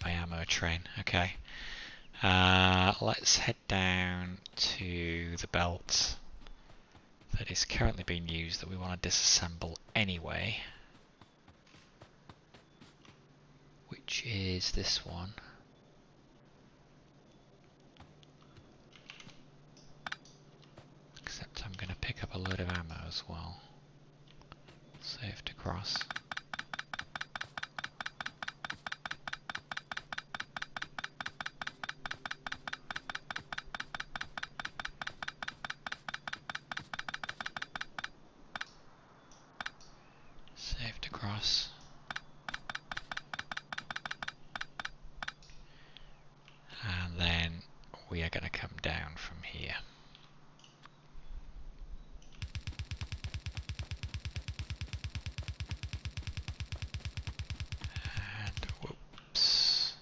My ammo train, okay. Let's head down to the belt that is currently being used that we want to disassemble anyway, which is this one. Except I'm going to pick up a load of ammo as well. Save to cross. Cross. And then we are going to come down from here. And whoops.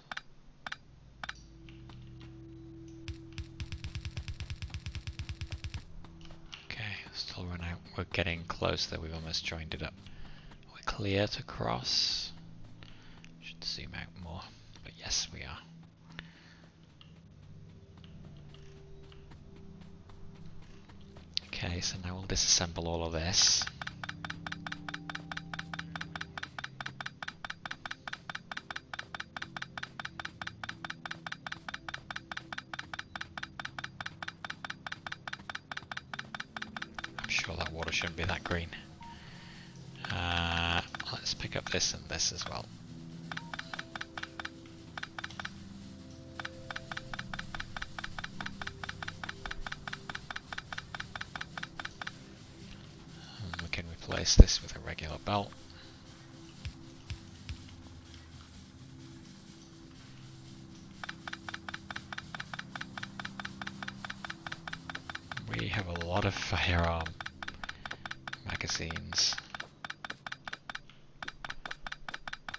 Okay, still run out. We're getting close though, we've almost joined it up. Clear to cross. Should zoom out more, but yes, we are. Okay, so now we'll disassemble all of this. I'm sure that water shouldn't be that green. Let's pick up this and this as well. And we can replace this with a regular belt. lot of firearm magazines.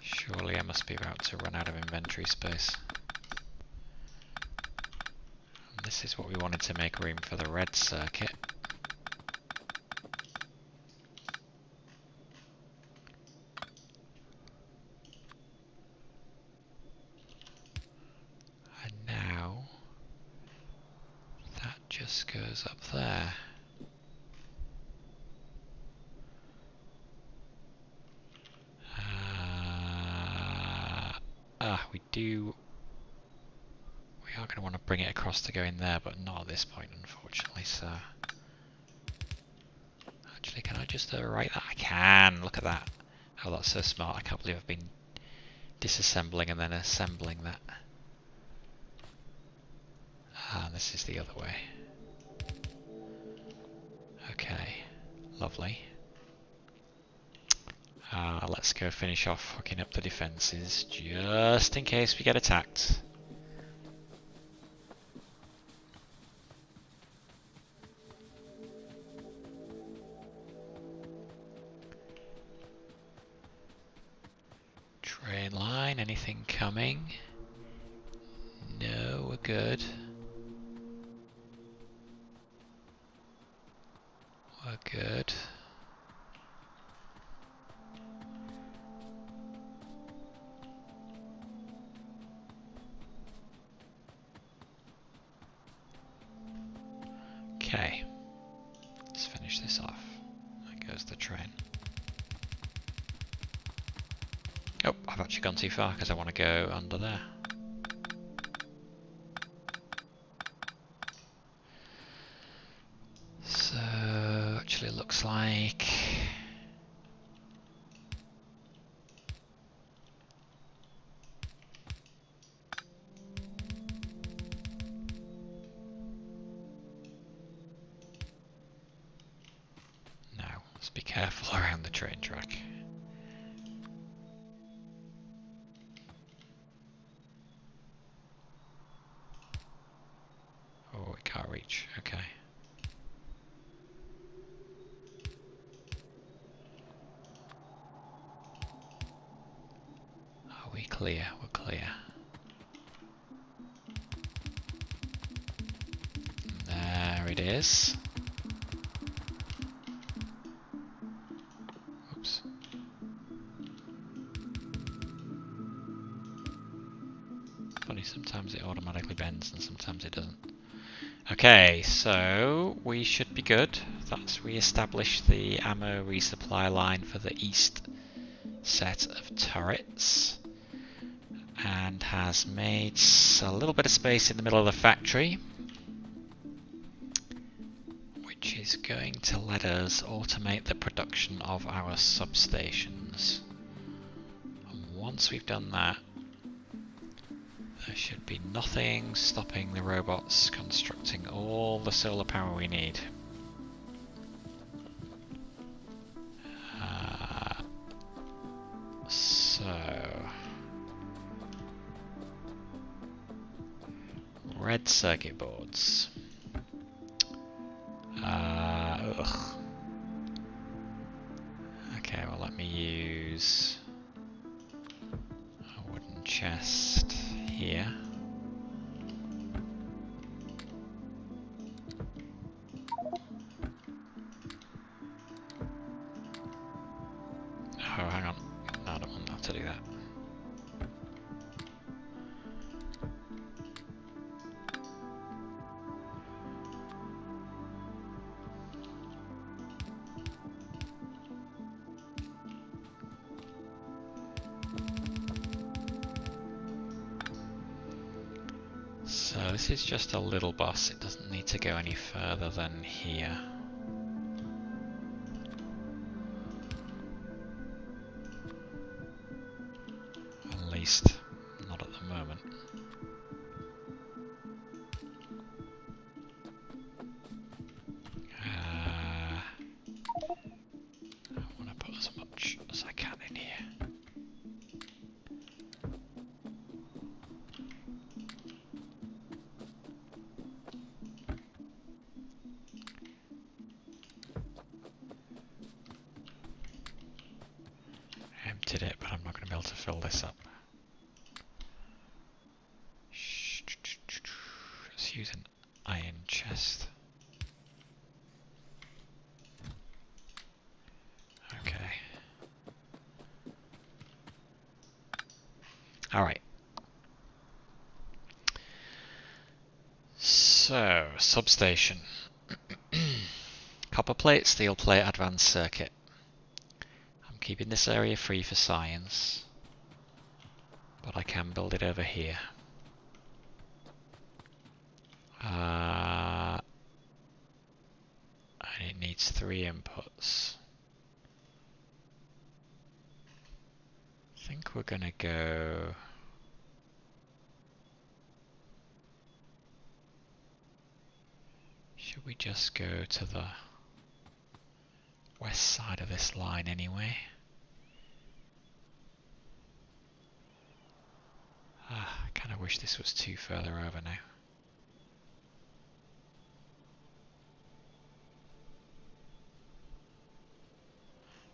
Surely I must be about to run out of inventory space. And this is what we wanted to make room for the red circuit. And now that just goes up there. We are going to want to bring it across to go in there, but not at this point, unfortunately. So, actually, can I just write that? I can. Look at that. Oh, that's so smart. I can't believe I've been disassembling and then assembling that. Ah, this is the other way. Okay, lovely. Let's go finish off hooking up the defences, just in case we get attacked. Train line, anything coming? No, we're good. We're good. Okay, let's finish this off. There goes the train. Oh, I've actually gone too far because I want to go under there. So, actually it looks like... No, let's be careful around the train track. Oh, it can't reach, okay. Are we clear? We're clear. There it is. Oops. Funny, sometimes it automatically bends and sometimes it doesn't. Okay, so we should be good. That's re-established the ammo resupply line for the east set of turrets, and has made a little bit of space in the middle of the factory, which is going to let us automate the production of our substations. And once we've done that, there should be nothing stopping the robots constructing all the solar power we need. Red circuit boards. Ugh. Okay, well let me use a wooden chest here. Oh, hang on. No, I don't want to have to do that. So this is just a little bus, it doesn't need to go any further than here. At least, not at the moment. I want to put as much as I can in here. created it, but I'm not going to be able to fill this up. Let's use an iron chest. Okay. Alright. So, substation. Copper plate, steel plate, advanced circuit. I'm keeping this area free for science, but I can build it over here. And it needs 3 inputs. I think we're gonna go... Should we just go to the west side of this line anyway? I kind of wish this was 2 further over now.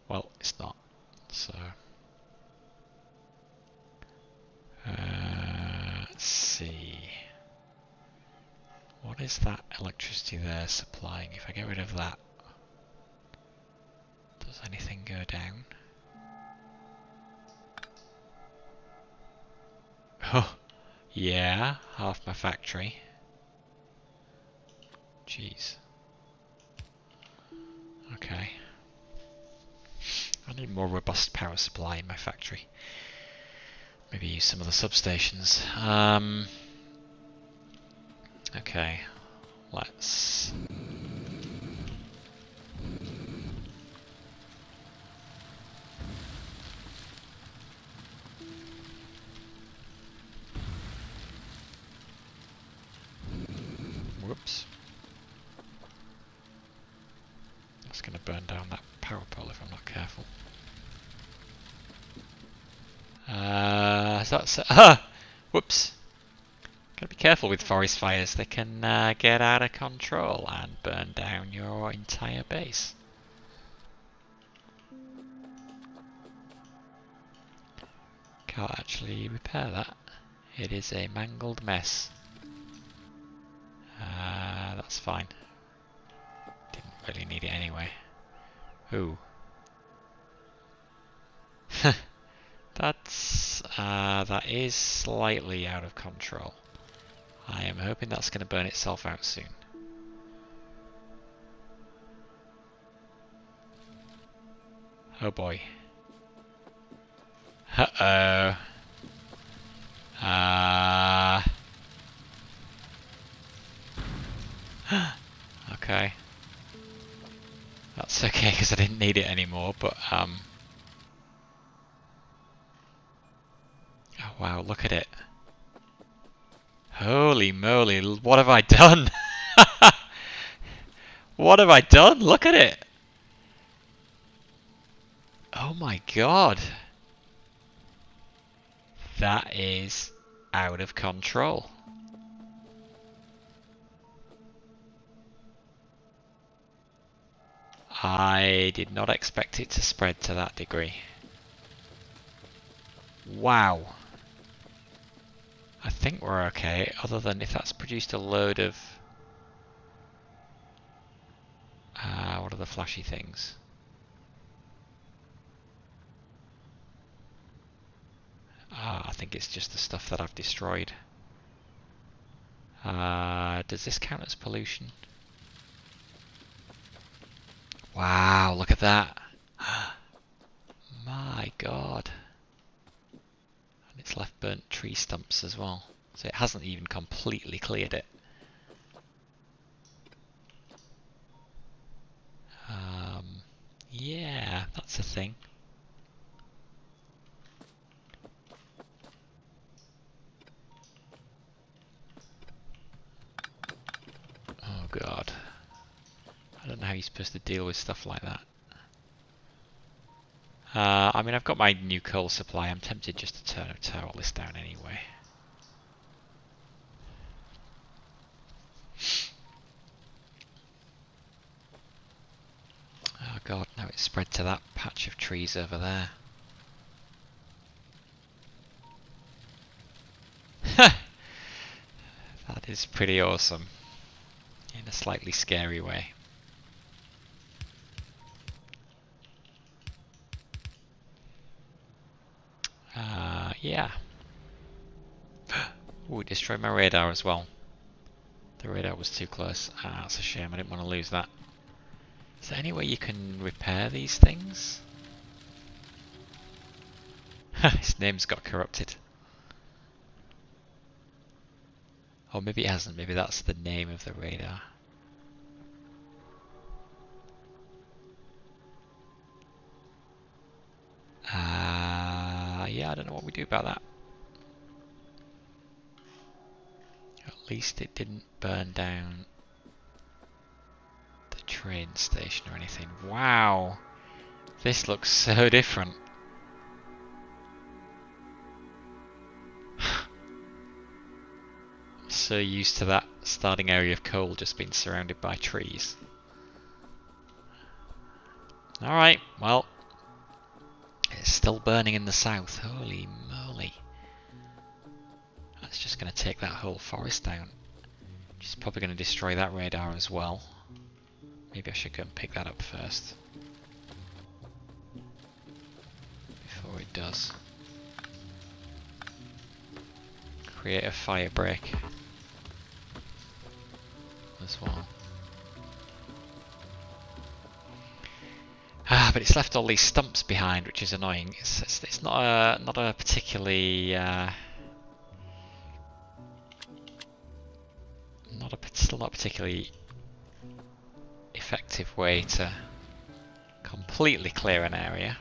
Well, it's not, so... let's see... What is that electricity there supplying? If I get rid of that, does anything go down? Oh, yeah, half my factory. Jeez. Okay. I need more robust power supply in my factory. Maybe use some of the substations. Okay, let's... Whoops. That's going to burn down that power pole if I'm not careful. That's... Whoops. Gotta be careful with forest fires, they can get out of control and burn down your entire base. Can't actually repair that. It is a mangled mess. That's fine. Didn't really need it anyway. Ooh. That is slightly out of control. I am hoping that's going to burn itself out soon. Oh boy. Uh-oh. Okay. That's okay because I didn't need it anymore, but oh wow, look at it. Holy moly, what have I done? What have I done? Look at it. Oh my god. That is out of control. I did not expect it to spread to that degree. Wow. I think we're okay, other than if that's produced a load of... what are the flashy things? I think it's just the stuff that I've destroyed. Does this count as pollution? Wow, look at that. My god. And it's left burnt tree stumps as well. So it hasn't even completely cleared it. Yeah, that's a thing. Oh god. I don't know how you're supposed to deal with stuff like that. I mean, I've got my new coal supply. I'm tempted just to tear all this down anyway. Oh god, now it's spread to that patch of trees over there. That is pretty awesome. In a slightly scary way. Yeah. Ooh, it destroyed my radar as well. The radar was too close. Ah, that's a shame. I didn't want to lose that. Is there any way you can repair these things? His name's got corrupted. Or maybe it hasn't. Maybe that's the name of the radar. Yeah, I don't know what we do about that. At least it didn't burn down the train station or anything. Wow! This looks so different. I'm so used to that starting area of coal just being surrounded by trees. Alright, well, it's still burning in the south. Holy moly. That's just going to take that whole forest down. Which is probably going to destroy that radar as well. Maybe I should go and pick that up first. Before it does. Create a fire break as well. But it's left all these stumps behind, which is annoying. It's not a particularly still not a particularly effective way to completely clear an area.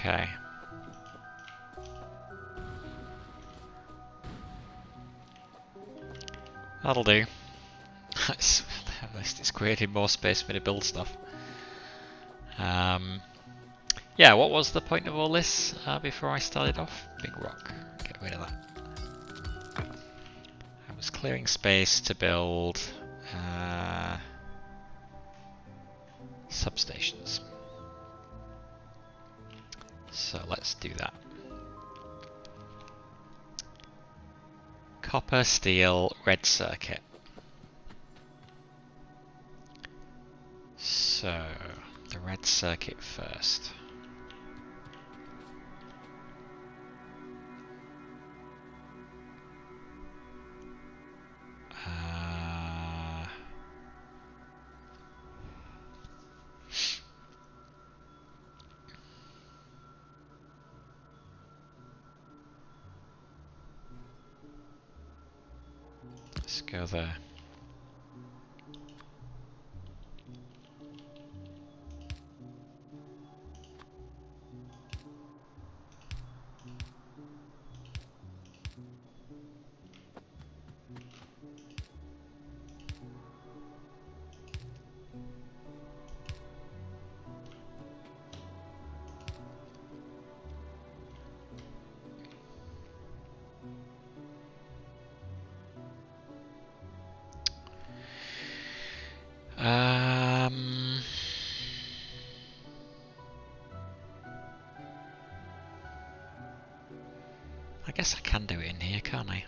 Okay. That'll do. At least it's created more space for me to build stuff. Yeah, what was the point of all this before I started off? Big rock. Get rid of that. I was clearing space to build substations. So let's do that. Copper, steel, red circuit. So, the red circuit first. Let's go there. I guess I can do it in here, can't I?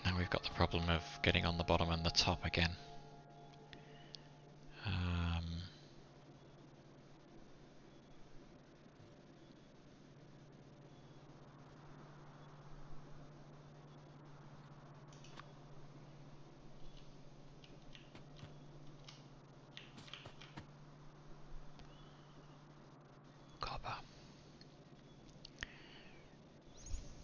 Now we've got the problem of getting on the bottom and the top again. Copper.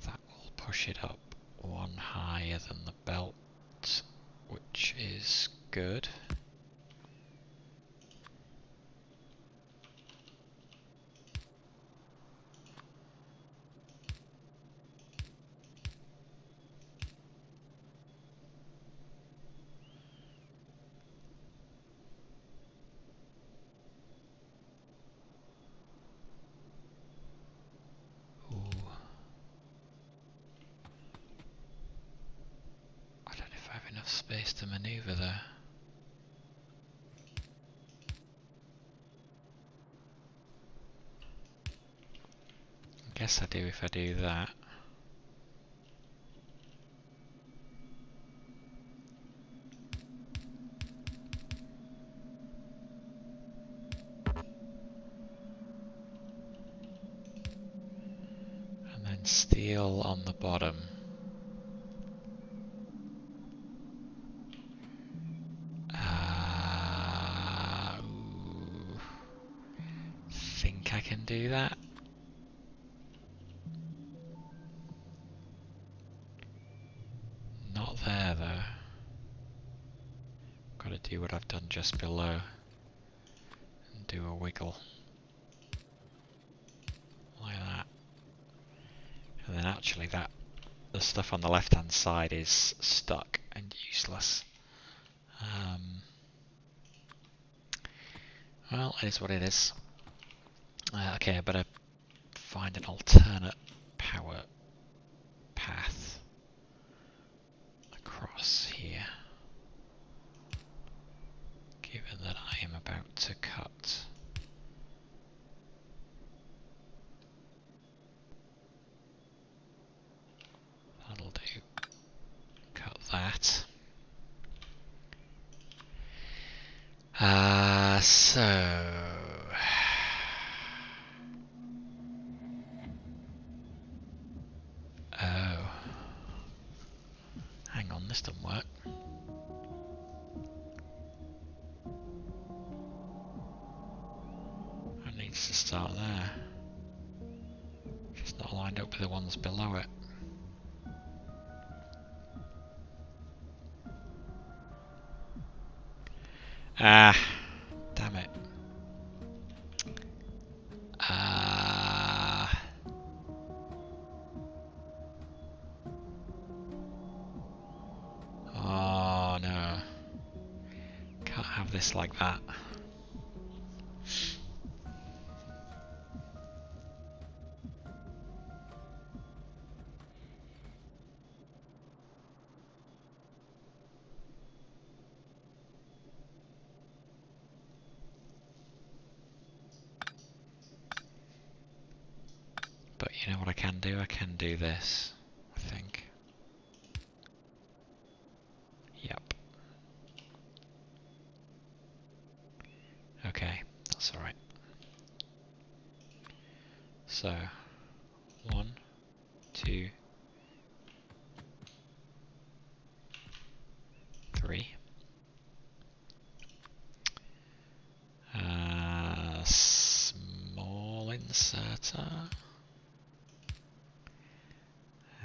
That will push it up one higher than the belt, which is good. Enough space to maneuver there. I guess I do if I do that. And then steel on the bottom. Think I can do that? Not there though. Gotta do what I've done just below and do a wiggle. Like that. And then actually the stuff on the left hand side is stuck and useless. Well, it is what it is. Okay, I better find an alternate power path across here, given that I am about to cut. That'll do. Cut that. So... Oh. Hang on, this doesn't work. It needs to start there. Just not lined up with the ones below it. Ah, damn it. Oh no. Can't have this like that. But you know what I can do? I can do this, I think. Yep. Okay, that's alright. So, 1, 2, 3. Small inserter.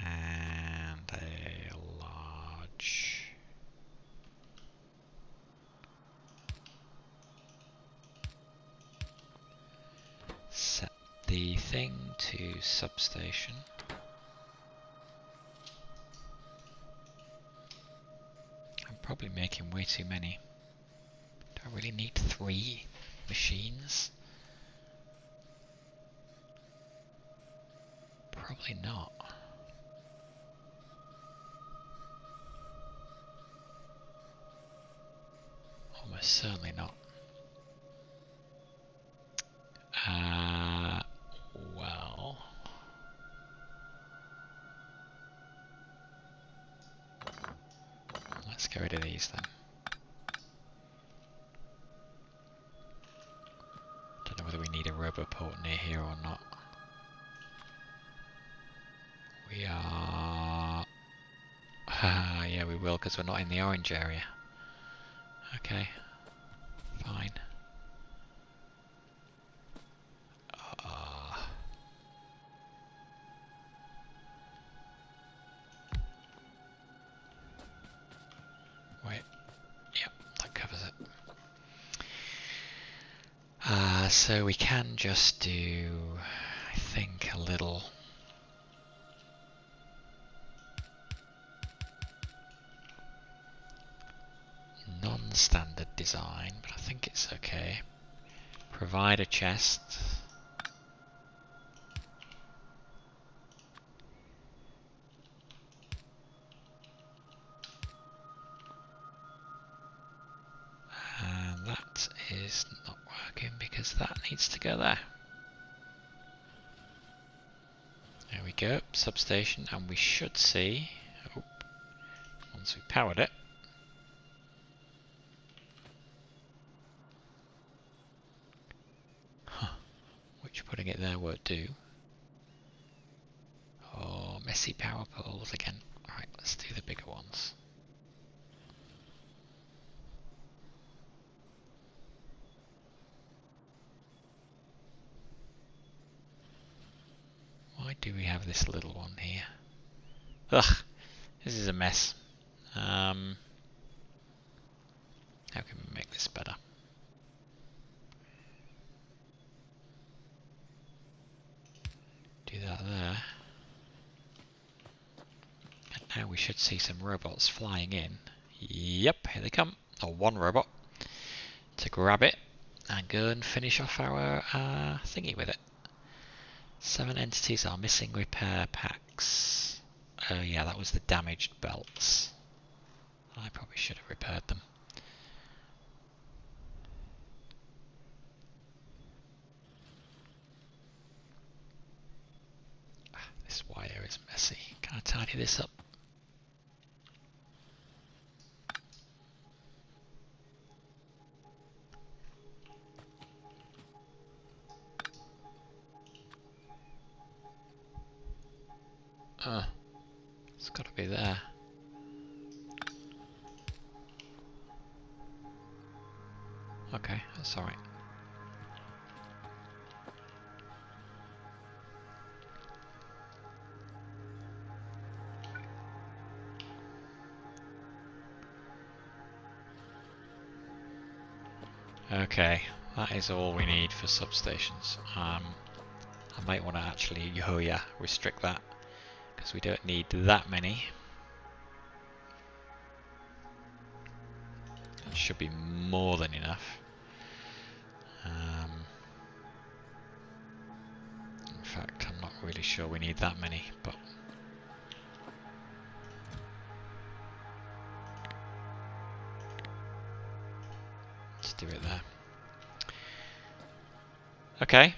And a large. Set the thing to substation. I'm probably making way too many. Do I really need 3 machines? Probably not. Almost certainly not. Well... get rid of these then. Don't know whether we need a roboport near here or not. We are... yeah, we will, because we're not in the orange area. Okay, fine. Wait, yep, that covers it. So we can just do, I think, a little... non-standard design, but I think it's okay. Provide a chest. And that is not working because that needs to go there. There we go, substation, and we should see, oh, once we powered it, which putting it there won't do. Oh, messy power poles again. Alright, let's do the bigger ones. Why do we have this little one here? Ugh, this is a mess. How can we make this better? Do that there. And now we should see some robots flying in. Yep, here they come. Or one robot to grab it and go and finish off our thingy with it. 7 entities are missing repair packs. Oh yeah, that was the damaged belts. I probably should have repaired them. This wire is messy. Can I tidy this up? It's got to be there. Okay, that's alright. Okay, that is all we need for substations. I might want to actually, oh yeah, restrict that, because we don't need that many. It should be more than enough. In fact, I'm not really sure we need that many, but let's do it there. Okay.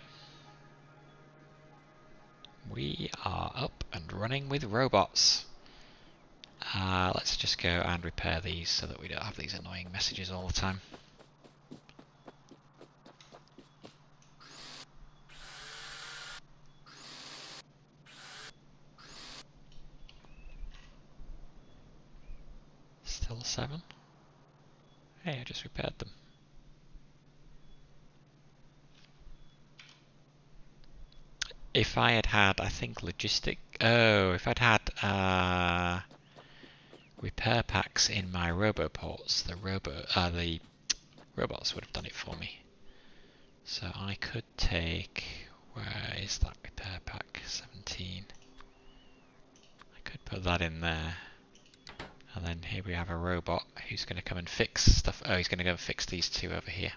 We are up and running with robots. Let's just go and repair these so that we don't have these annoying messages all the time. Still 7? Hey, I just repaired them. If I had had, I think, if I'd had repair packs in my roboports, the robots would have done it for me. So I could take, where is that repair pack? 17. I could put that in there. And then here we have a robot who's going to come and fix stuff. Oh, he's going to go and fix these two over here.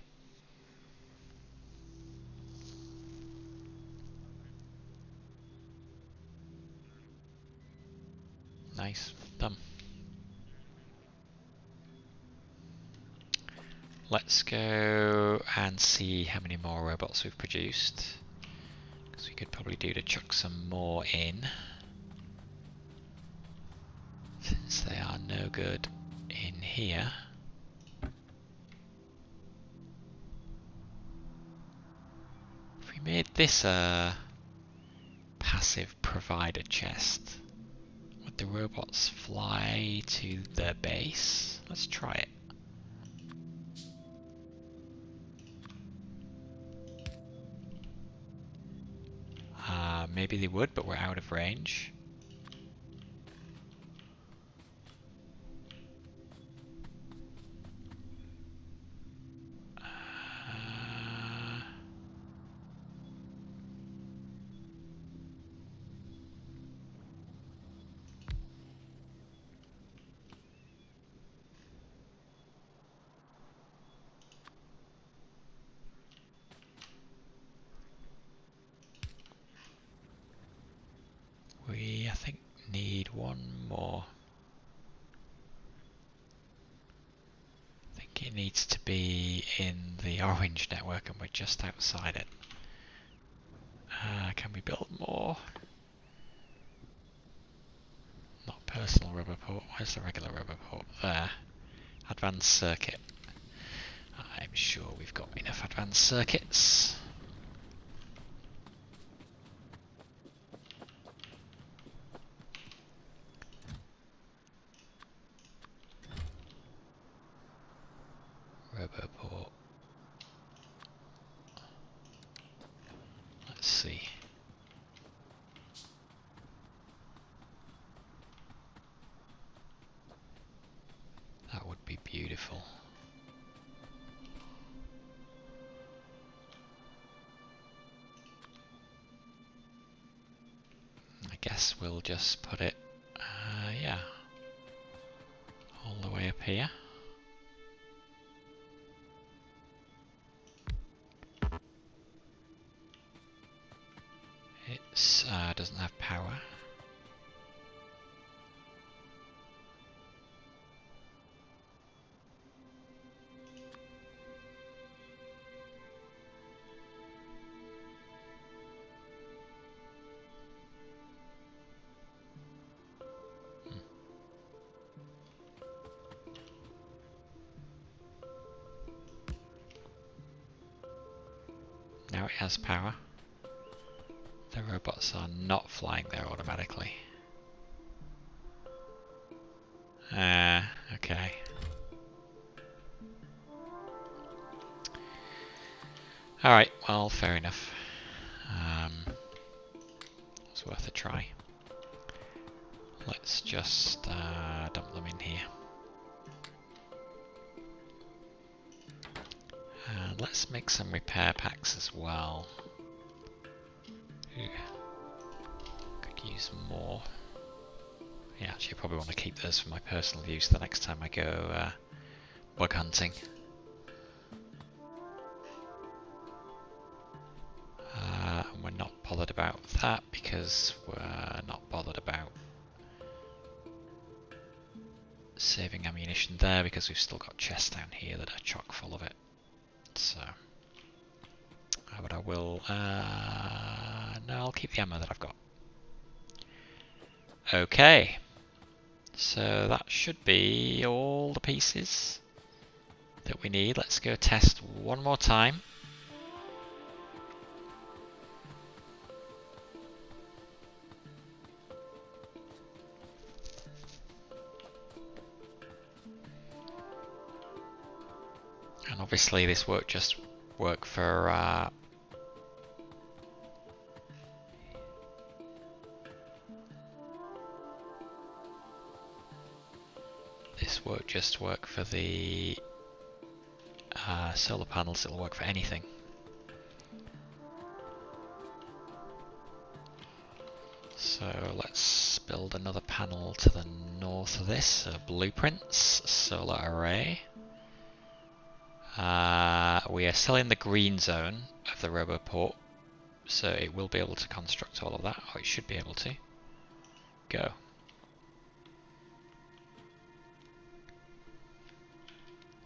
Nice, done. Let's go and see how many more robots we've produced, because we could probably do to chuck some more in, since they are no good in here. If we made this a passive provider chest, would the robots fly to their base? Let's try it. Maybe they would, but we're out of range. I think, need one more. I think it needs to be in the orange network and we're just outside it. Can we build more? Not personal rubber port. Where's the regular rubber port? There. Advanced circuit. I'm sure we've got enough advanced circuits. Rubber port. Let's see. That would be beautiful. I guess we'll just put it, yeah, all the way up here. It doesn't have power. Now it has power. The robots are not flying there automatically. Okay. Alright, well, fair enough. It's worth a try. Let's just dump them in here. And let's make some repair packs as well. Ooh. Could use more. Yeah, actually I probably want to keep those for my personal use the next time I go bug hunting. And we're not bothered about that because we're not bothered about saving ammunition there because we've still got chests down here that are chock full of it. So, but I will, no, I'll keep the ammo that I've got. Okay, so that should be all the pieces that we need. Let's go test one more time. And obviously this won't just work for this won't just work for the solar panels, it'll work for anything. So let's build another panel to the north of this, blueprints, solar array. We are still in the green zone of the roboport, so it will be able to construct all of that, or it should be able to. Go.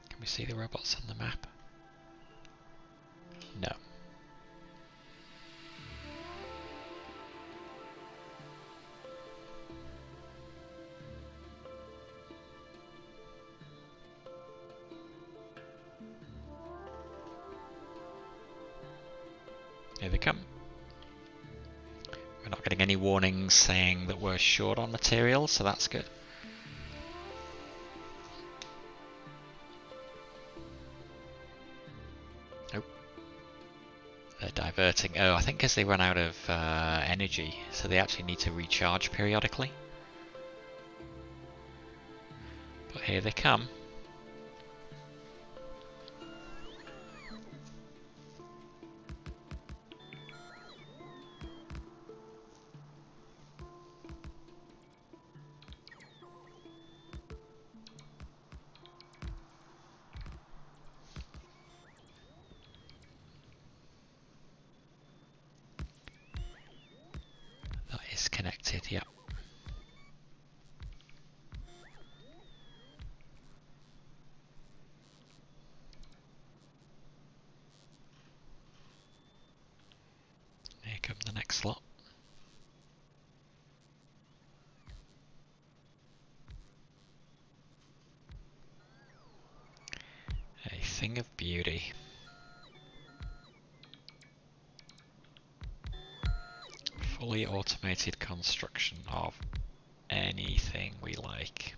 Can we see the robots on the map? No. Here they come. We're not getting any warnings saying that we're short on material, so that's good. Oh, they're diverting. Oh, I think because they run out of energy, so they actually need to recharge periodically. But here they come. That is connected, yep. Here come the next lot. A thing of beauty. Fully automated construction of anything we like.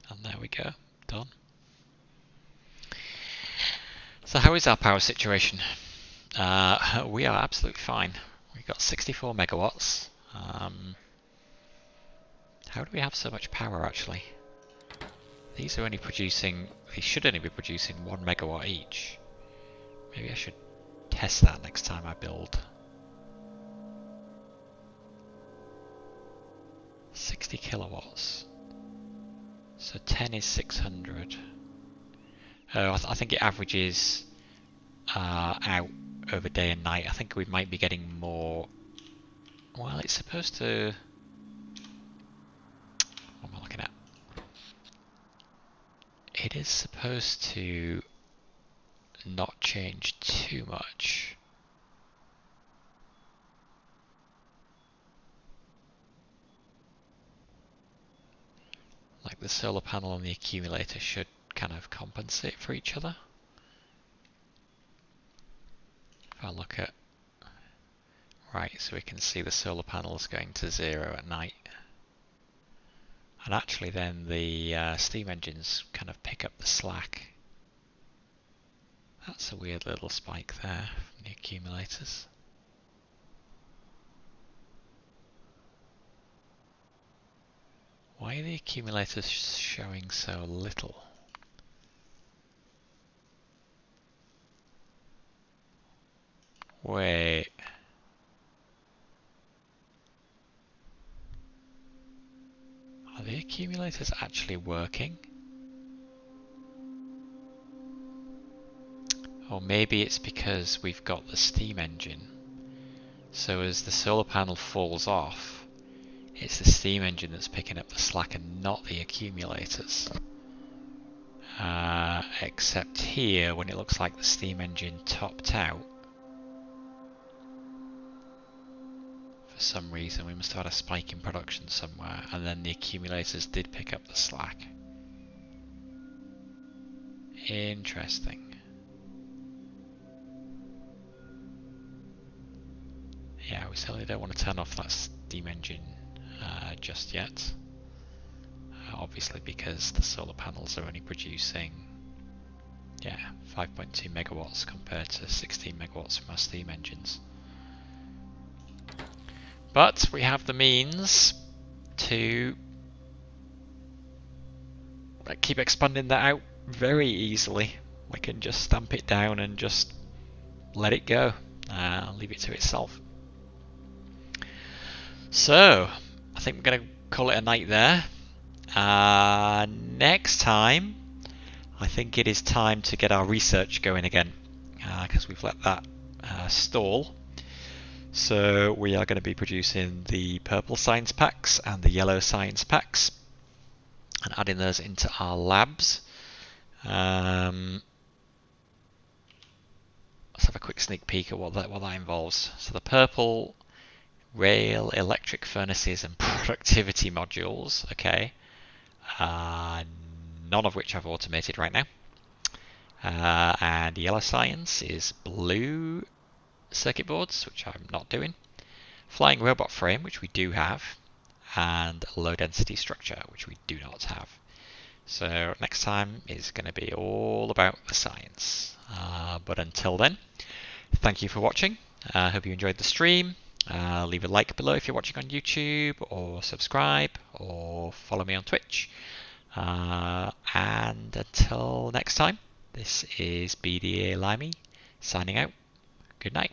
And there we go, done. So how is our power situation? We are absolutely fine. We've got 64 megawatts. How do we have so much power actually? These are only producing, they should only be producing 1 megawatt each. Maybe I should test that next time I build. 60 kilowatts. So 10 is 600. Oh, I think it averages out over day and night. I think we might be getting more. Well, it's supposed to. What am I looking at? It is supposed to not change too much. Like the solar panel and the accumulator should kind of compensate for each other. If I look at, right, so we can see the solar panels going to 0 at night. And actually then the steam engines kind of pick up the slack. That's a weird little spike there from the accumulators. Why are the accumulators showing so little? Wait. Are the accumulators actually working? Or maybe it's because we've got the steam engine. So as the solar panel falls off, it's the steam engine that's picking up the slack and not the accumulators. Except here, when it looks like the steam engine topped out, for some reason we must have had a spike in production somewhere, and then the accumulators did pick up the slack. Interesting. Yeah, we certainly don't want to turn off that steam engine just yet. Obviously because the solar panels are only producing 5.2 megawatts compared to 16 megawatts from our steam engines. But we have the means to keep expanding that out very easily. We can just stamp it down and just let it go. Leave it to itself. So, I think we're going to call it a night there. Next time, I think it is time to get our research going again, because we've let that stall. So we are going to be producing the purple science packs and the yellow science packs and adding those into our labs. Let's have a quick sneak peek at what that involves. So the purple rail, electric furnaces and productivity modules, okay, none of which I've automated right now. And yellow science is blue circuit boards, which I'm not doing, flying robot frame, which we do have, and low density structure, which we do not have. So next time is going to be all about the science. But until then, thank you for watching. I hope you enjoyed the stream. Leave a like below if you're watching on YouTube, or subscribe, or follow me on Twitch. And until next time, this is BDA Limey signing out. Good night.